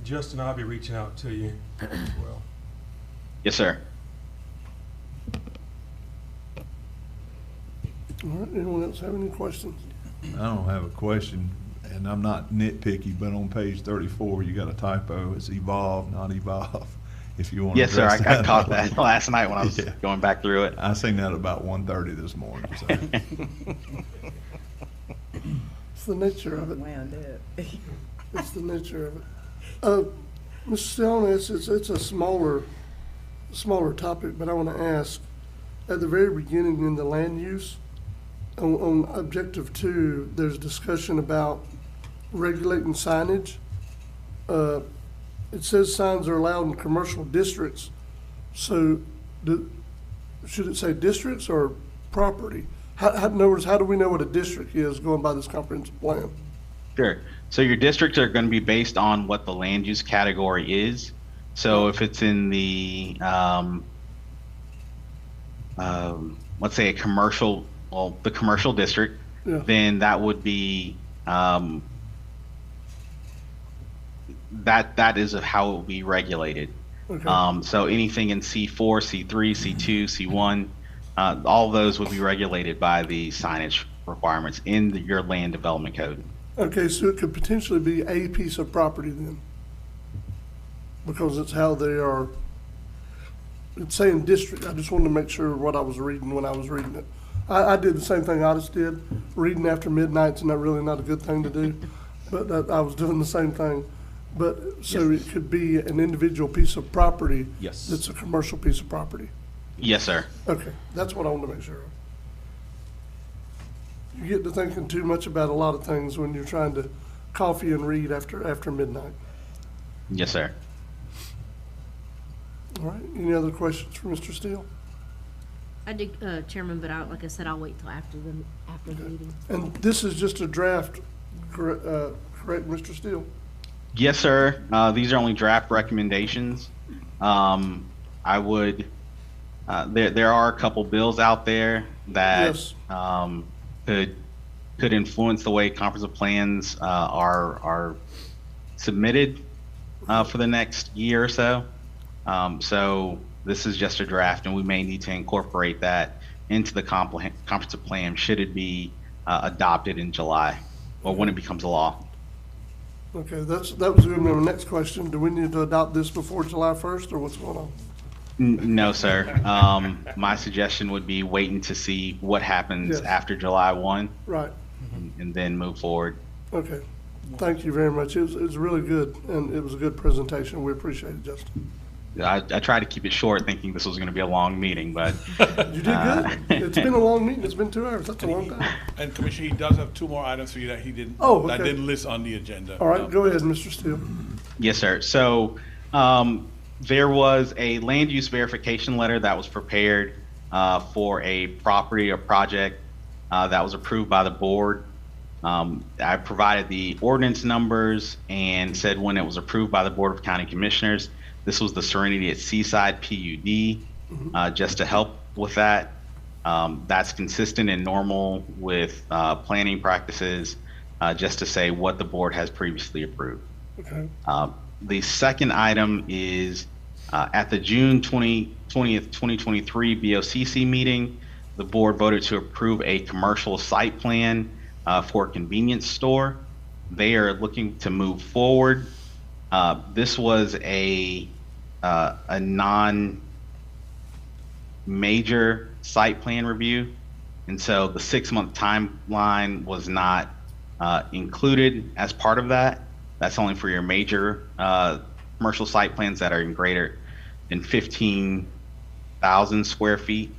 S9: Justin, I'll be reaching out to you as well.
S11: Yes, sir.
S1: All right, anyone else have any questions?
S7: I don't have a question, and I'm not nitpicky, but on page 34, you got a typo. It's evolve, not evolve. If you want to
S11: Yes, sir. I
S7: address that.
S11: caught that last night when I was
S7: Yeah.
S11: going back through it.
S7: I seen that about 1:30 this morning, so.
S1: It's the nature of it.
S5: Wound up.
S1: It's the nature of it. Mr. Stelling, it's a smaller topic, but I want to ask, at the very beginning in the land use, on objective 2, there's discussion about regulating signage. It says signs are allowed in commercial districts. So should it say districts or property? In other words, how do we know what a district is going by this comprehensive plan?
S11: Sure. So your districts are going to be based on what the land use category is. So if it's in the, let's say the commercial district,
S1: Yeah.
S11: then that would be, that is how it will be regulated.
S1: Okay.
S11: So anything in C4, C3, C2, C1, all of those would be regulated by the signage requirements in your land development code.
S1: Okay, so it could potentially be a piece of property then? Because it's how they are, it's saying district, I just wanted to make sure what I was reading when I was reading it. I did the same thing Otis did, reading after midnight's really not a good thing to do, but I was doing the same thing. But, so it could be an individual piece of property?
S3: Yes.
S1: That's a commercial piece of property?
S11: Yes, sir.
S1: Okay, that's what I wanted to make sure of. You get to thinking too much about a lot of things when you're trying to coffee and read after midnight.
S11: Yes, sir.
S1: All right, any other questions for Mr. Steele?
S2: I do, Chairman, but like I said, I'll wait till after the meeting.
S1: And this is just a draft, correct, Mr. Steele?
S11: Yes, sir. These are only draft recommendations. I would, there are a couple bills out there that
S1: Yes.
S11: Could influence the way comprehensive plans are submitted for the next year or so. So this is just a draft, and we may need to incorporate that into the comprehensive plan should it be adopted in July or when it becomes a law.
S1: Okay, that was gonna be my next question. Do we need to adopt this before July 1st, or what's going on?
S11: No, sir. My suggestion would be waiting to see what happens
S1: Yes.
S11: after July 1
S1: Right,
S11: and then move forward.
S1: okay. Thank you very much. It was really good, and it was a good presentation. We appreciate it, Justin.
S11: I tried to keep it short, thinking this was going to be a long meeting, but
S1: You did good. It's been a long meeting. It's been 2 hours. That's a long time.
S4: And Commissioner, he does have two more items for you that he didn't,
S1: Oh,
S4: that
S1: okay.
S4: didn't list on the agenda.
S1: All right, go ahead, Mr. Steele.
S11: yes, sir. So there was a land use verification letter that was prepared for a property or project that was approved by the board. I provided the ordinance numbers and said when it was approved by the Board of County Commissioners. This was the Serenity at Seaside PUD, just to help with that. That's consistent and normal with planning practices, just to say what the board has previously approved.
S1: Okay,
S11: The second item is at the June 20th, 2023 BOCC meeting, the board voted to approve a commercial site plan for a convenience store. They are looking to move forward. This was a non-major site plan review, and so the 6-month timeline was not included as part of that. That's only for your major commercial site plans that are in greater than 15,000 square feet.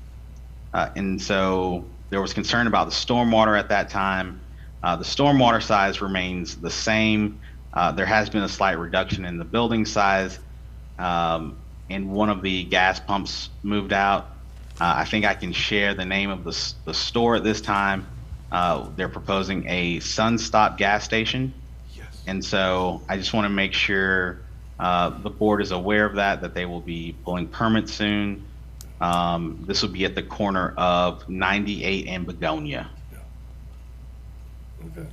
S11: And so there was concern about the stormwater at that time. The stormwater size remains the same. There has been a slight reduction in the building size, and one of the gas pumps moved out. I think I can share the name of the store at this time. They're proposing a Sunstop gas station.
S4: Yes.
S11: And so I just want to make sure the board is aware of that they will be pulling permits soon. This will be at the corner of 98 and Begonia.
S1: okay.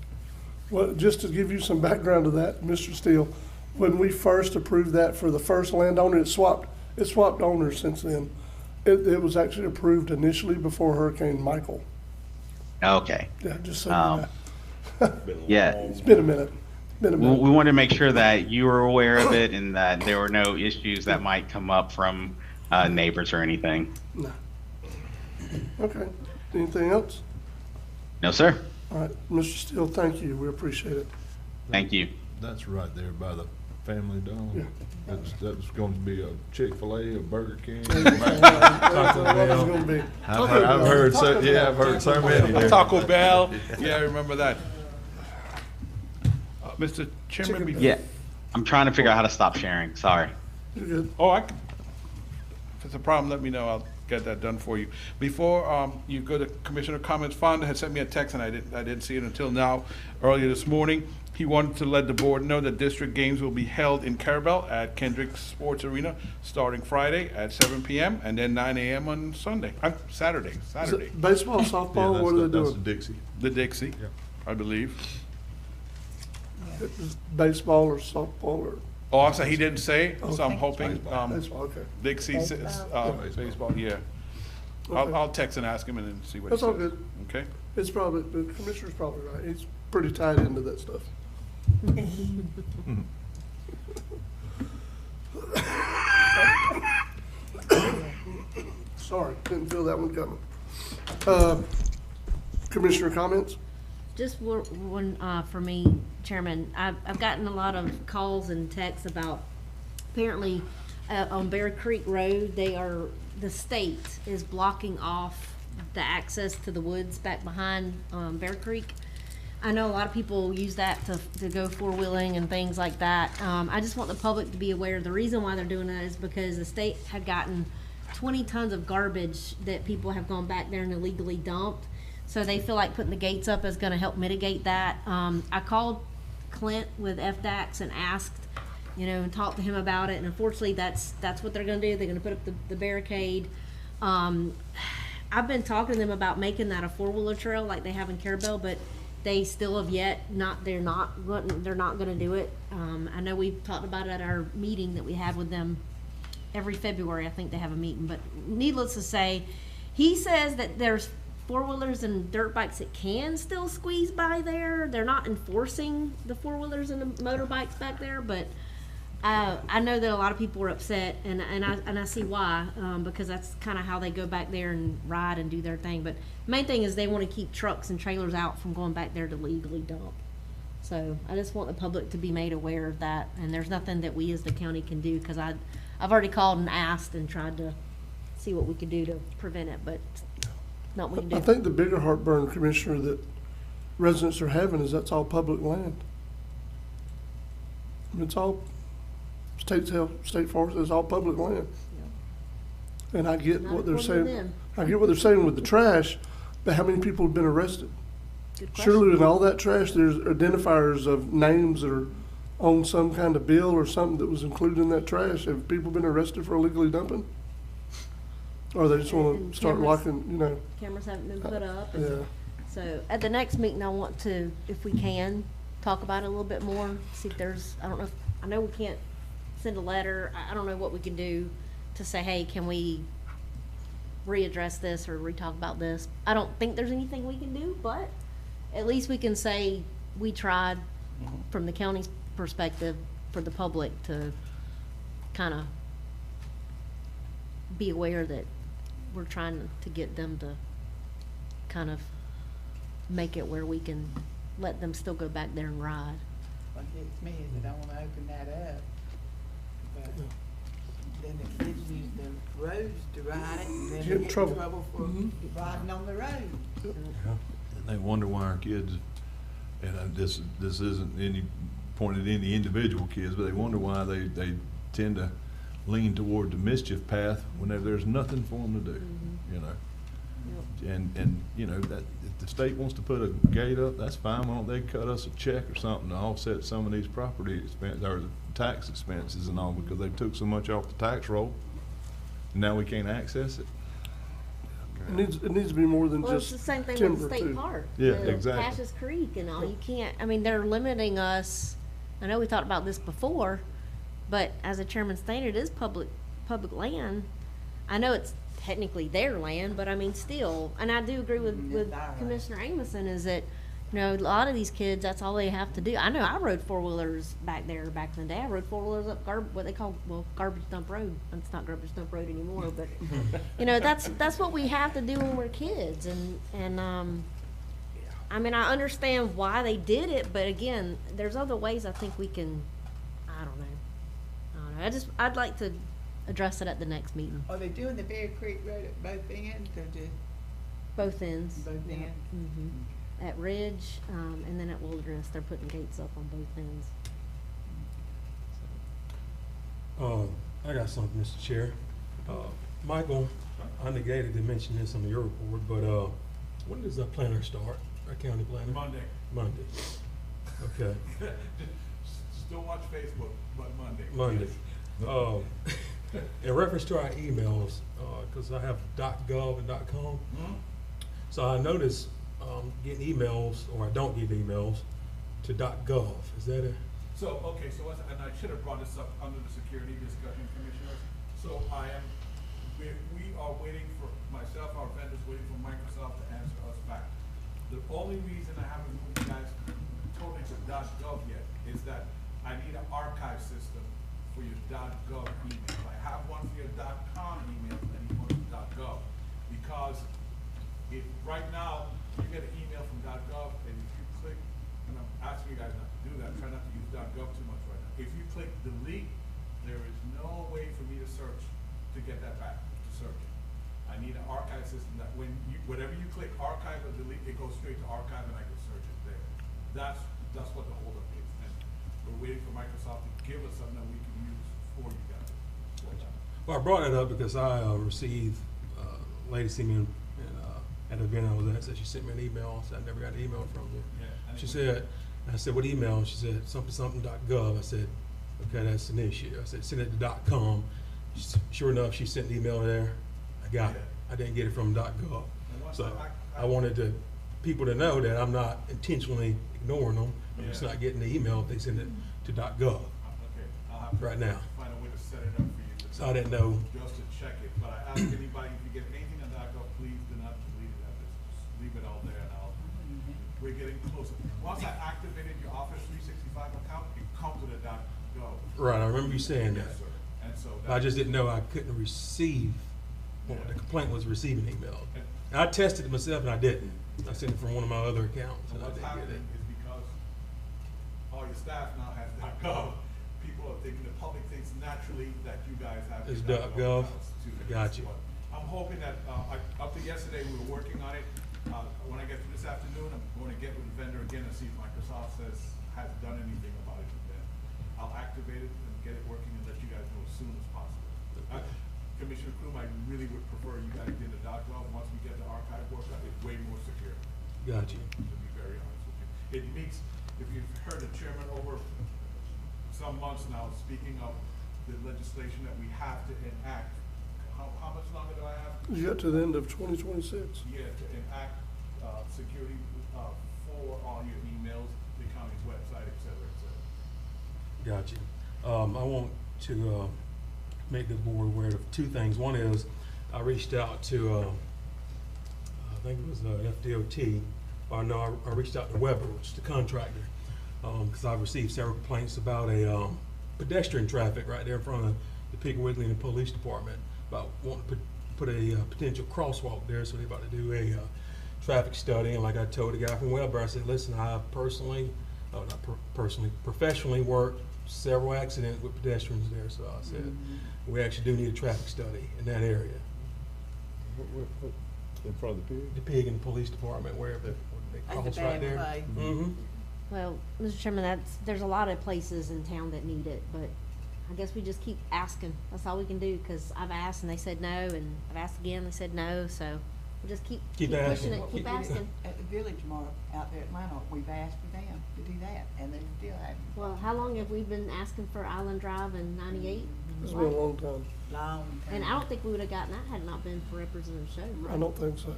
S1: Well, just to give you some background to that, Mr. Steele, when we first approved that for the first landowner, it swapped owners since then. It was actually approved initially before Hurricane Michael.
S11: Okay.
S1: Yeah, just so you know.
S11: Yeah.
S1: It's been a minute.
S11: We wanted to make sure that you were aware of it and that there were no issues that might come up from neighbors or anything.
S1: No. Okay. Anything else?
S11: No, sir.
S1: All right, Mr. Steele, thank you. We appreciate it.
S11: Thank you.
S7: That's right there by the Family Dollar.
S1: Yeah.
S7: That's going to be a Chick-fil-A, a Burger King.
S1: That's what it's gonna be.
S7: I've heard so many there.
S4: Taco Bell, yeah, I remember that. Mr. Chairman,
S1: Chicken
S11: Yeah. I'm trying to figure out how to stop sharing. Sorry.
S1: You're good.
S4: if it's a problem, let me know, I'll get that done for you. Before you go to Commissioner comments, Fonda had sent me a text and I didn't see it until now, earlier this morning. He wanted to let the board know that district games will be held in Carabel at Kendrick Sports Arena starting Friday at 7 p.m. and then 9 a.m. on Saturday.
S1: Is it baseball, softball, what are they
S7: That's the
S1: doing?
S7: Dixie.
S4: The Dixie,
S7: Yeah.
S4: I believe.
S1: Is baseball or softball or
S4: Oh, I'm sorry, he didn't say, so I'm hoping,
S1: baseball? Okay.
S4: Dixie, baseball, yeah.
S1: Okay.
S4: I'll text and ask him and then see what he
S1: That's
S4: says.
S1: all good.
S4: Okay?
S1: It's probably, the commissioner's probably right. He's pretty tied into that stuff. Sorry, didn't feel that one coming. Commissioner comments?
S2: Just one, for me, Chairman, I've gotten a lot of calls and texts about, apparently, on Bear Creek Road, the state is blocking off the access to the woods back behind, Bear Creek. I know a lot of people use that to go four-wheeling and things like that. I just want the public to be aware, the reason why they're doing that is because the state had gotten 20 tons of garbage that people have gone back there and illegally dumped. So they feel like putting the gates up is gonna help mitigate that. I called Clint with FDAX and asked, and talked to him about it, and unfortunately, that's what they're gonna do. They're gonna put up the barricade. I've been talking to them about making that a four-wheeler trail like they have in Carabel, but they still have yet they're not gonna do it. I know we talked about it at our meeting that we have with them every February. I think they have a meeting, but needless to say, he says that there's four-wheelers and dirt bikes that can still squeeze by there. They're not enforcing the four-wheelers and the motorbikes back there, but I know that a lot of people are upset, and I see why, because that's kind of how they go back there and ride and do their thing. But the main thing is they want to keep trucks and trailers out from going back there to legally dump. So I just want the public to be made aware of that, and there's nothing that we as the county can do, because I've already called and asked and tried to see what we could do to prevent it, but not what we can do.
S1: I think the bigger heartburn, Commissioner, that residents are having is that's all public land. I mean, it's all state forest, it's all public land. And I get
S2: Not
S1: what they're
S2: according to
S1: saying,
S2: them.
S1: I get what they're saying with the trash, but how many people have been arrested?
S2: Good question.
S1: Surely in all that trash, there's identifiers of names that are on some kind of bill or something that was included in that trash. Have people been arrested for illegally dumping? Or they just wanna
S2: And
S1: start
S2: cameras.
S1: locking,
S2: Cameras haven't been put up.
S1: yeah.
S2: So at the next meeting, I want to, if we can, talk about it a little bit more, see if there's, I know we can't send a letter. I don't know what we can do to say, hey, can we readdress this or re-talk about this? I don't think there's anything we can do, but at least we can say we tried from the county's perspective for the public to kind of be aware that we're trying to get them to kind of make it where we can let them still go back there and ride.
S5: What gets me is they don't wanna open that up. But then the kids use the roads to ride it, and then
S1: Get
S5: they
S1: in
S5: get in
S1: trouble.
S5: trouble for riding on the road.
S7: And they wonder why our kids, and this isn't any pointed at any individual kids, but they wonder why they tend to lean toward the mischief path whenever there's nothing for them to do, And, that if the state wants to put a gate up, that's fine. Why don't they cut us a check or something to offset some of these property expense, or tax expenses and all, because they took so much off the tax roll. And now we can't access it.
S1: It needs to be more than
S2: Well, it's
S1: just
S2: the same thing with
S1: timber
S2: the state
S1: too.
S2: park.
S7: Yeah,
S2: the
S7: exactly.
S2: Cassius Creek and all, you can't, they're limiting us. I know we talked about this before, but as the chairman stated, it is public land. I know it's technically their land, but still, and I do agree with
S5: It's our land.
S2: Commissioner Amison is that, a lot of these kids, that's all they have to do. I know I rode four-wheelers back there back in the day. I rode four-wheelers up what they call, Garbage Dump Road. It's not Garbage Dump Road anymore, but, that's what we have to do when we're kids. And I understand why they did it, but again, there's other ways I think we can, I don't know. I'd like to address it at the next meeting,
S5: Are they doing the Bear Creek Road at both ends, or just
S2: both ends.
S5: both ends?
S2: Mhm. At Ridge, and then at Wilderness, they're putting gates up on both ends.
S9: I got something, Mr. Chair. Michael, I negated to mention this on your report, but when does the planner start, our county planner?
S4: Monday.
S9: Monday. Okay,
S4: Just don't watch Facebook, but Monday.
S9: Monday. In reference to our emails, because I have .gov and .com, so I notice getting emails, or I don't get emails to .gov. Is that a?
S4: So, okay, so, and I should have brought this up under the security discussion, commissioners. So we are waiting for, myself, our vendors waiting for Microsoft to answer us back. The only reason I haven't moved you guys totally to .gov yet is that I need an archive system for your .gov email. I have one for your .com email, and I need one for .gov. Because if, right now, you get an email from .gov, and if you click, and I'm asking you guys not to do that, try not to use .gov too much right now. If you click delete, there is no way for me to search, to get that back, to search. I need an archive system that when you, whatever you click, archive or delete, it goes straight to archive and I can search it there. That's what the holdup is. And we're waiting for Microsoft to give us something that we can use for you guys.
S9: Well, I brought it up because I received, a lady sent me at an event I was at, said she sent me an email, said I never got an email from you.
S4: Yeah,
S9: She said, I said, what email? She said, something .gov. I said, okay, that's an issue. I said, send it to .com. Sure enough, she sent the email there. I got it. I didn't get it from .gov. So I wanted people to know that I'm not intentionally ignoring them. I'm just not getting the email if they send it to .gov
S4: Okay, I'll have to
S9: right now.
S4: find a way to set it up for you.
S9: So I didn't know.
S4: Just to check it, but I ask anybody, if you get anything on .gov, please do not delete it. Just leave it all there and we're getting closer. Once I activated your Office 365 account, it comes with a .gov.
S9: Right, I remember you saying that.
S4: Yes, sir. And so
S9: I just didn't know I couldn't receive, well, the complaint was receiving emails. And I tested it myself and I didn't. I sent it from one of my other accounts and I
S4: what's
S9: didn't get
S4: happening
S9: it.
S4: is because all your staff now has .gov, people are thinking, the public thinks naturally that you guys have.
S9: It's
S4: your
S9: .gov.
S4: accounts too.
S9: Gotcha.
S4: But I'm hoping that, up to yesterday, we were working on it. When I get through this afternoon, I'm going to get with the vendor again and see if Microsoft has done anything about it. Then I'll activate it and get it working and let you guys know as soon as possible. Commissioner Krum, I really would prefer you guys did the .gov. Once we get the archive worked out, it's way more secure.
S9: Gotcha.
S4: To be very honest with you. It meets, if you've heard the chairman over some months now, speaking of the legislation that we have to enact, how much longer do I have?
S1: You got to the end of 2026.
S4: Yeah, to enact security for all your emails, the county's website, et cetera, et cetera.
S9: Gotcha. I want to make the board aware of two things. One is I reached out to, I think it was FDOT, or no, I reached out to Weber, which is the contractor, because I received several complaints about a pedestrian traffic right there in front of the Piggly Wiggly and the police department about wanting to put a potential crosswalk there, so they're about to do a traffic study. And like I told the guy from Weber, I said, listen, I professionally worked several accidents with pedestrians there, so I said, we actually do need a traffic study in that area.
S7: In front of the pig?
S9: The pig and the police department, wherever they cross right there. Mm-hmm.
S2: Well, Mr. Chairman, there's a lot of places in town that need it, but I guess we just keep asking. That's all we can do, because I've asked and they said no, and I've asked again, they said no, so we'll just keep pushing
S9: asking.
S2: it, keep asking.
S5: At the Village Mart out there at Minot, we've asked for them to do that, and they still haven't.
S2: Well, how long have we been asking for Island Drive and 98?
S1: It's been a long time.
S5: Long time.
S2: And I don't think we would have gotten that had it not been for Representative Show.
S1: I don't think so.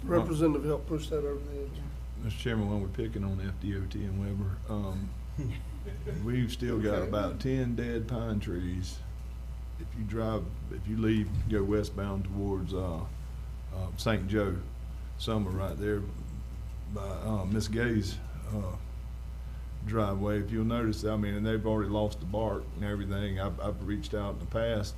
S1: Representative helped push that over the edge.
S7: Mr. Chairman, when we're picking on FDOT and Weber, we've still got about 10 dead pine trees. If you leave, go westbound towards St. Joe, some are right there by Miss Gay's driveway. If you'll notice, I mean, and they've already lost the bark and everything. I've reached out in the past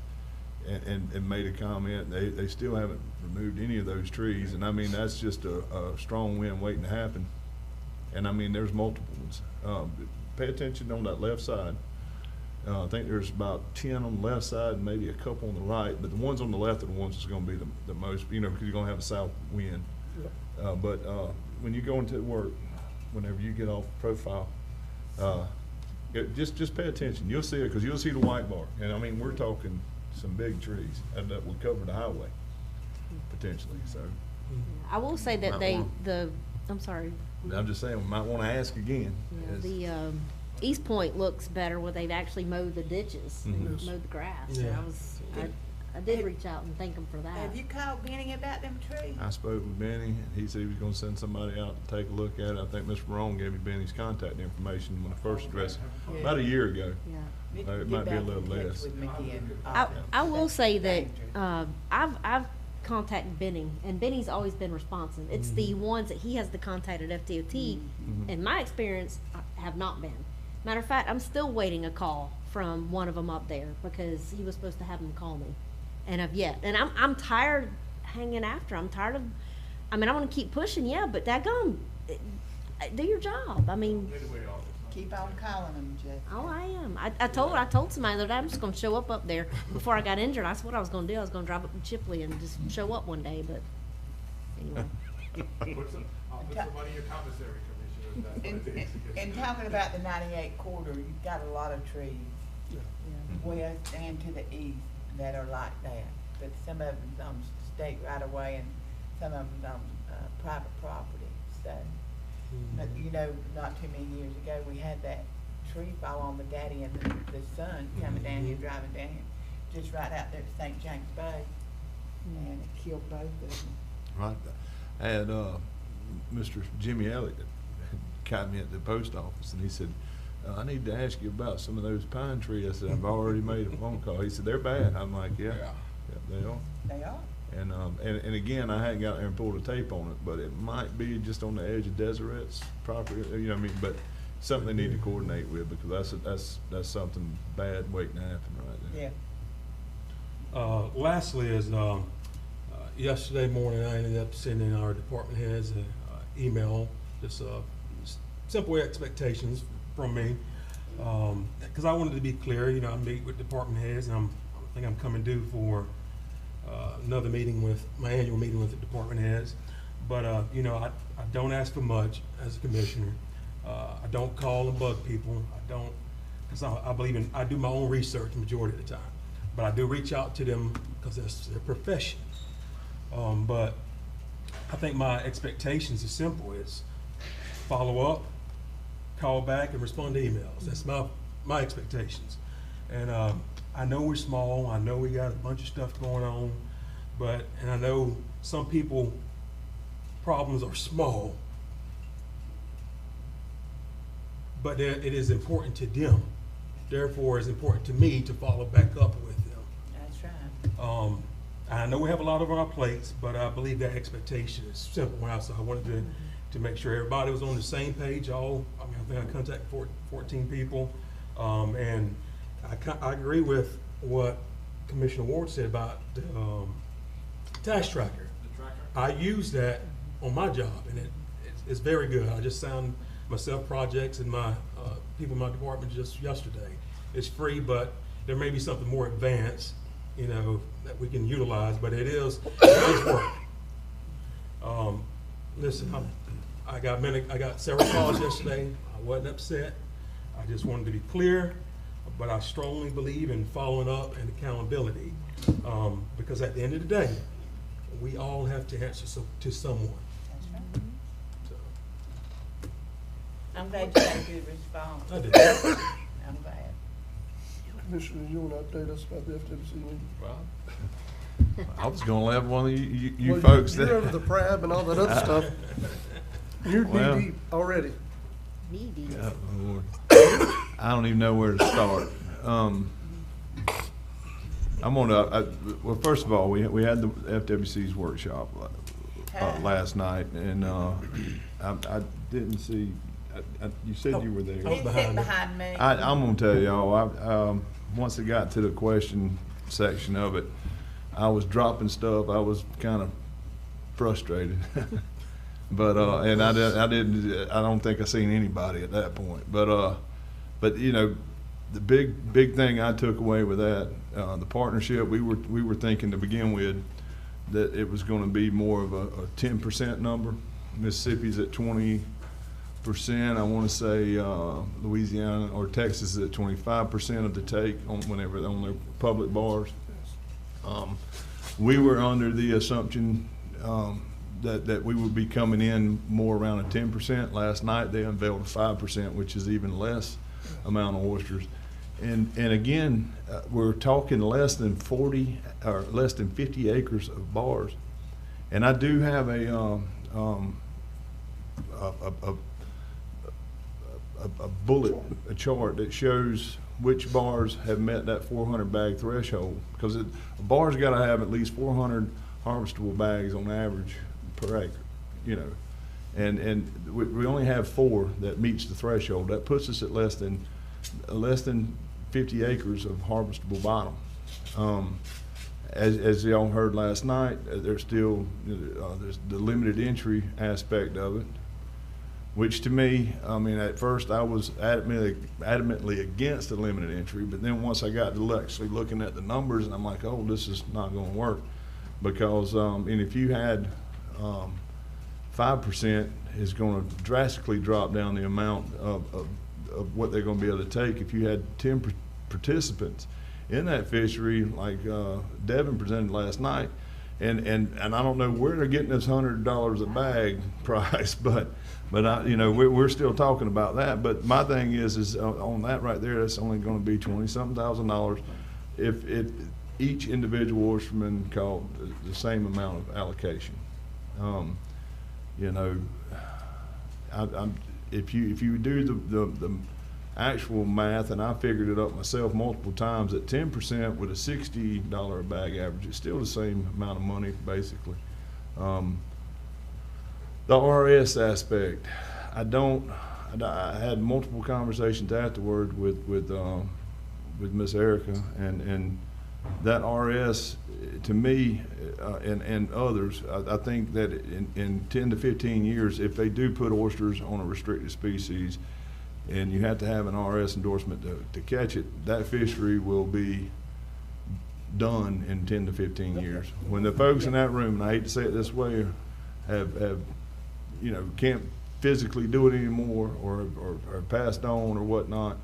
S7: and made a comment. They still haven't removed any of those trees, and I mean, that's just a strong wind waiting to happen. And I mean, there's multiple ones. Pay attention on that left side. I think there's about 10 on the left side and maybe a couple on the right, but the ones on the left are the ones that's gonna be the most, because you're gonna have a south wind. But when you go into work, whenever you get off profile, just pay attention. You'll see it, because you'll see the white bark. And I mean, we're talking some big trees and that would cover the highway potentially, so.
S2: I will say that the I'm sorry.
S7: I'm just saying, we might wanna ask again.
S2: Yeah,
S7: Yes.
S2: the, East Point looks better where they've actually mowed the ditches and
S7: Mhm.
S2: mowed the grass. So
S9: Yeah.
S2: I did reach out and thank them for that.
S5: Have you called Benny about them trees?
S7: I spoke with Benny, and he said he was gonna send somebody out to take a look at it. I think Mr. Barone gave me Benny's contact information when I first addressed him, about a year ago.
S2: Yeah.
S7: It might be a little less.
S2: I will say that, I've contacted Benny, and Benny's always been responsive. It's the ones that he has the contact at FDOT, in my experience, have not been. Matter of fact, I'm still waiting a call from one of them up there, because he was supposed to have them call me, and I've yet. And I'm tired hanging after. I'm tired of, I mean, I wanna keep pushing, yeah, but daggone, do your job. I mean,
S5: Keep on calling them, Jeff.
S2: oh, I am. I told somebody the other day, I'm just gonna show up there. Before I got injured, that's what I was gonna do. I was gonna drive up to Chipley and just show up one day, but anyway.
S3: I'll put somebody in your commissary, Commissioner.
S5: In talking about the 98 corridor, you've got a lot of trees, west and to the east, that are like that. But some of them's on state right away and some of them's on, private property, so. But, you know, not too many years ago, we had that tree fall on the daddy and the son coming down here, driving down here, just right out there at St. James Bay, and it killed both of them.
S7: Right. I had, Mr. Jimmy Elliott caught me at the post office, and he said, I need to ask you about some of those pine trees. I said, I've already made a phone call. He said, they're bad. I'm like, yeah, they are.
S5: They are.
S7: And again, I hadn't got there and pulled a tape on it, but it might be just on the edge of Deseret's property, you know what I mean? But something they need to coordinate with, because that's something bad waiting to happen right there.
S5: Yeah.
S9: Lastly is, yesterday morning, I ended up sending our department heads an email, just simple expectations from me. Because I wanted to be clear, you know, I meet with department heads, and I think I'm coming due for another meeting with, my annual meeting with the department heads. But, you know, I don't ask for much as a commissioner. I don't call and bug people. I don't, because I believe in, I do my own research majority of the time. But I do reach out to them because that's their profession. But I think my expectations are simple. It's follow up, call back, and respond to emails. That's my expectations. And I know we're small. I know we got a bunch of stuff going on, and I know some people problems are small, but it is important to them. Therefore, it's important to me to follow back up with them.
S5: That's right.
S9: I know we have a lot on our plates, but I believe that expectation is simple. So I wanted to make sure everybody was on the same page. I think I contacted 14 people, and I agree with what Commissioner Ward said about the tax tracker. I use that on my job, and it's very good. I just signed myself projects and my people in my department just yesterday. It's free, but there may be something more advanced, you know, that we can utilize, but it does work. Listen, I got several calls yesterday. I wasn't upset. I just wanted to be clear, but I strongly believe in following up and accountability, because at the end of the day, we all have to answer to someone.
S5: That's right.
S9: So,
S5: I'm glad you got a good response.
S9: I did.
S5: I'm glad.
S1: Commissioner, you want to update us about the FWC meeting?
S7: I was gonna have one of you
S1: Well,
S7: folks
S1: You're
S7: there.
S1: over the PRAB and all that other stuff. You're
S7: Well-
S1: knee deep already.
S2: Me, deep.
S7: Oh, Lord. I don't even know where to start. Well, first of all, we had the FWC's workshop last night, and I didn't see, you said you were there.
S9: I was
S5: He's
S9: behind
S5: sitting
S9: it.
S5: behind me.
S7: I'm gonna tell y'all, once it got to the question section of it, I was dropping stuff. I was kind of frustrated. But, and I don't think I seen anybody at that point. But you know, the big thing I took away with that, the partnership, we were thinking to begin with that it was gonna be more of a 10% number. Mississippi's at 20%. I wanna say, Louisiana or Texas is at 25% of the take on their public bars. We were under the assumption, that we would be coming in more around a 10%. Last night, they unveiled a 5%, which is even less amount of oysters. And again, we're talking less than 40 or less than 50 acres of bars. And I do have a bullet, a chart that shows which bars have met that 400 bag threshold, because a bar's got to have at least 400 harvestable bags on average per acre, you know. And we only have 4 that meets the threshold. That puts us at less than 50 acres of harvestable bottom. As y'all heard last night, there's still there's the limited entry aspect of it, which to me, I mean, at first I was adamantly against the limited entry, but then once I got to actually looking at the numbers, and I'm like, oh, this is not going to work, because and if you had 5%, is going to drastically drop down the amount of what they're going to be able to take. If you had 10 participants in that fishery, like Devin presented last night, and I don't know where they're getting this $100 a bag price, but you know, we're still talking about that. But my thing is on that right there, that's only going to be $20-something thousand if each individual oysterman caught the same amount of allocation. You know, if you do the actual math, and I figured it up myself multiple times, at 10% with a $60 a bag average, it's still the same amount of money basically. The RS aspect, I had multiple conversations afterward with Miss Erica, and that RS to me and others, I think that in 10 to 15 years, if they do put oysters on a restricted species, and you have to have an RS endorsement to catch it, that fishery will be done in 10 to 15 years. When the folks in that room, and I hate to say it this way, have you know, can't physically do it anymore, or passed on or whatnot,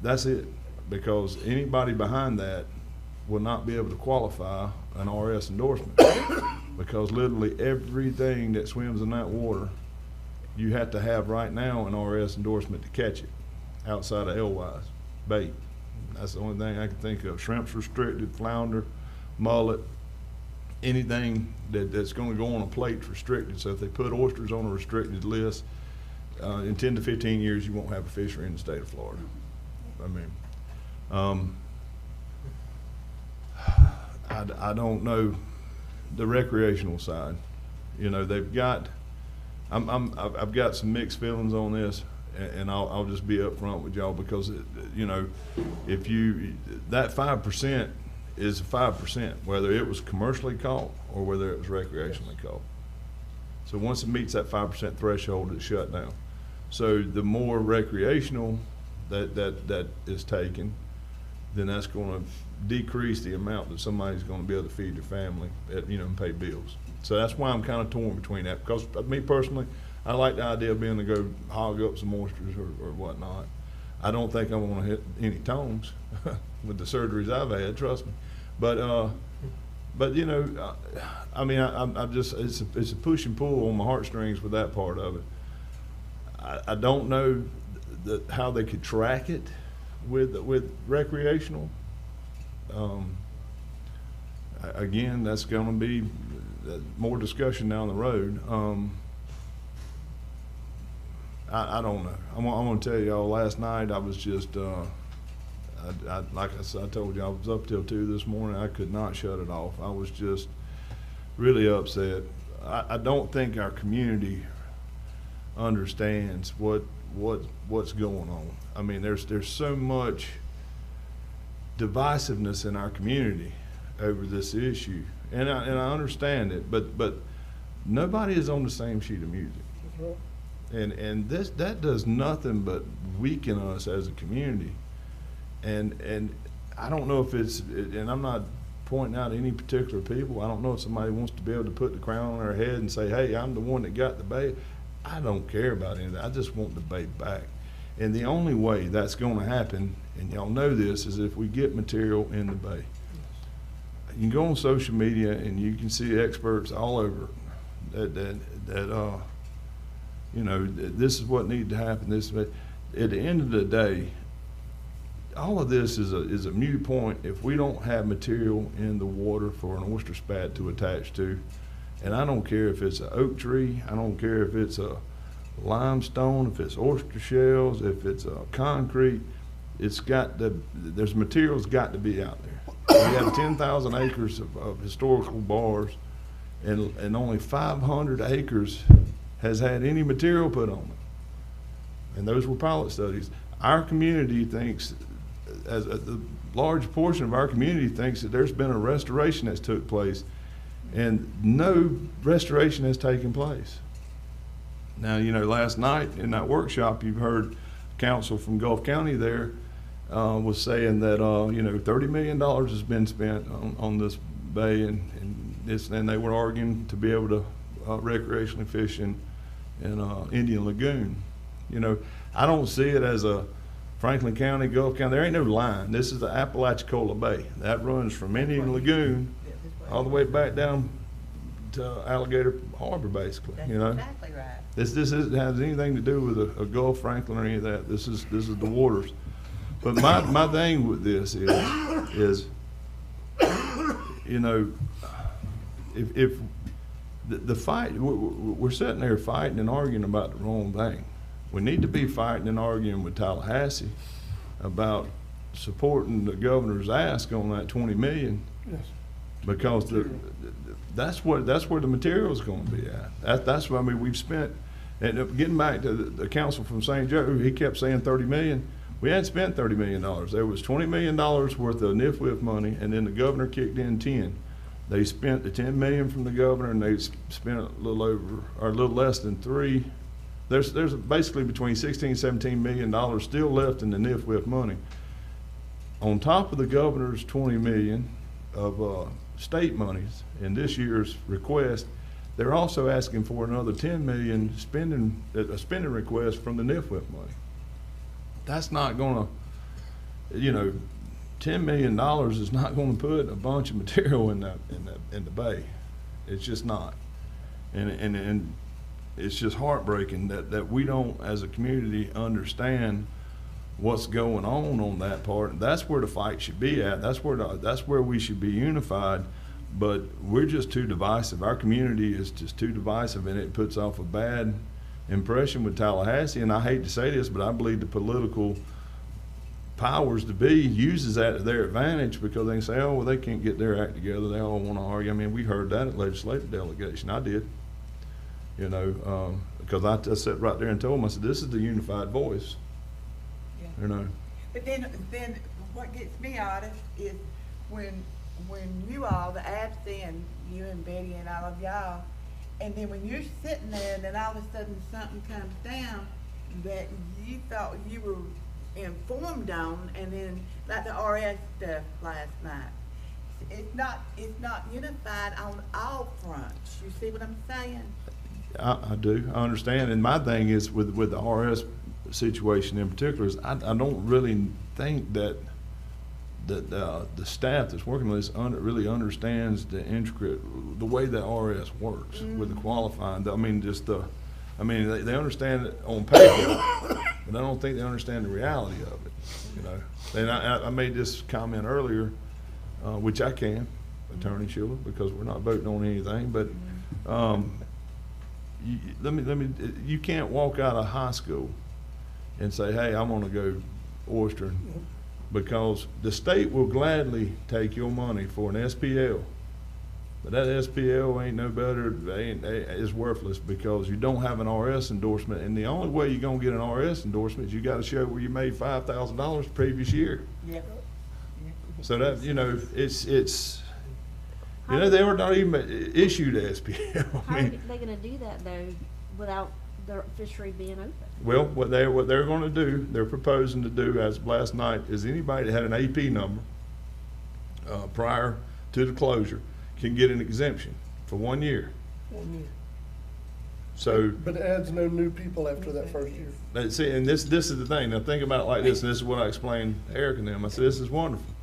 S7: that's it. Because anybody behind that will not be able to qualify an RS endorsement. Because literally everything that swims in that water, you have to have right now an RS endorsement to catch it, outside of alewives, bait. That's the only thing I can think of. Shrimp's restricted, flounder, mullet, anything that's going to go on a plate's restricted. So if they put oysters on a restricted list, in 10 to 15 years, you won't have a fishery in the state of Florida. I mean, I don't know the recreational side. You know, they've got. I've got some mixed feelings on this, and I'll just be upfront with y'all, because you know, if that 5% is 5%, whether it was commercially caught or whether it was recreationally caught. So once it meets that 5% threshold, it's shut down. So the more recreational that is taken, then that's going to decrease the amount that somebody's going to be able to feed their family, you know, and pay bills. So that's why I'm kind of torn between that, because me personally, I like the idea of being to go hog up some oysters or whatnot. I don't think I'm going to hit any tones with the surgeries I've had, trust me. But you know, I mean, I'm just, it's a push and pull on my heartstrings with that part of it. I don't know how they could track it with recreational. Again, that's going to be more discussion down the road. I don't know. I'm going to tell y'all, last night I was just, like I said, I told you, I was up till 2 this morning. I could not shut it off. I was just really upset. I don't think our community understands what's going on. I mean, there's so much divisiveness in our community over this issue, and I understand it, but nobody is on the same sheet of music, and that does nothing but weaken us as a community, and I don't know if it's, and I'm not pointing out any particular people. I don't know if somebody wants to be able to put the crown on their head and say, hey, I'm the one that got the bait. I don't care about any of that. I just want the bait back. And the only way that's going to happen, and y'all know this, is if we get material in the bay. You can go on social media and you can see experts all over that, you know, this is what needs to happen, this, but at the end of the day, all of this is a moot point if we don't have material in the water for an oyster spat to attach to. And I don't care if it's an oak tree, I don't care if it's a limestone, if it's oyster shells, if it's a concrete, it's got to, there's material's got to be out there. We have 10,000 acres of historical bars, and only 500 acres has had any material put on it. And those were pilot studies. Our community thinks, as a large portion of our community thinks that there's been a restoration that's took place, and no restoration has taken place. Now, you know, last night in that workshop, you've heard counsel from Gulf County there was saying that, you know, $30 million has been spent on this bay, and they were arguing to be able to recreationally fish in Indian Lagoon. You know, I don't see it as a Franklin County, Gulf County. There ain't no line. This is the Apalachicola Bay. That runs from Indian Lagoon all the way back down to Alligator Harbor, basically.
S5: That's
S7: you know,
S5: exactly right.
S7: this isn't has anything to do with a Gulf Franklin or any of that. This is the waters. But my thing with this is you know, if the fight, we're sitting there fighting and arguing about the wrong thing. We need to be fighting and arguing with Tallahassee about supporting the governor's ask on that 20 million.
S1: Yes.
S7: Because that's where the material is going to be at. That's what I mean. We've spent, and getting back to the council from St. Joe, he kept saying 30 million. We hadn't spent $30 million. There was $20 million worth of NIFWIF money, and then the governor kicked in 10. They spent the 10 million from the governor, and they spent a little over, or a little less than 3. There's basically between 16 and 17 million dollars still left in the NIFWIF money. On top of the governor's 20 million of state monies in this year's request, they're also asking for another 10 million spending request from the NIFWIF money. That's not gonna, you know, $10 million is not gonna put a bunch of material in the bay. It's just not. And it's just heartbreaking that we don't, as a community, understand what's going on that part. That's where the fight should be at. That's where we should be unified. But we're just too divisive. Our community is just too divisive, and it puts off a bad impression with Tallahassee. And I hate to say this, but I believe the political powers to be uses that to their advantage, because they can say, oh, well, they can't get their act together. They all want to argue. I mean, we heard that at legislative delegation. I did. You know, because I just sat right there and told them, I said, this is the unified voice.
S5: Yeah.
S7: You know.
S5: But then what gets me honest is when you all, the absent, you and Betty and all of y'all, and then when you're sitting there and then all of a sudden something comes down that you thought you were informed on, and then like the RS stuff last night, it's not unified on all fronts. You see what I'm saying?
S7: I do. I understand. And my thing is with the RS situation in particular is I don't really think that the staff that's working on this really understands the way that RS works with the qualifying. I mean, they understand it on paper, but I don't think they understand the reality of it. You know, and I made this comment earlier, which I can, Attorney Sheila, because we're not voting on anything, but. You can't walk out of high school and say, hey, I want to go oystering, because the state will gladly take your money for an SPL. But that SPL ain't no better, it's worthless, because you don't have an RS endorsement. And the only way you're going to get an RS endorsement is you got to show where you made $5,000 the previous year.
S5: Yeah.
S7: So that, you know, it's you know, they were not even issued a SPL.
S2: How are they gonna do that though, without the fishery being open?
S7: Well, what they're going to do, they're proposing to do as of last night, is anybody that had an AP number prior to the closure can get an exemption for 1 year.
S1: 1 year.
S7: So,
S1: But it adds no new people after that first year.
S7: see, and this is the thing. Now think about it like this, and this is what I explained to Eric and them. I said, this is wonderful.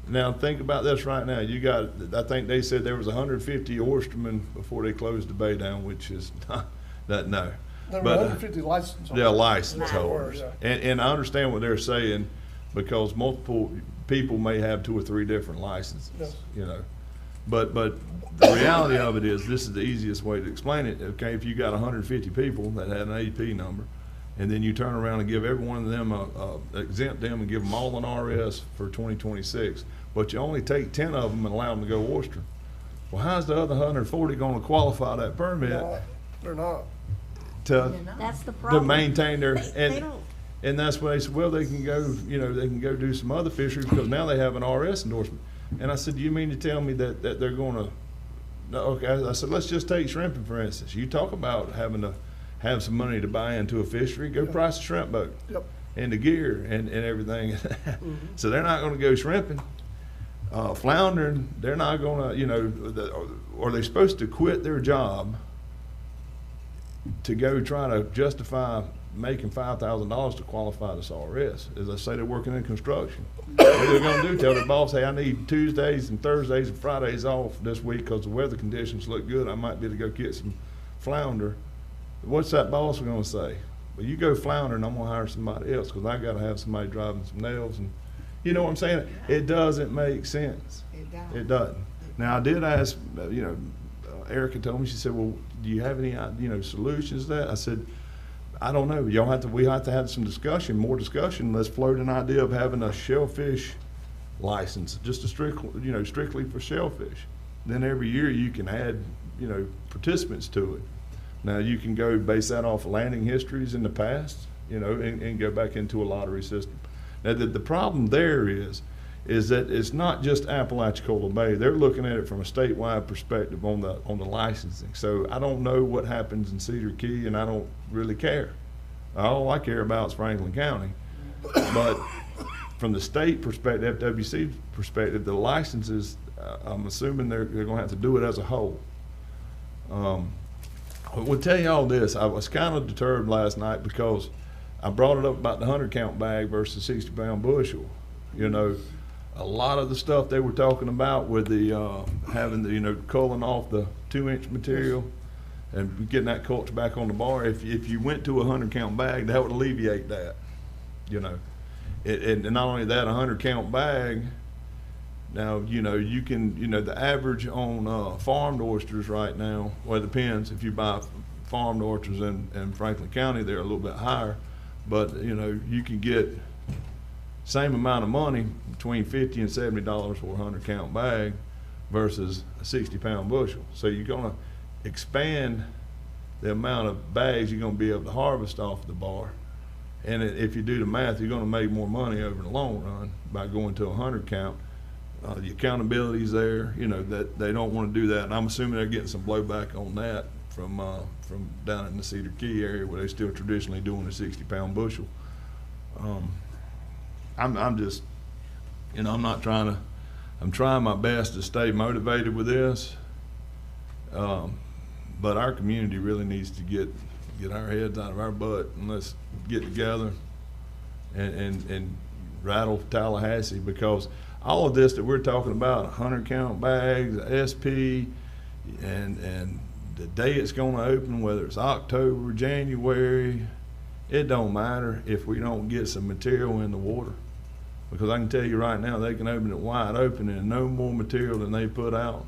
S7: Now, think about this right now. You got, I think they said there was 150 oystermen before they closed the bay down, which is not, that, no.
S1: There were
S7: But,
S1: 150 license holders.
S7: yeah, license
S1: There were,
S7: holders.
S1: yeah.
S7: And I understand what they're saying, because multiple people may have 2 or 3 different licenses,
S1: Yes.
S7: you know. But the reality of it is, this is the easiest way to explain it. Okay, if you got 150 people that had an AP number, and then you turn around and give every one of them exempt them and give them all an RS for 2026, but you only take 10 of them and allow them to go oyster. Well, how's the other 140 going to qualify that permit
S1: They're not.
S7: to
S2: That's the
S7: to
S2: problem.
S7: maintain their,
S2: They don't.
S7: and that's when they said, well, they can go, you know, they can go do some other fisheries because now they have an RS endorsement. And I said, do you mean to tell me that they're gonna, no, okay, I said, let's just take shrimping, for instance. You talk about having to have some money to buy into a fishery, go price a shrimp boat.
S1: Yep.
S7: And the gear and everything. So they're not gonna go shrimping. Floundering, they're not gonna, you know, are they supposed to quit their job to go try to justify making $5,000 to qualify this RS? As I say, they're working in construction. What are they gonna do? Tell their boss, hey, I need Tuesdays and Thursdays and Fridays off this week because the weather conditions look good. I might be able to go get some flounder. What's that boss gonna say? Well, you go flounder and I'm gonna hire somebody else because I gotta have somebody driving some nails. And you know what I'm saying? It doesn't make sense. It doesn't. Now, I did ask, you know, Erica told me, she said, well, do you have any, you know, solutions to that? I said, I don't know. We have to have some discussion, more discussion. Let's float an idea of having a shellfish license, just a strictly for shellfish. Then every year you can add, you know, participants to it. Now you can go base that off landing histories in the past, you know, and go back into a lottery system. Now the problem there is that it's not just Apalachicola Bay. They're looking at it from a statewide perspective on the licensing. So I don't know what happens in Cedar Key, and I don't really care. All I care about is Franklin County. But from the state perspective, FWC perspective, the licenses, I'm assuming they're going to have to do it as a whole. I will tell you all this. I was kind of deterred last night because I brought it up about the 100-count bag versus 60-pound bushel. You know, a lot of the stuff they were talking about with the having the, you know, culling off the 2-inch material and getting that culture back on the bar. If you went to a 100-count bag, that would alleviate that. You know, and not only that, a 100-count bag. Now, you know, you can, you know, the average on farmed oysters right now, well, it depends. If you buy farmed oysters in Franklin County, they're a little bit higher. But, you know, you can get same amount of money, between $50 and $70 for a 100-count bag versus a 60-pound bushel. So you're going to expand the amount of bags you're going to be able to harvest off the bar. And if you do the math, you're going to make more money over the long run by going to a 100-count. The accountability's there, you know, that they don't want to do that. And I'm assuming they're getting some blowback on that from down in the Cedar Key area where they're still traditionally doing the 60-pound bushel. I'm just, you know, I'm trying my best to stay motivated with this. But our community really needs to get our heads out of our butt and let's get together and rattle Tallahassee, because all of this that we're talking about, 100-count bags, SP, and the day it's going to open, whether it's October, January, it don't matter if we don't get some material in the water. Because I can tell you right now, they can open it wide open and no more material than they put out.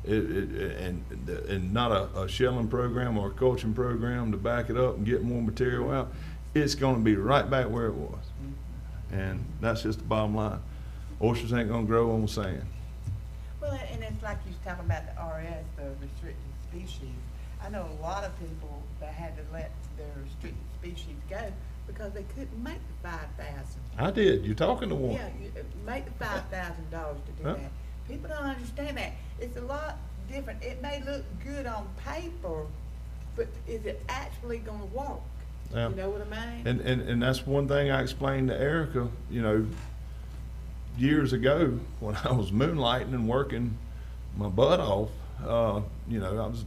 S7: And not a shelling program or a culturing program to back it up and get more material out. It's going to be right back where it was. And that's just the bottom line. Oysters ain't going to grow on sand.
S5: Well, and it's like you was talking about the RS, the restricted species. I know a lot of people that had to let their restricted species go because they couldn't make the 5,000.
S7: I did. You're talking to one.
S5: Yeah, you make the $5,000 to do
S7: Huh?
S5: that. People don't understand that. It's a lot different. It may look good on paper, but is it actually going to work?
S7: Yeah.
S5: You know what I mean?
S7: And that's one thing I explained to Erica, you know, years ago when I was moonlighting and working my butt off. You know, I was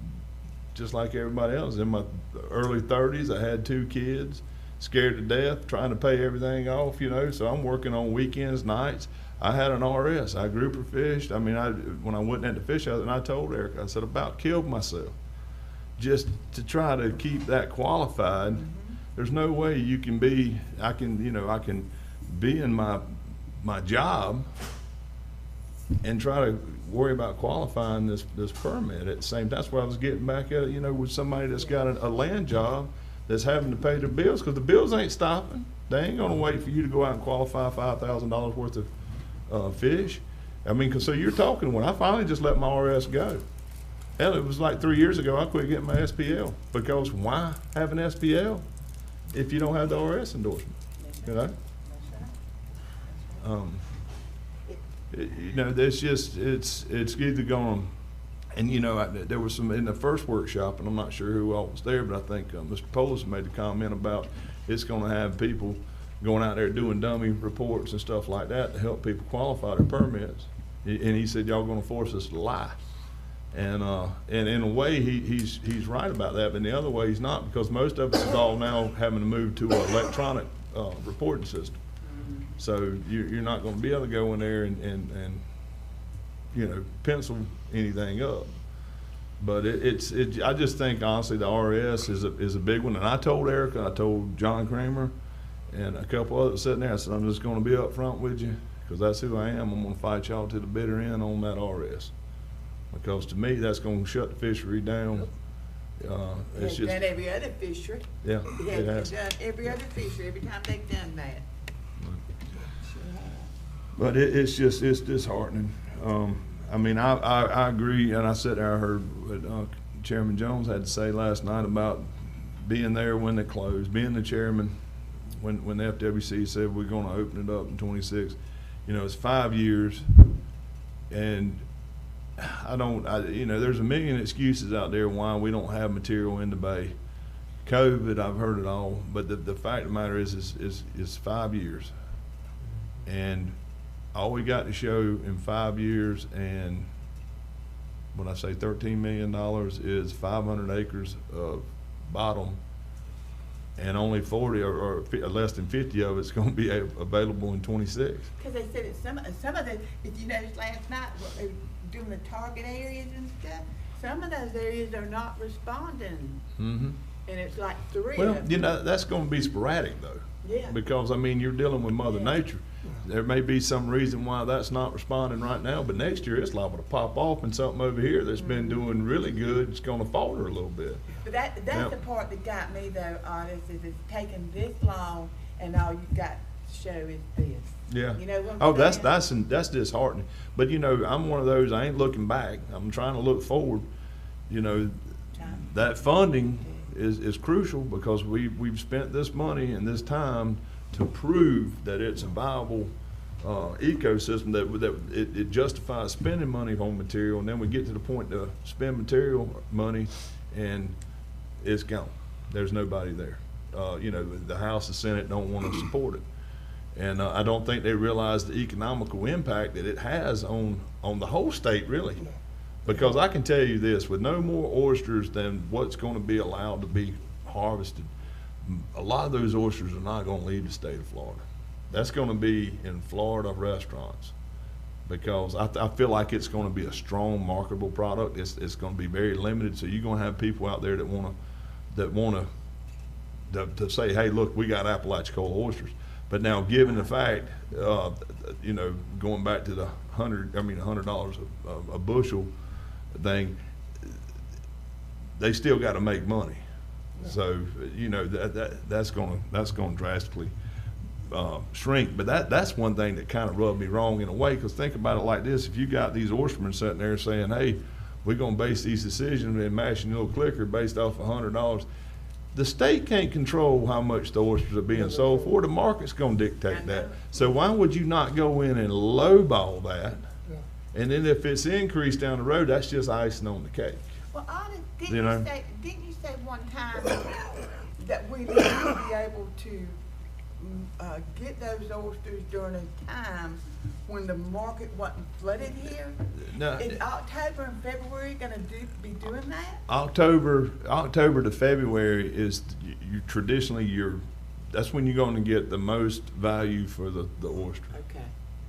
S7: just like everybody else. In my early 30s, I had 2 kids, scared to death, trying to pay everything off, you know, so I'm working on weekends, nights. I had an RS. I grouper fished. I mean, when I went into fish house, and I told Eric, I said, about killed myself just to try to keep that qualified. There's no way you can be. I can be in my job and try to worry about qualifying this permit at the same time. That's why I was getting back at it, with somebody that's got a land job that's having to pay their bills, because the bills ain't stopping. They ain't gonna wait for you to go out and qualify $5,000 worth of fish. I mean, so you're talking, when I finally just let my RS go. Hell, it was like 3 years ago, I quit getting my SPL, because why have an SPL if you don't have the RS endorsement, there's just, it's either going, and there was some in the first workshop, and I'm not sure who all was there, but I think Mr. Polis made a comment about it's going to have people going out there doing dummy reports and stuff like that to help people qualify their permits. And he said, y'all going to force us to lie. And in a way, he's right about that, but in the other way, he's not, because most of us is all now having to move to an electronic reporting system. So you're not going to be able to go in there and pencil anything up. But I just think, honestly, the RS is a big one. And I told Erica, I told John Kramer, and a couple others sitting there, I said, I'm just going to be up front with you, because that's who I am. I'm going to fight y'all to the bitter end on that RS. Because to me, that's going to shut the fishery down. It's just
S5: done every other fishery.
S7: Yeah, it has.
S5: Done every other fishery every time they've done that.
S7: But it's disheartening. I mean, I agree, and I sat there, I heard what Chairman Jones had to say last night about being there when they closed, being the chairman when the FWC said we're going to open it up in 26. It's 5 years, and there's a million excuses out there why we don't have material in the bay. COVID, I've heard it all, but the fact of the matter is 5 years, and all we got to show in 5 years, and when I say $13 million, is 500 acres of bottom, and only 40 or less than 50 of it's going to be available in 26.
S5: Because they said some of the, if you noticed last night, what they were doing the target areas and stuff, some of those areas are not responding.
S7: Mm-hmm.
S5: And it's like 3
S7: Well,
S5: of them.
S7: that's going to be sporadic though.
S5: Yeah.
S7: Because I mean, you're dealing with Mother Nature. There may be some reason why that's not responding right now, but next year it's liable to pop off, and something over here that's been doing really good is going to falter a little bit.
S5: But that's the part that got me though, honest, is it's taken this long and all you've got to show is this.
S7: Yeah.
S5: You know what I'm
S7: Oh,
S5: saying?
S7: that's disheartening. But I'm one of those, I ain't looking back. I'm trying to look forward. That funding is crucial, because we've spent this money and this time to prove that it's a viable ecosystem, that it justifies spending money on material, and then we get to the point to spend material money and it's gone. There's nobody there. The House and Senate don't want to support it. And I don't think they realize the economical impact that it has on the whole state, really. Because I can tell you this, with no more oysters than what's going to be allowed to be harvested, a lot of those oysters are not going to leave the state of Florida. That's going to be in Florida restaurants, because I feel like it's going to be a strong marketable product. It's going to be very limited, so you're going to have people out there that want to say, hey, look, we got Apalachicola oysters. But now, given the fact, going back to the $100 a bushel thing, they still got to make money. So that's going to drastically shrink. But that's one thing that kind of rubbed me wrong in a way, because think about it like this: if you got these oystermen sitting there saying, "Hey, we're going to base these decisions in Mashing-Little Clicker based off $100," the state can't control how much the oysters are being sold for. The market's going to dictate that. So why would you not go in and lowball that? And then if it's increased down the road, that's just icing on the cake.
S5: Well, honest, didn't you say one time that we need to be able to get those oysters during a time when the market wasn't flooded here?
S7: No.
S5: Is October and February gonna be doing that?
S7: October to February is traditionally that's when you're going to get the most value for the oyster.
S5: Okay.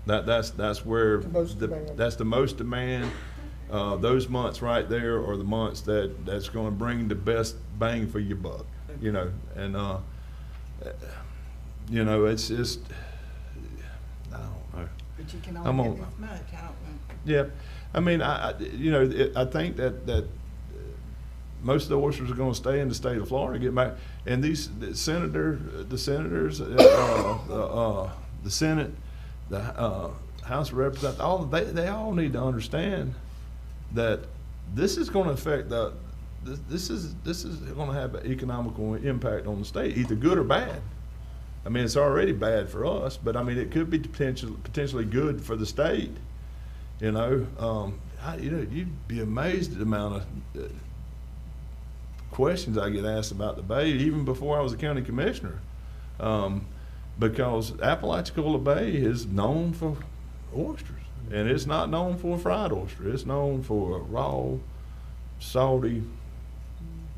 S7: That's where,
S1: The most demand.
S7: that's the most demand. Those months right there are the months that's gonna bring the best bang for your buck, you know, and, you know, it's just, I don't know.
S5: But you can
S7: I'm
S5: only get
S7: on-
S5: this much, I don't know.
S7: Yeah, I mean, you know, I think that most of the oysters are gonna stay in the state of Florida, get back, and the senators, the Senate, the, House of Representatives, they all need to understand that this is gonna affect this is gonna have an economical impact on the state, either good or bad. I mean, it's already bad for us, but I mean, it could be potentially good for the state. You know, you know, you'd be amazed at the amount of questions I get asked about the Bay, even before I was a county commissioner. Because Apalachicola Bay is known for oysters, and it's not known for a fried oyster. It's known for a raw, salty,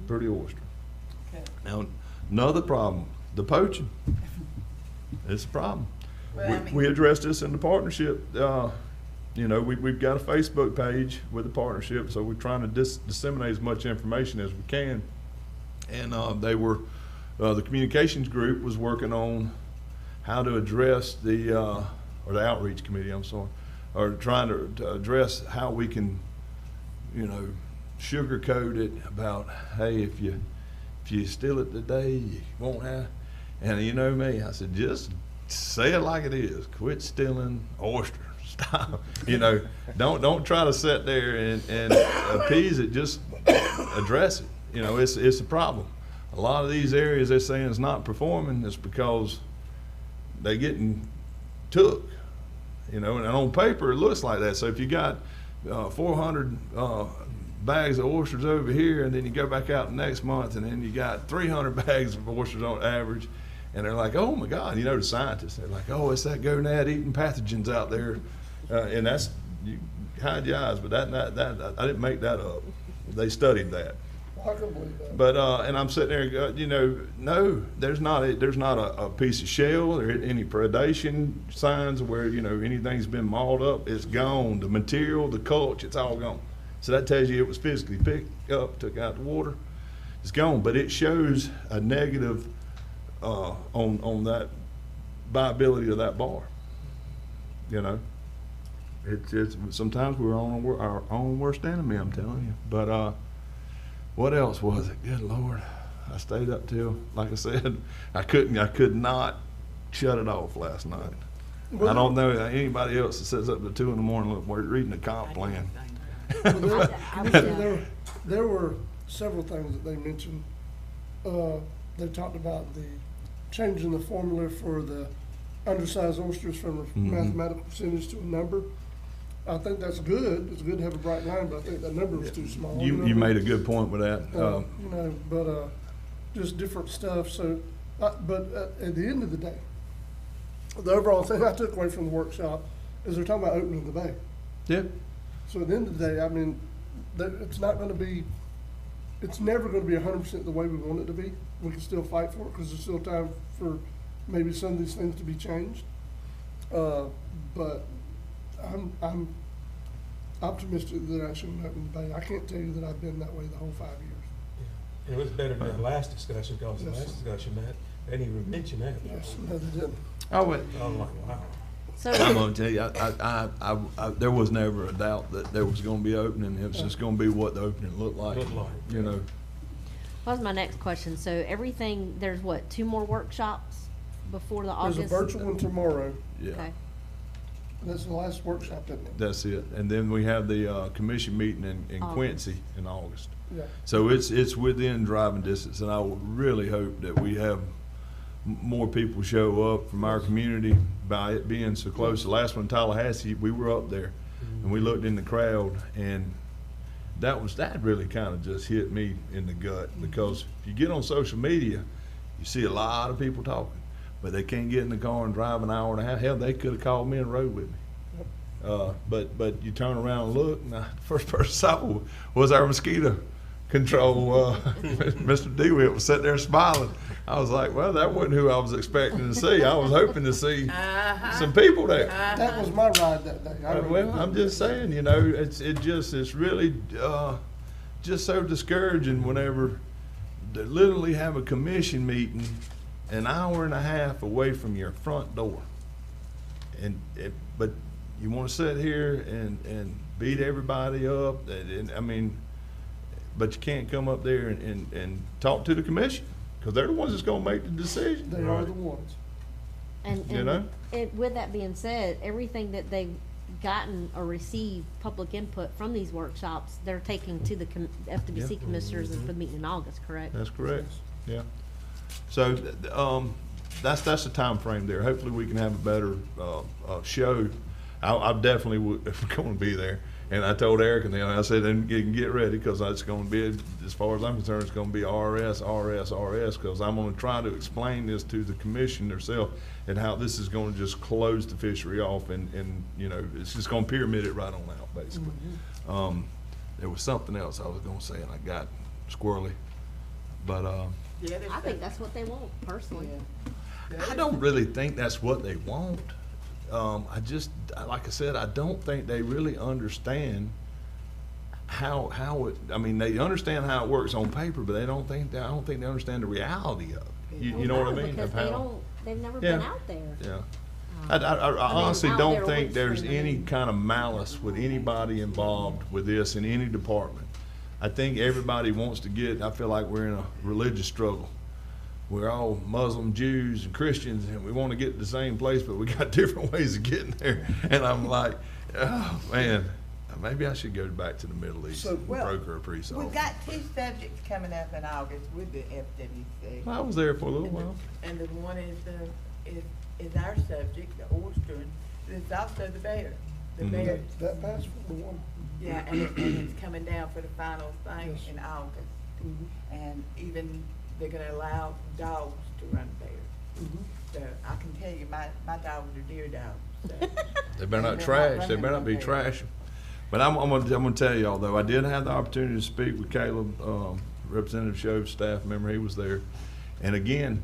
S7: pretty oyster.
S5: Okay.
S7: Now, another problem, the poaching. It's a problem.
S5: Well, I mean-
S7: We addressed this in the partnership. You know, we've got a Facebook page with the partnership, so we're trying to disseminate as much information as we can. And the communications group was working on how to address or the outreach committee, I'm sorry, or trying to address how we can, you know, sugarcoat it about, hey, if you steal it today, you won't have. And you know me, I said, just say it like it is. Quit stealing oysters. Stop. You know, don't try to sit there and appease it. Just address it. You know, it's a problem. A lot of these areas they're saying is not performing. It's because they're getting took. You know, and on paper it looks like that. So if you got 400 bags of oysters over here, and then you go back out the next month, and then you got 300 bags of oysters on average, and they're like, oh my God, you know, the scientists, they're like, oh, it's that gonad eating pathogens out there, and that's, you hide your eyes, but that I didn't make that up. They studied that.
S1: I can believe that.
S7: But and I'm sitting there, you know, no, there's not a piece of shell or any predation signs where, you know, anything's been mauled up. It's gone. The material, the culture, it's all gone. So that tells you it was physically picked up, took out the water. It's gone, but it shows a negative on that viability of that bar. You know, it's sometimes we're our own worst enemy. I'm telling you, but. What else was it? Good Lord. I stayed up till, like I said, I could not shut it off last night. I don't know anybody else that sits up till 2 in the morning reading the comp plan.
S1: There were several things that they mentioned. They talked about the changing the formula for the undersized oysters from a mathematical percentage to a number. I think that's good. It's good to have a bright line, but I think that number was too small.
S7: You made a good point with that.
S1: You know, but just different stuff. So, but at the end of the day, the overall thing I took away from the workshop is they're talking about opening the bay.
S7: Yeah.
S1: So at the end of the day, I mean, it's not going to be, it's never going to be 100% the way we want it to be. We can still fight for it because there's still time for maybe some of these things to be changed. But I'm optimistic that I shouldn't open the bay. I can't tell you that I've been that way the whole 5 years.
S9: And it was better than the last discussion, because the
S1: Yes.
S9: last discussion, Matt, they didn't even mention that.
S1: Yes, no, they didn't.
S7: Oh, wait.
S9: I'm like, wow.
S2: So,
S7: I'm gonna tell you, I there was never a doubt that there was gonna be opening. It was just gonna be what the opening looked like. You know.
S2: that was my next question. So everything, there's what, 2 more workshops before the
S1: There's
S2: August?
S1: a virtual one tomorrow.
S7: Yeah.
S2: Okay.
S1: That's the last workshop, isn't it?
S7: That's it. And then we have the commission meeting in
S2: August.
S7: Quincy in August.
S1: Yeah.
S7: So it's within driving distance, and I would really hope that we have more people show up from our community by it being so close. The last one in Tallahassee, we were up there, and we looked in the crowd, and that really kind of just hit me in the gut, because if you get on social media, you see a lot of people talking, but they can't get in the car and drive an hour and a half. Hell, they could have called me and rode with me. But you turn around and look, and the first person I saw was our mosquito control. Mr. DeWitt was sitting there smiling. I was like, well, that wasn't who I was expecting to see. I was hoping to see some people there.
S1: That was my ride that day. I really
S7: Well,
S1: did.
S7: I'm just saying, you know, it's really, just so discouraging whenever they literally have a commission meeting an hour and a half away from your front door. But you wanna sit here and beat everybody up, and, I mean, but you can't come up there and talk to the commission, cause they're the ones that's gonna make the decision.
S1: They are the ones.
S7: You know?
S2: And with that being said, everything that they've gotten or received public input from these workshops, they're taking to the FWC commissioners and for the meeting in August, correct?
S7: That's correct, yeah. So, that's the time frame there. Hopefully, we can have a better, show. I definitely would, gonna be there. And I told Eric, and then I said, and you can get ready, because it's gonna be, as far as I'm concerned, it's gonna be RS, because I'm gonna try to explain this to the commission themselves, and how this is gonna just close the fishery off, and, you know, it's just gonna pyramid it right on out, basically. There was something else I was gonna say, and I got squirrely, but,
S2: I think that's what they want, personally.
S7: I don't really think that's what they want. Like I said, I don't think they really understand how it, I mean, they understand how it works on paper, but I don't think they understand the reality of it. You know what I mean?
S2: Because
S7: Of how-
S2: they've never been
S7: Yeah.
S2: out there.
S7: Yeah. I honestly
S2: out
S7: don't
S2: there
S7: think
S2: with
S7: there's
S2: somebody.
S7: any kind of malice with anybody involved with this in any department. I think everybody wants to get, I feel like we're in a religious struggle. We're all Muslim, Jews, and Christians, and we want to get to the same place, but we got different ways of getting there. And I'm like, oh, man, maybe I should go back to the Middle East
S1: So-
S7: and
S5: Well,
S7: broker a peace
S5: We've
S7: off.
S5: got two subjects coming up in August with the FWC.
S7: I was there for a little while.
S5: And the one is our subject, the oyster, and it's also the bear. The
S7: Mhm.
S5: bear,
S1: That passed for the one.
S5: yeah, and it's coming down for the final thing
S1: Yes.
S5: in August.
S1: Mhm.
S5: And even they're gonna allow dogs to run bear.
S1: Mhm.
S5: So I can tell you, my dogs are deer dogs, so.
S7: They better not
S5: They're
S7: trash, they
S5: running
S7: better not be
S5: bear.
S7: trashing. But I'm gonna tell y'all though, I did have the opportunity to speak with Caleb, Representative Shove, staff member, he was there. And again,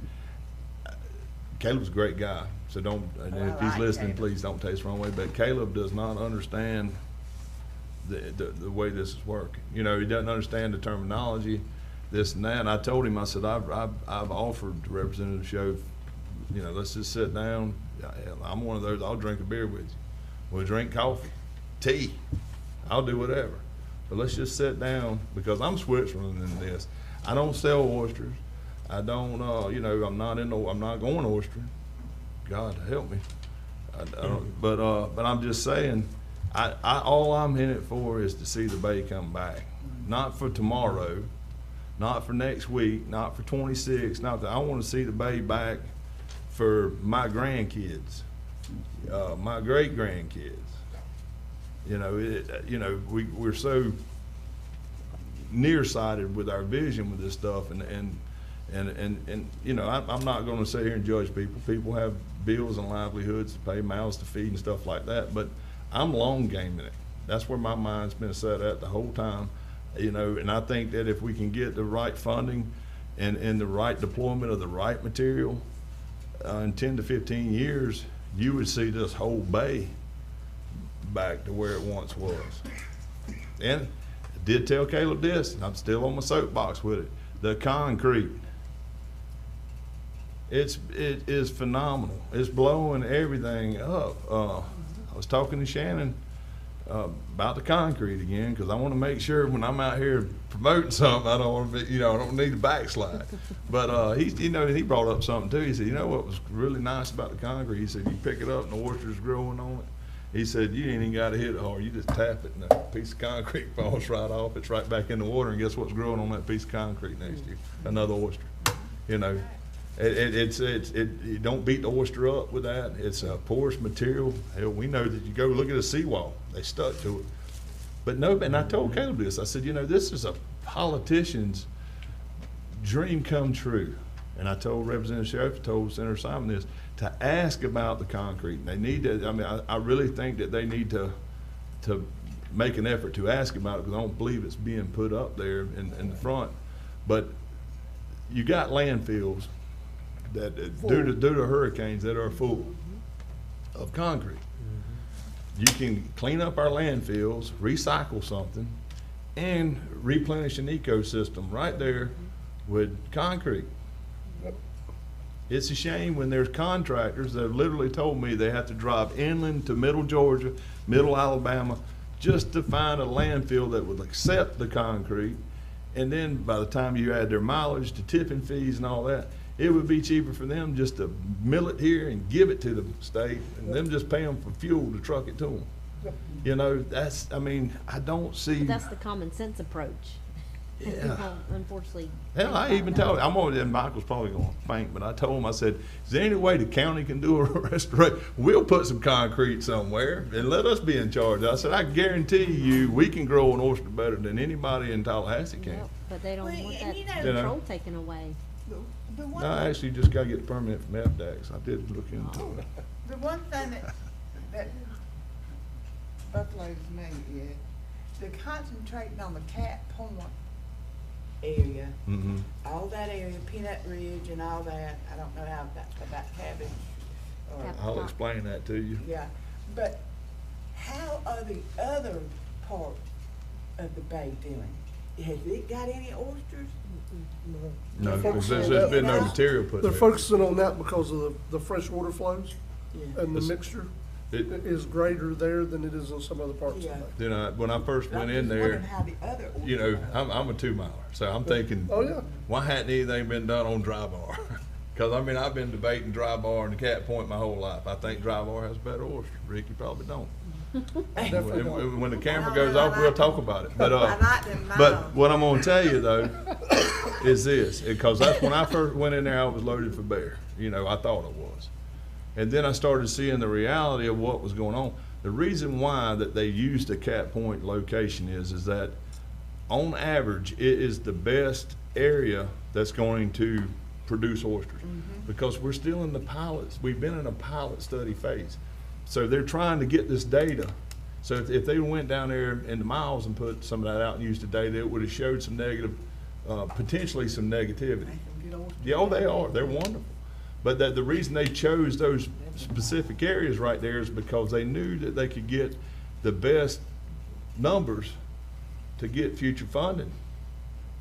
S7: Caleb's a great guy, so don't, and
S5: Oh, I
S7: if he's
S5: like
S7: listening,
S5: Caleb.
S7: please don't take this the wrong way, but Caleb does not understand the way this is working. You know, he doesn't understand the terminology, this and that, and I told him, I said, I've offered to Representative Shove, you know, let's just sit down, I'm one of those, I'll drink a beer with you. We'll drink coffee, tea, I'll do whatever. But let's just sit down, because I'm Switzerland in this. I don't sell oysters. I don't, you know, I'm not going oystering. God help me. I don't, but I'm just saying, all I'm in it for is to see the bay come back. Not for tomorrow, not for next week, not for 26, I want to see the bay back for my grandkids, my great grandkids. You know, we're so nearsighted with our vision with this stuff, and you know, I'm not going to sit here and judge people. People have bills and livelihoods to pay, mouths to feed and stuff like that, but I'm long gaming it. That's where my mind's been set at the whole time, you know, and I think that if we can get the right funding and the right deployment of the right material, in 10 to 15 years, you would see this whole bay back to where it once was. And I did tell Caleb this, and I'm still on my soapbox with it. The concrete, it is phenomenal. It's blowing everything up. I was talking to Shannon about the concrete again, because I want to make sure when I'm out here promoting something, I don't want to be, you know, I don't need to backslide. But he brought up something too. He said, you know what was really nice about the concrete? He said, you pick it up and the oyster's growing on it. He said, you ain't even got to hit it hard. You just tap it and a piece of concrete falls right off. It's right back in the water, and guess what's growing on that piece of concrete next to you? Another oyster. You know, you don't beat the oyster up with that. It's a porous material. Hell, we know that you go look at a seawall, they stuck to it. But no, and I told Caleb this. I said, you know, this is a politician's dream come true. And I told Representative Sheriff, told Senator Simon this, to ask about the concrete. They need to, I mean, I really think that they need to make an effort to ask about it, because I don't believe it's being put up there in the front. But you got landfills that due to hurricanes that are full of concrete. You can clean up our landfills, recycle something, and replenish an ecosystem right there with concrete. It's a shame when there's contractors that have literally told me they have to drive inland to middle Georgia, middle Alabama, just to find a landfill that would accept the concrete. And then by the time you add their mileage, the tipping fees and all that, it would be cheaper for them just to mill it here and give it to the state, and them just pay them for fuel to truck it to them. You know, that's, I mean, I don't see.
S2: But that's the common sense approach.
S7: Yeah.
S2: Unfortunately.
S7: Hell, I even told, I'm on, and Michael's probably gonna faint, but I told him, I said, is there any way the county can do a restoration? We'll put some concrete somewhere and let us be in charge. I said, I guarantee you, we can grow an oyster better than anybody in Tallahassee can.
S2: Yep, but they don't
S5: Well,
S2: want
S5: and
S2: that
S5: you know-
S2: control taken away.
S5: The one,
S7: I actually just gotta get the permit from FDAX. I did look into it.
S5: the one thing that buffaloes me is they're concentrating on the Cat Point area,
S7: Mm-hmm.
S5: all that area, Peanut Ridge and all that. I don't know how about Cabbage or,
S7: I'll explain that to you.
S5: yeah. But how are the other parts of the bay doing? Has it got any oysters?
S7: No,
S1: They're
S7: because
S1: focusing
S7: there's
S1: on
S7: been no
S5: that.
S7: material put
S1: They're
S7: there.
S1: focusing on that because of the fresh water flows
S5: Yeah.
S1: and the
S7: It's-
S1: mixture
S7: It-
S1: is greater there than it is in some other parts of the
S5: Yeah.
S1: bay.
S7: Then when I first went in
S5: I'm just wondering
S7: there,
S5: how the other
S7: you know,
S5: oysters are.
S7: I'm a 2-miler, so I'm thinking,
S1: Oh, yeah.
S7: why hadn't anything been done on Dry Bar? Because, I mean, I've been debating DryBar and the Cat Point my whole life. I think Dry Bar has better oysters. Rick, you probably don't.
S1: Definitely don't.
S7: When the camera goes off, we'll talk about it. But,
S5: I like them
S7: but
S5: mild.
S7: what I'm gonna tell you though, is this, because that's when I first went in there, I was loaded for bear. You know, I thought I was. And then I started seeing the reality of what was going on. The reason why that they used the Cat Point location is that on average, it is the best area that's going to produce oysters. Because we're still in the pilots, we've been in a pilot study phase. So they're trying to get this data. So if they went down there in the miles and put some of that out and used the data, it would have showed some negative, potentially some negativity. Yeah, oh, they are, they're wonderful. But the reason they chose those specific areas right there is because they knew that they could get the best numbers to get future funding.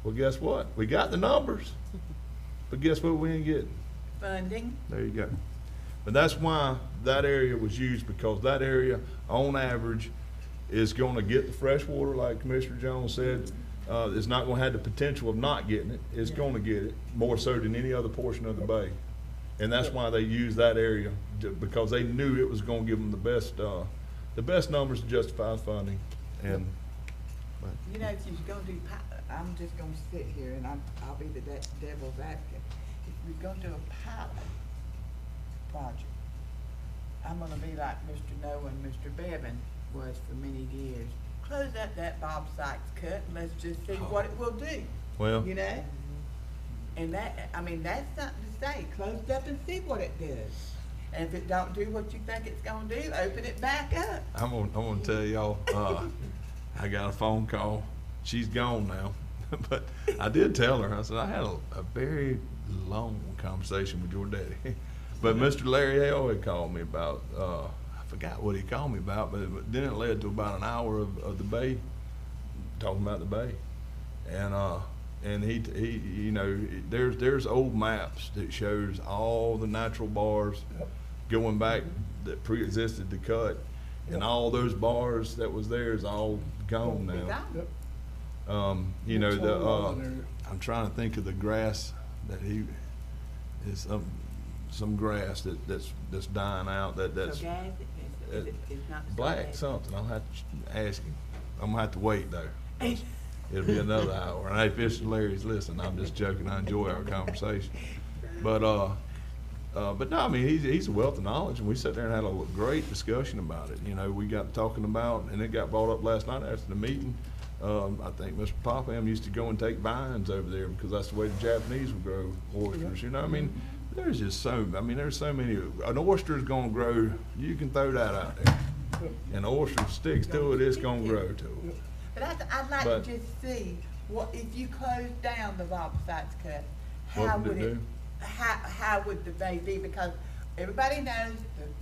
S7: Well, guess what? We got the numbers, but guess what we ain't getting?
S5: Funding.
S7: There you go. But that's why that area was used, because that area, on average, is gonna get the fresh water, like Commissioner Jones said. It's not gonna have the potential of not getting it. It's gonna get it, more so than any other portion of the bay. And that's why they used that area, because they knew it was gonna give them the best numbers to justify funding. And,
S5: You know, if you're gonna do, I'm just gonna sit here and I'll be the devil's advocate. If we're gonna do a pilot project, I'm gonna be like Mr. Noah and Mr. Bevan was for many years. Close up that Bob Sykes cut and let's just see what it will do,
S7: well,
S5: you know? And that, I mean, that's something to say, close it up and see what it does. And if it don't do what you think it's gonna do, open it back up.
S7: I'm gonna tell y'all, I got a phone call. She's gone now. But I did tell her, I said, I had a very long conversation with your daddy. But Mr. Larry Hale had called me about, I forgot what he called me about, but then it led to about an hour of the bay, talking about the bay. And he, you know, there's old maps that shows all the natural bars going back that pre-existed the cut. And all those bars that was there is all gone
S5: Be
S7: now.
S5: gone.
S7: You know,
S1: It's all gone there.
S7: I'm trying to think of the grass that is some grass that's dying out, that's
S5: So guys, it's not. so
S7: black
S5: bad.
S7: something. I'll have to ask him. I'm gonna have to wait though. It'll be another hour. And hey, Mr. Larry's listening. I'm just joking. I enjoy our conversation. But no, I mean, he's a wealth of knowledge, and we sat there and had a great discussion about it. You know, we got talking about, and it got brought up last night after the meeting. I think Mr. Popham used to go and take vines over there because that's the way the Japanese would grow oysters. You know, I mean, there's so many. An oyster is gonna grow. You can throw that out there, and the oyster sticks to it. It's gonna grow to it.
S5: But I'd like
S7: But-
S5: to just see, what, if you closed down the Bob Sykes cut,
S7: What
S5: how
S7: would it do?
S5: how would the bay be? Because everybody knows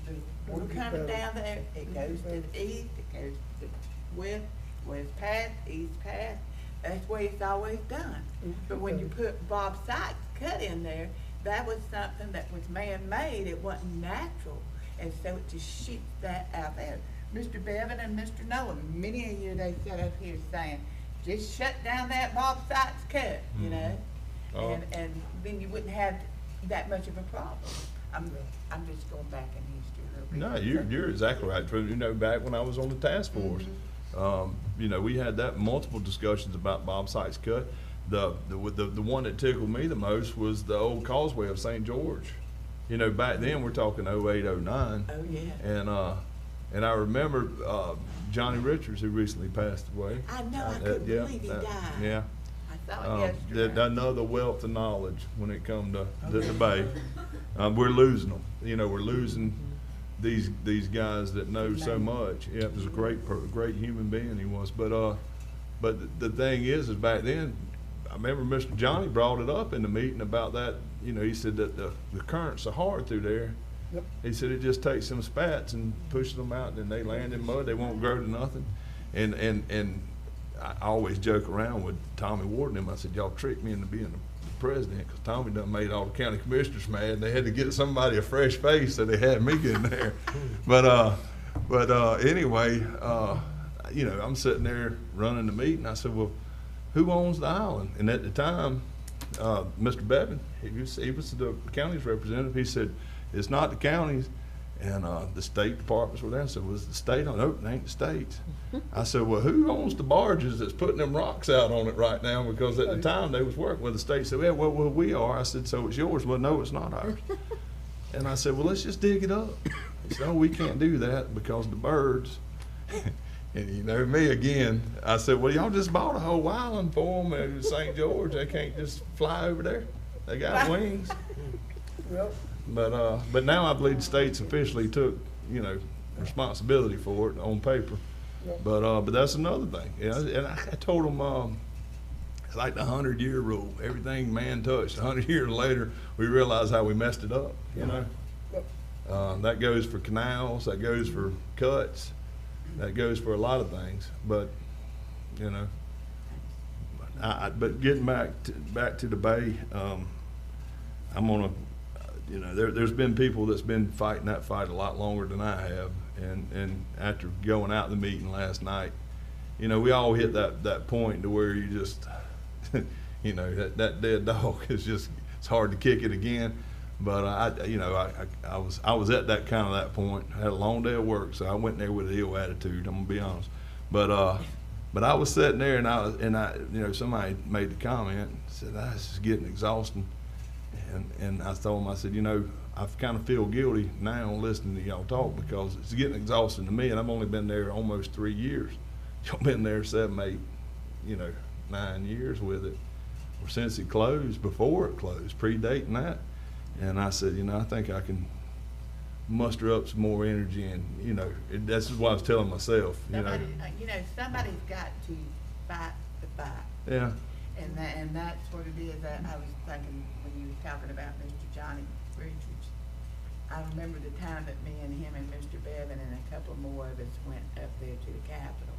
S5: the water coming down there, it goes to the east, it goes to the west, west path, east path. That's the way it's always done. But when you put Bob Sykes Cut in there, that was something that was man-made, it wasn't natural. And so it just shoots that out there. Mr. Bevan and Mr. Nolan, many of you, they sat up here saying, just shut down that Bob Sykes Cut, you know?
S7: Oh.
S5: And then you wouldn't have that much of a problem. I'm just going back in history a little bit.
S7: No, you're exactly right. You know, back when I was on the task force, you know, we had that multiple discussions about Bob Sykes Cut. The one that tickled me the most was the old causeway of St. George. You know, back then, we're talking 08, 09.
S5: Oh, yeah.
S7: And I remember Johnny Richards, who recently passed away.
S5: I know, I couldn't believe he died.
S7: Yeah.
S5: I saw it yesterday.
S7: Another wealth of knowledge when it comes to the Bay. We're losing them. You know, we're losing these guys that know so much. Yeah, it was a great human being he was. But the thing is back then, I remember Mr. Johnny brought it up in the meeting about that. You know, he said that the currents are hard through there.
S1: Yep.
S7: He said it just takes some spats and pushes them out, and then they land in mud. They won't grow to nothing. And I always joke around with Tommy Ward and him. I said, y'all tricked me into being the president, because Tommy done made all the county commissioners mad, and they had to get somebody a fresh face, so they had me get in there. But anyway, you know, I'm sitting there running the meeting. I said, well, who owns the island? And at the time, Mr. Bevan, he was the county's representative. He said, it's not the counties. And the state departments were there. I said, was the state on? Nope, it ain't the state. I said, well, who owns the barges that's putting them rocks out on it right now? Because at the time they was working with the state. Said, well, we are. I said, so it's yours? Well, no, it's not ours. And I said, well, let's just dig it up. He said, no, we can't do that because the birds. And you know me again. I said, well, y'all just bought a whole island for them at St. George. They can't just fly over there. They got wings.
S1: Yep.
S7: But now I believe the state's officially took, you know, responsibility for it on paper.
S1: Yep.
S7: But that's another thing. Yeah, and I told them it's like the 100-year rule. Everything man touched, 100 years later, we realize how we messed it up. You know,
S1: Yep.
S7: That goes for canals, that goes for cuts, that goes for a lot of things. But you know, but getting back to the Bay, I'm gonna. You know, there's been people that's been fighting that fight a lot longer than I have, and after going out the meeting last night, you know, we all hit that point to where you just, you know, that dead dog is just, it's hard to kick it again. But I was at that kind of that point. I had a long day of work, so I went there with an ill attitude. I'm gonna be honest, but I was sitting there and I you know, somebody made the comment and said, this is getting exhausting. And I told him, I said, you know, I kind of feel guilty now listening to y'all talk because it's getting exhausting to me, and I've only been there almost 3 years. Y'all been there 7, 8, you know, 9 years with it, or since it closed, before it closed, predating that. And I said, you know, I think I can muster up some more energy, and you know, that's what I was telling myself.
S5: Somebody's got to fight the fight.
S7: Yeah.
S5: And that's what it is. I was thinking when you were talking about Mr. Johnny Richards. I remember the time that me and him and Mr. Bevan and a couple more of us went up there to the Capitol.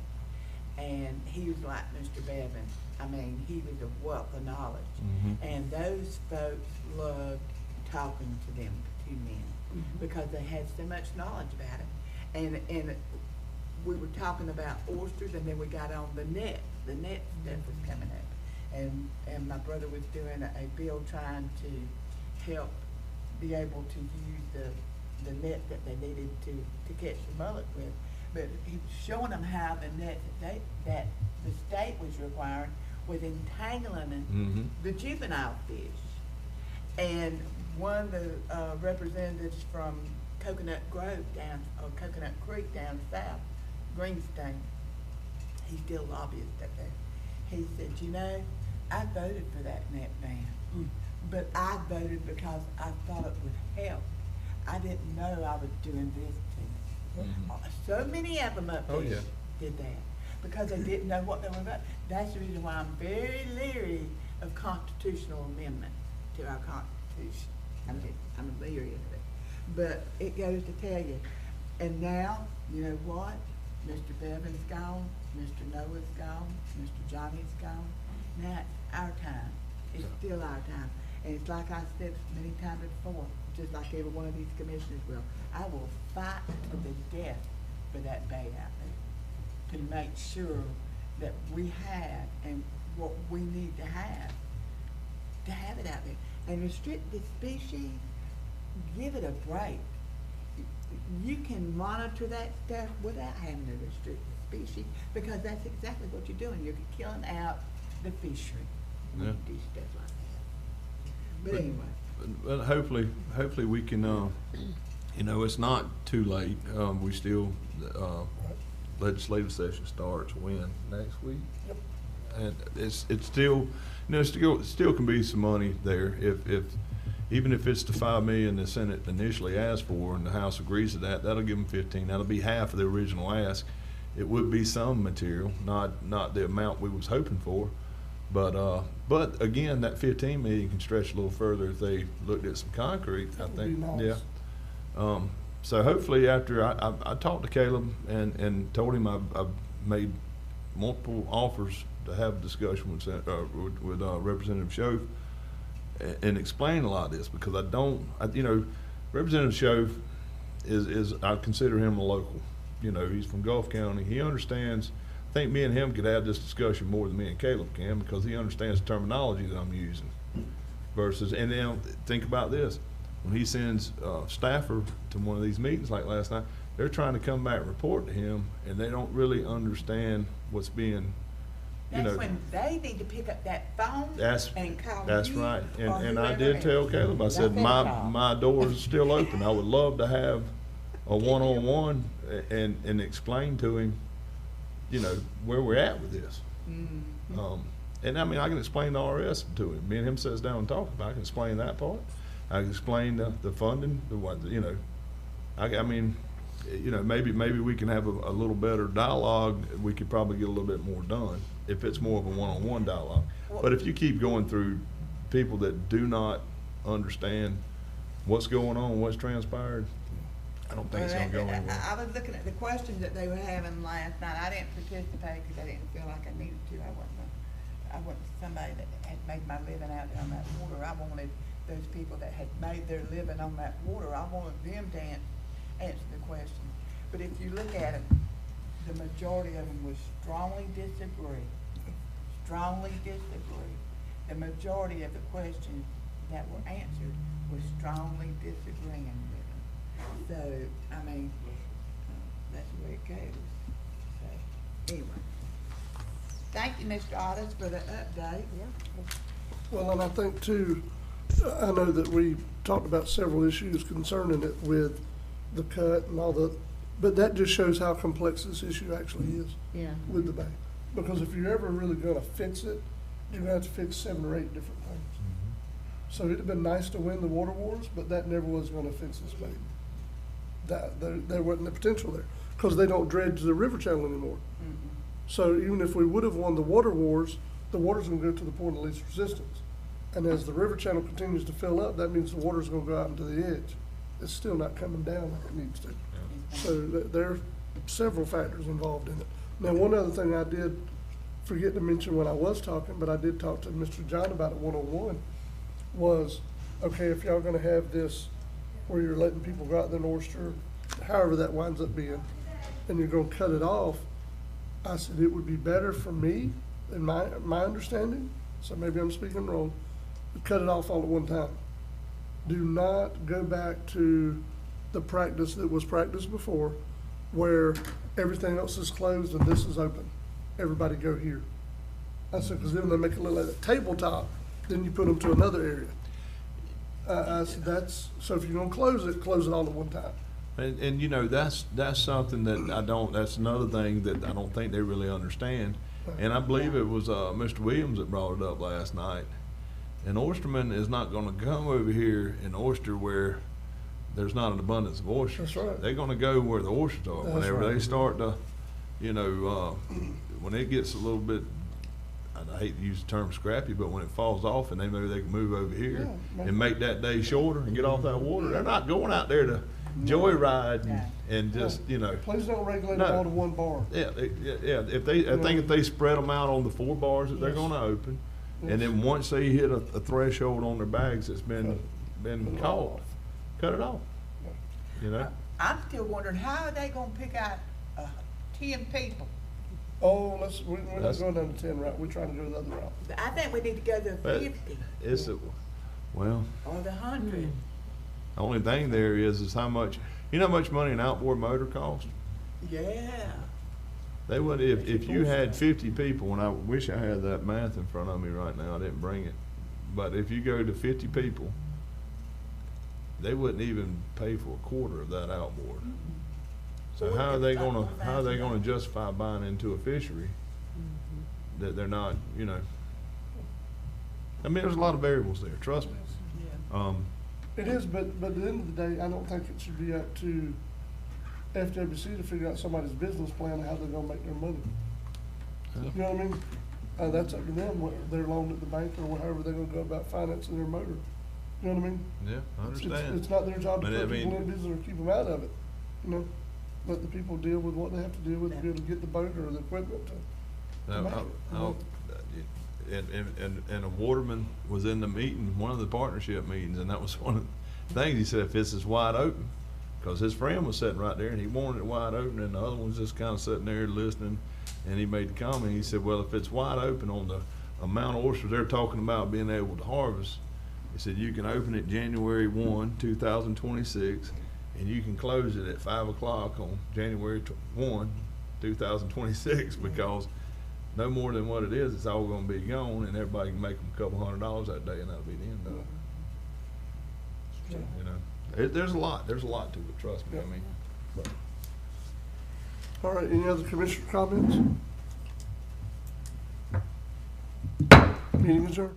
S5: And he was like Mr. Bevan. I mean, he was a wealth of knowledge.
S7: Mm-hmm.
S5: And those folks loved talking to them two men because they had so much knowledge about it. And we were talking about oysters, and then we got on the net stuff was coming up. And my brother was doing a bill trying to help be able to use the net that they needed to catch the mullet with. But he was showing them how the net that the state was requiring was entangling the juvenile fish. And one of the representatives from Coconut Grove Coconut Creek down south, Greenstein, he's still a lobbyist up there. He said, you know, I voted for that net ban, but I voted because I thought it would help. I didn't know I was doing this to them. So many of them up there did that because they didn't know what they were about. That's the reason why I'm very leery of constitutional amendment to our I'm leery of it. But it goes to tell you, and now, you know what? Mr. Bevan's gone, Mr. Noah's gone, Mr. Johnny's gone. Now it's our time. It's still our time. And it's like I said many times before, just like every one of these commissioners will, I will fight to the death for that bay out there to make sure that we have and what we need to have it out there. And restrict the species, give it a break. You can monitor that stuff without having to restrict the species, because that's exactly what you're doing. You're killing out the fishery when you do stuff like that. But anyway.
S7: But hopefully we can, you know, it's not too late. We still, legislative session starts when, next week?
S1: Yep.
S7: And it's still, you know, still can be some money there if even if it's the 5 million the Senate initially asked for and the House agrees to that, that'll give them 15. That'll be half of the original ask. It would be some material, not the amount we was hoping for, but again, that 15 million can stretch a little further if they looked at some concrete. I
S1: That would
S7: think,
S1: be nice.
S7: yeah. So hopefully after I talked to Caleb and told him I've made multiple offers to have a discussion with Representative Schoaf and explain a lot of this, because you know, Representative Schoaf is I consider him a local. You know, he's from Gulf County. He understands. I think me and him could have this discussion more than me and Caleb can, because he understands the terminology that I'm using. Versus, and then think about this: when he sends a staffer to one of these meetings like last night, they're trying to come back and report to him, and they don't really understand what's being.
S5: That's when they need to pick up that phone and call
S7: That's
S5: you
S7: right.
S5: or
S7: And I
S5: whoever
S7: did
S5: else.
S7: tell Caleb, I said,
S5: That's their job.
S7: my door is still open. I would love to have a one-on-one and explain to him, you know, where we're at with this.
S5: Mhm.
S7: And I mean, I can explain the RS to him. Me and him sits down and talk about it. I can explain that part. I can explain the funding, you know, I mean, you know, maybe we can have a little better dialogue. We could probably get a little bit more done if it's more of a one-on-one dialogue. But if you keep going through people that do not understand what's going on, what's transpired, I don't think it's gonna go anywhere.
S5: I was looking at the questions that they were having last night. I didn't participate because I didn't feel like I needed to. I wasn't somebody that had made my living out there on that water. I wanted those people that had made their living on that water, I wanted them to answer the question. But if you look at it, the majority of them was strongly disagree. Strongly disagree. The majority of the questions that were answered was strongly disagreeing with them. So, I mean, that's the way it goes. So, anyway. Thank you, Mr. Otis, for the update.
S1: Well, and I think too, I know that we talked about several issues concerning it with the cut and all but that just shows how complex this issue actually is.
S2: Yeah.
S1: With the bank. Because if you're ever really gonna fix it, you're gonna have to fix 7 or 8 different things. So it'd have been nice to win the water wars, but that never was gonna fix this baby. There wasn't the potential there, because they don't dredge the river channel anymore. So even if we would have won the water wars, the water's gonna go to the point of least resistance. And as the river channel continues to fill up, that means the water's gonna go out into the edge. It's still not coming down like it needs to. So there are several factors involved in it. Now, one other thing I did forget to mention when I was talking, but I did talk to Mr. John about it one-on-one, was, okay, if y'all gonna have this where you're letting people go out there and oyster, however that winds up being, and you're gonna cut it off, I said it would be better for me, in my understanding, so maybe I'm speaking wrong, to cut it off all at one time. Do not go back to the practice that was practiced before, where everything else is closed and this is open. Everybody go here. I said, because then they make it look like a tabletop, then you put them to another area. I said, so if you're gonna close it all at one time.
S7: And you know, that's something that that's another thing that I don't think they really understand. And I believe it was Mr. Williams that brought it up last night. An oysterman is not gonna come over here and oyster where there's not an abundance of oysters.
S1: That's right.
S7: They're gonna go where the oysters are.
S1: That's
S7: Whenever
S1: right.
S7: they start to, you know, when it gets a little bit, I hate to use the term scrappy, but when it falls off and maybe they can move over here
S1: Yeah,
S7: and make that day shorter and get off that water, they're not going out there to joyride
S5: Yeah.
S7: and just, you know.
S1: Please don't regulate
S7: No.
S1: them all to one bar.
S7: Yeah, if they, I think if they spread them out on the 4 bars that they're
S1: Yes.
S7: gonna open,
S1: Yes.
S7: and then once they hit a threshold on their bags that's been
S1: Cut it
S7: caught,
S1: off.
S7: cut it off. You know?
S5: I'm still wondering, how are they gonna pick out, 10 people?
S1: Oh, we're not
S7: That's-
S1: going down to 10 route, we're trying to go the other route.
S5: I think we need to go to
S7: But
S5: 50
S7: it's, well,
S5: or the 100.
S7: the only thing there is how much, you know how much money an outboard motor costs?
S5: Yeah.
S7: They would, if you had 50 people, and I wish I had that math in front of me right now, I didn't bring it. But if you go to 50 people, they wouldn't even pay for a quarter of that outboard. So how are they gonna justify buying into a fishery that they're not, you know? I mean, there's a lot of variables there, trust me.
S1: It is, but at the end of the day, I don't think it should be up to FWC to figure out somebody's business plan and how they're gonna make their money. You know what I mean? That's up to them, whether they're loaned at the bank or however they're gonna go about financing their motor. You know what I mean?
S7: Yeah, I understand.
S1: It's not their job to
S7: But I
S1: put people
S7: mean-
S1: in business or keep them out of it, you know? Let the people deal with what they have to deal with to be able to get the boat or the equipment to.
S7: No,
S1: make it, you know?
S7: and a waterman was in the meeting, one of the partnership meetings, and that was one of the things, he said, if this is wide open, because his friend was sitting right there, and he wanted it wide open, and the other one was just kind of sitting there listening, and he made the comment, he said, well, if it's wide open on the amount of oysters they're talking about being able to harvest, he said, you can open it January 1, 2026, and you can close it at 5 o'clock on January 1, 2026, because no more than what it is, it's all gonna be gone, and everybody can make them a couple $100 that day, and that'll be the end of it. So, you know, there's a lot to it, trust me, I mean. But.
S1: All right, any other commissioner comments? Meeting adjourned.